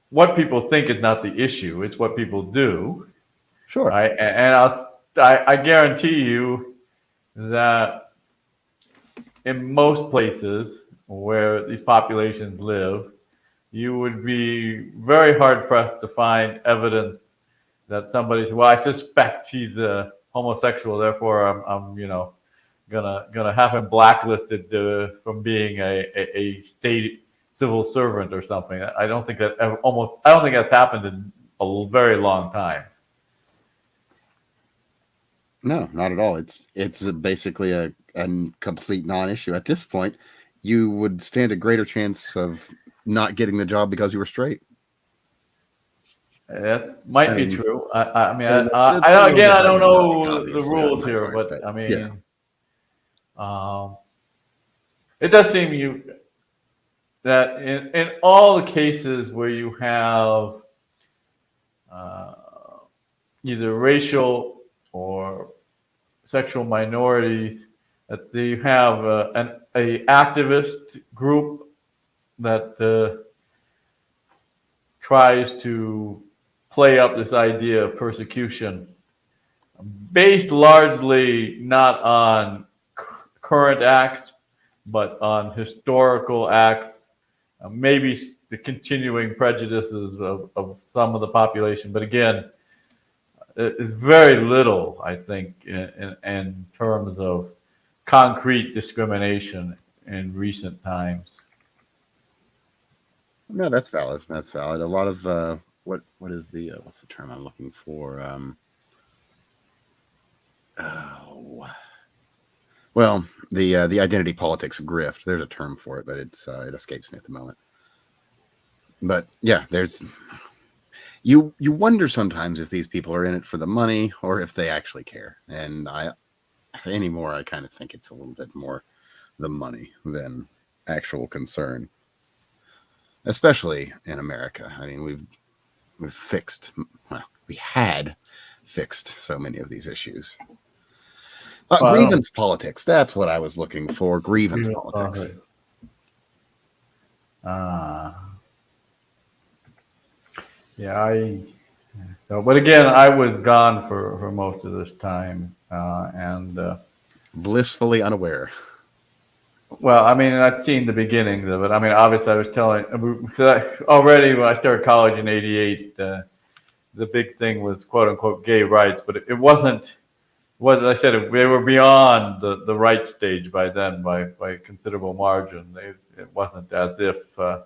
what people think is not the issue; it's what people do. Sure. Right? And I guarantee you that in most places where these populations live, you would be very hard pressed to find evidence that somebody said, "Well, I suspect he's a homosexual, therefore I'm gonna have him blacklisted from being a state civil servant or something." I don't think that's happened in a very long time. No, not at all. It's basically a complete non-issue at this point. You would stand a greater chance of not getting the job because you were straight. It might be true. I mean, it's I don't know the obvious, rules here, part, but I mean, yeah. It does seem that in all the cases where you have either racial or sexual minorities, that you have an activist group that tries to play up this idea of persecution based largely not on current acts, but on historical acts, maybe the continuing prejudices of some of the population. But again, it's very little, I think, in terms of concrete discrimination in recent times. No, that's valid. That's valid. A lot of what is the what's the term I'm looking for? Well, the identity politics grift. There's a term for it, but it escapes me at the moment. But yeah, there's you wonder sometimes if these people are in it for the money or if they actually care. And I kind of think it's a little bit more the money than actual concern, especially in America. I mean, we had fixed so many of these issues. Well, I don't Grievance politics. That's what I was looking for. Grievance agree with politics. it. Uh, yeah, so, but again, I was gone for most of this time, and Blissfully unaware. well, I mean, I'd seen the beginnings of it. I mean, obviously, I was telling already when I started college in '88. The big thing was quote unquote gay rights, but it wasn't. What I said, they were beyond the right stage by then by a considerable margin. It wasn't as if there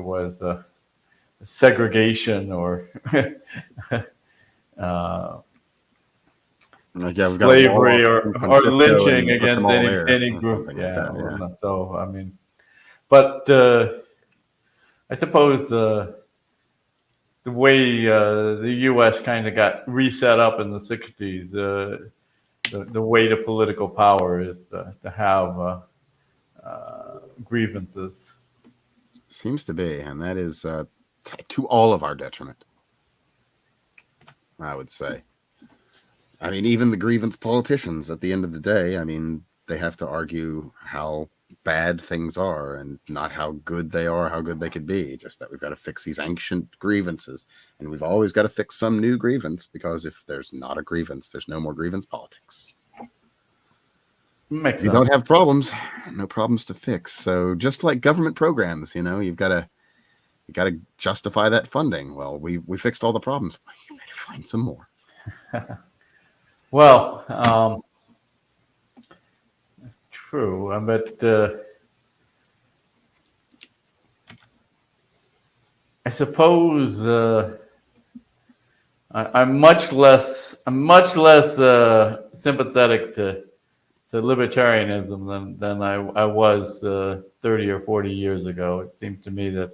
was segregation or uh, Like, yeah, we've got a wall slavery of or San Francisco lynching and put them against all there, any or group. something like Yeah. that. Yeah. So I mean, but I suppose the way the U.S. kind of got reset up in the '60s, the way to political power is to have grievances. Seems to be, and that is to all of our detriment, I would say. I mean, even the grievance politicians, at the end of the day, I mean, they have to argue how bad things are and not how good they are, how good they could be. Just that we've got to fix these ancient grievances. And we've always got to fix some new grievance, because if there's not a grievance, there's no more grievance politics. Makes If you sense. don't have problems, no problems to fix. So just like government programs, you've got to justify that funding. Well, we fixed all the problems. You better find some more. Well, true, but I suppose I'm much less sympathetic to libertarianism than I was 30 or 40 years ago. It seems to me that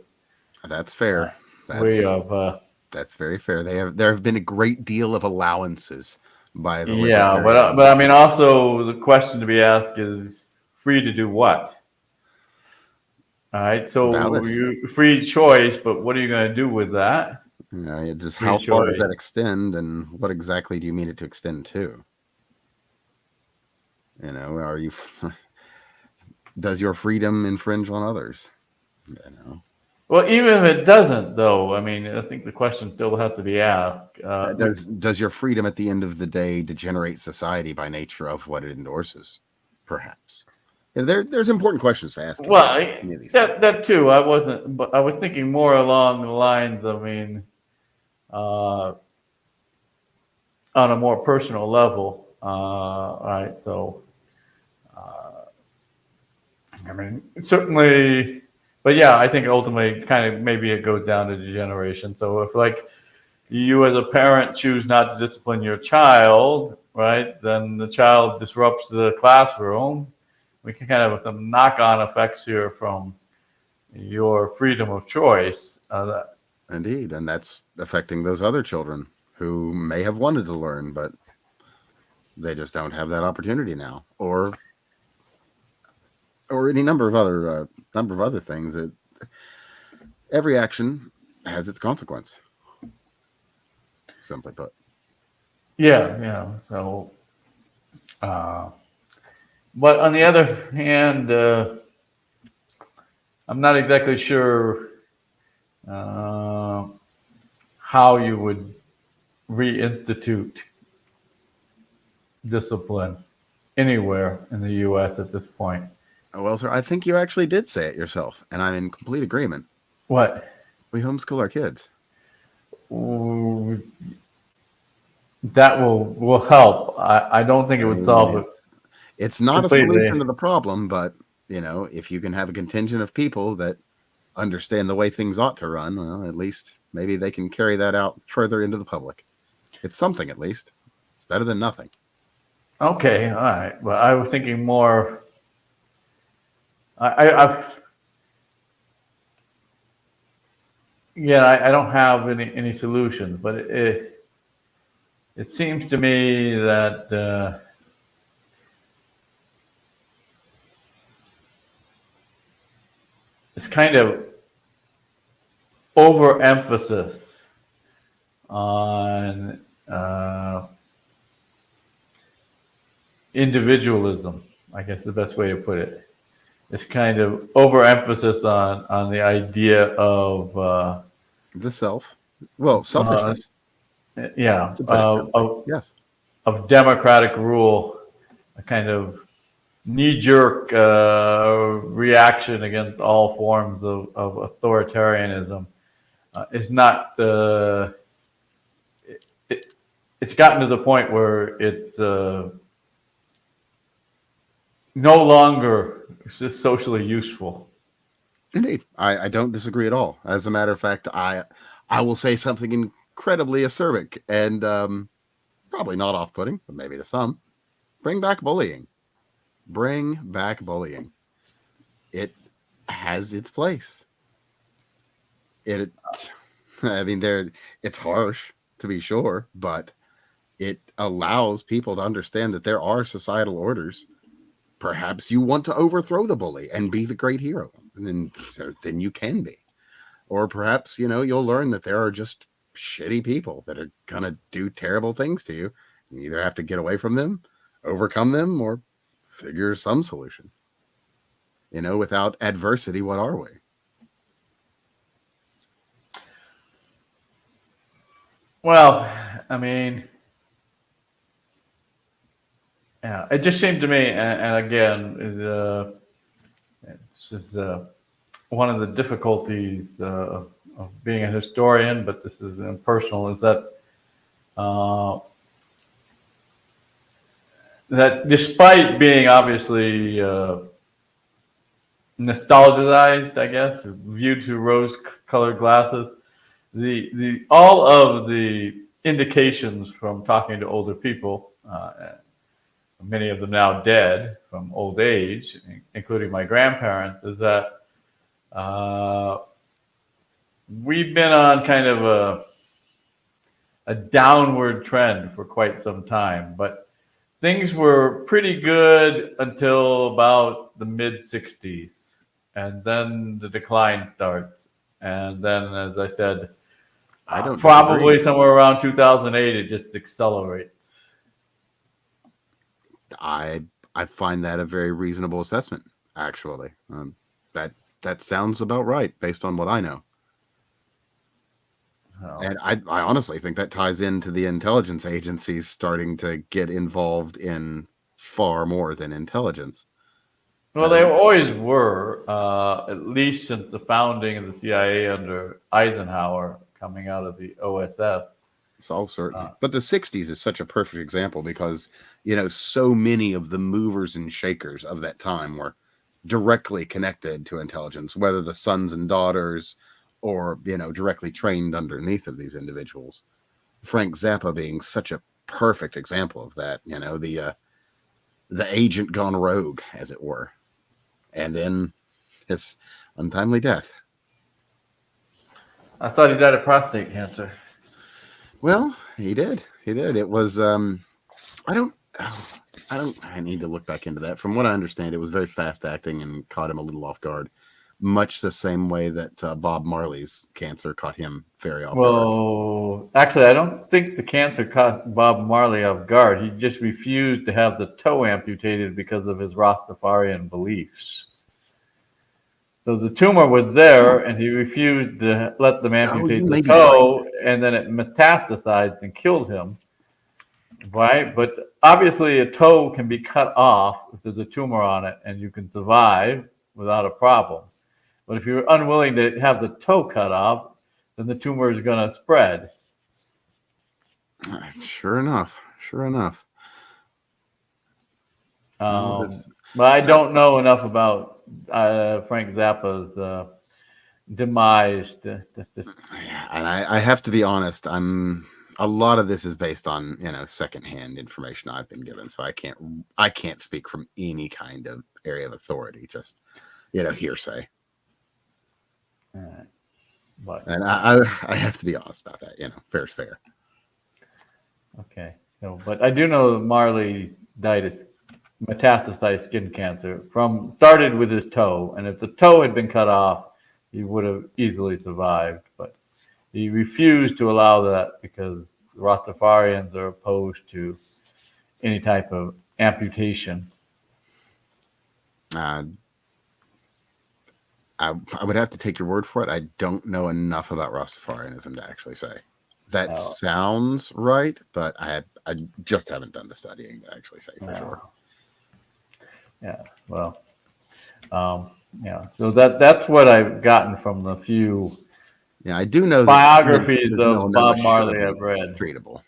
That's fair. we have That's very fair. There have been a great deal of allowances by the yeah, libertarians. but I mean, also the question to be asked is free to do what? All right, so Valid. you free choice, but what are you going to do with that? It's just Free how far does choice. that extend, and what exactly do you mean it to extend to? Are you? Does your freedom infringe on others? Well, even if it doesn't, though, I mean, I think the question still has to be asked. Does your freedom at the end of the day degenerate society by nature of what it endorses? Perhaps. There's important questions to ask. Well, that too. I wasn't, but I was thinking more along the lines. I mean, on a more personal level. Right. So, I mean, certainly, but yeah, I think ultimately, kind of maybe it goes down to degeneration. So if like you as a parent choose not to discipline your child, right, then the child disrupts the classroom. We can kind of have some knock-on effects here from your freedom of choice. Indeed, and that's affecting those other children who may have wanted to learn, but they just don't have that opportunity now, or any number of other things. That every action has its consequence. Simply put. Yeah. So, but on the other hand, I'm not exactly sure how you would reinstitute discipline anywhere in the U.S. at this point. Well, sir, I think you actually did say it yourself, and I'm in complete agreement. What? We homeschool our kids. That will help. I don't think it would solve it. It's not completely. A solution to the problem, but if you can have a contingent of people that understand the way things ought to run, well, at least maybe they can carry that out further into the public. It's something, at least. It's better than nothing. Okay, all right. But I was thinking more. I don't have any solutions, but it seems to me that it's kind of overemphasis on individualism, I guess the best way to put it. This kind of overemphasis on the idea of The self. Well, uh, selfishness, yeah, to put it simply. Yes. of democratic rule, a kind of knee-jerk reaction against all forms of authoritarianism is not. It, it's gotten to the point where it's no longer just socially useful. Indeed. I don't disagree at all. As a matter of fact, I will say something incredibly acerbic and probably not off-putting, but maybe to some. Bring back bullying. Bring back bullying. It has its place. It, I mean, it's harsh to be sure, but it allows people to understand that there are societal orders. Perhaps you want to overthrow the bully and be the great hero, and then you can be. Or perhaps, you'll learn that there are just shitty people that are going to do terrible things to you. You either have to get away from them, overcome them, or figure some solution. Without adversity, what are we? Well, I mean, yeah, it just seemed to me, and again, this is one of the difficulties of being a historian, but this is impersonal, is uh, that despite being obviously nostalgized, I guess, viewed through rose-colored glasses, the all of the indications from talking to older people, many of them now dead from old age, including my grandparents, is that we've been on kind of a downward trend for quite some time, but things were pretty good until about the mid 60s, and then the decline starts. And then, as I said, I don't probably disagree. somewhere around 2008, it just accelerates. I find that a very reasonable assessment, actually. That sounds about right based on what I know. So, And I honestly think that ties into the intelligence agencies starting to get involved in far more than intelligence. well, they always were, at least since the founding of the CIA under Eisenhower, coming out of the OSS. So certainly. But the 60s is such a perfect example because, so many of the movers and shakers of that time were directly connected to intelligence, whether the sons and daughters or, directly trained underneath of these individuals. Frank Zappa being such a perfect example of that, the agent gone rogue, as it were, and then his untimely death. I thought he died of prostate cancer. Well, he did. He did. It was I need to look back into that. From what I understand, it was very fast acting and caught him a little off guard, much the same way that Bob Marley's cancer caught him very off guard. Well, actually, I don't think the cancer caught Bob Marley off guard. He just refused to have the toe amputated because of his Rastafarian beliefs. So the tumor was there, and he refused to let them amputate the toe, and then it metastasized and killed him. Right? But obviously, a toe can be cut off if there's a tumor on it, and you can survive without a problem. But if you're unwilling to have the toe cut off, then the tumor is going to spread. Sure enough. Sure enough. But I don't know enough about Frank Zappa's demise. Yeah, and I have to be honest. A lot of this is based on secondhand information I've been given, so I can't speak from any kind of area of authority. Just hearsay. But, and I have to be honest about that. Fair's fair. Okay. So, but I do know that Marley died of metastasized skin cancer started with his toe, and if the toe had been cut off, he would have easily survived. But he refused to allow that because the Rastafarians are opposed to any type of amputation. I would have to take your word for it. I don't know enough about Rastafarianism to actually say. That sounds right, but I just haven't done the studying to actually say for sure. Yeah, well, yeah. So that's what I've gotten from the few. Yeah, I do know biographies that of Bob Marley I've read. Treatable,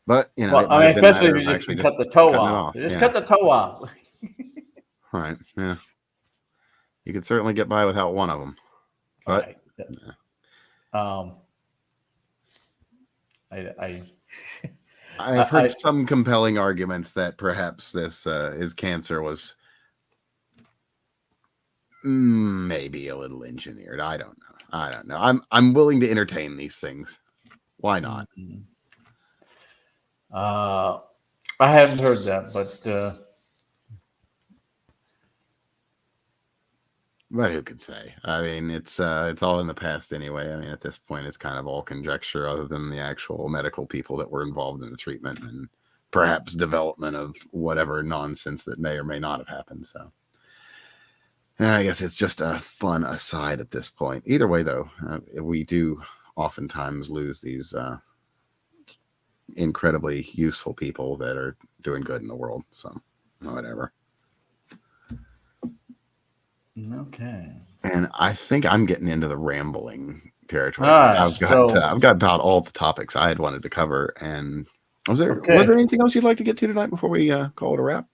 but you know, well, it might have been especially if a you matter just of cut the toe cutting it off. off. Just cut the toe off. Right. Yeah. You could certainly get by without one of them. But right. Yeah. I've heard some compelling arguments that perhaps this his cancer was maybe a little engineered. I don't know. I'm willing to entertain these things. Why not? I haven't heard that, but who could say? I mean, it's all in the past anyway. I mean, at this point, it's kind of all conjecture, other than the actual medical people that were involved in the treatment and perhaps development of whatever nonsense that may or may not have happened. So, I guess it's just a fun aside at this point. Either way, though, we do oftentimes lose these incredibly useful people that are doing good in the world. So, whatever. Okay. And I think I'm getting into the rambling territory. I've got about all the topics I had wanted to cover. And was there anything else you'd like to get to tonight before we call it a wrap?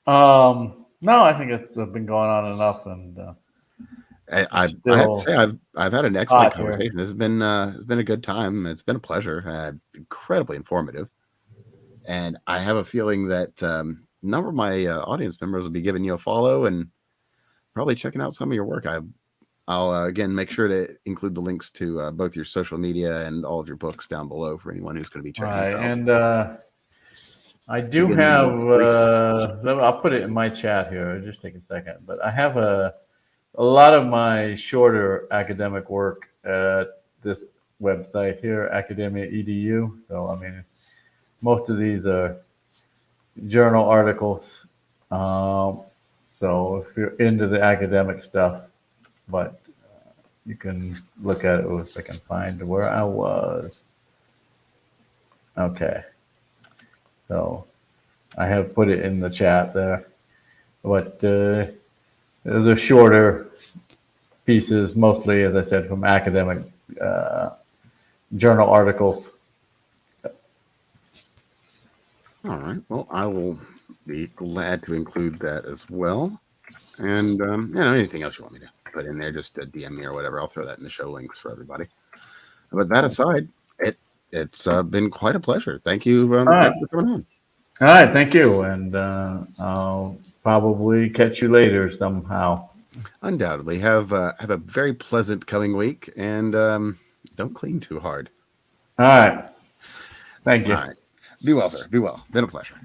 No, I think it's been going on enough, and I have to say I've had an excellent conversation. It's been a good time. It's been a pleasure. Incredibly informative, and I have a feeling that a number of my audience members will be giving you a follow and probably checking out some of your work. I'll again make sure to include the links to both your social media and all of your books down below for anyone who's going to be checking this out. And I do have. I'll put it in my chat here. Just take a second, but I have a lot of my shorter academic work at this website here, Academia EDU. So I mean, most of these are journal articles. So if you're into the academic stuff, but you can look at it if I can find where I was. Okay. So I have put it in the chat there. But those are shorter pieces, mostly, as I said, from academic journal articles. All right. Well, I will be glad to include that as well. And anything else you want me to put in there, just DM me or whatever. I'll throw that in the show links for everybody. But that aside, it's been quite a pleasure. Thank you. Thank you for coming on. All right, thank you, and I'll probably catch you later somehow. Undoubtedly. Have a very pleasant coming week, and don't clean too hard. All right. Thank you. All right. Be well, sir. Be well. Been a pleasure.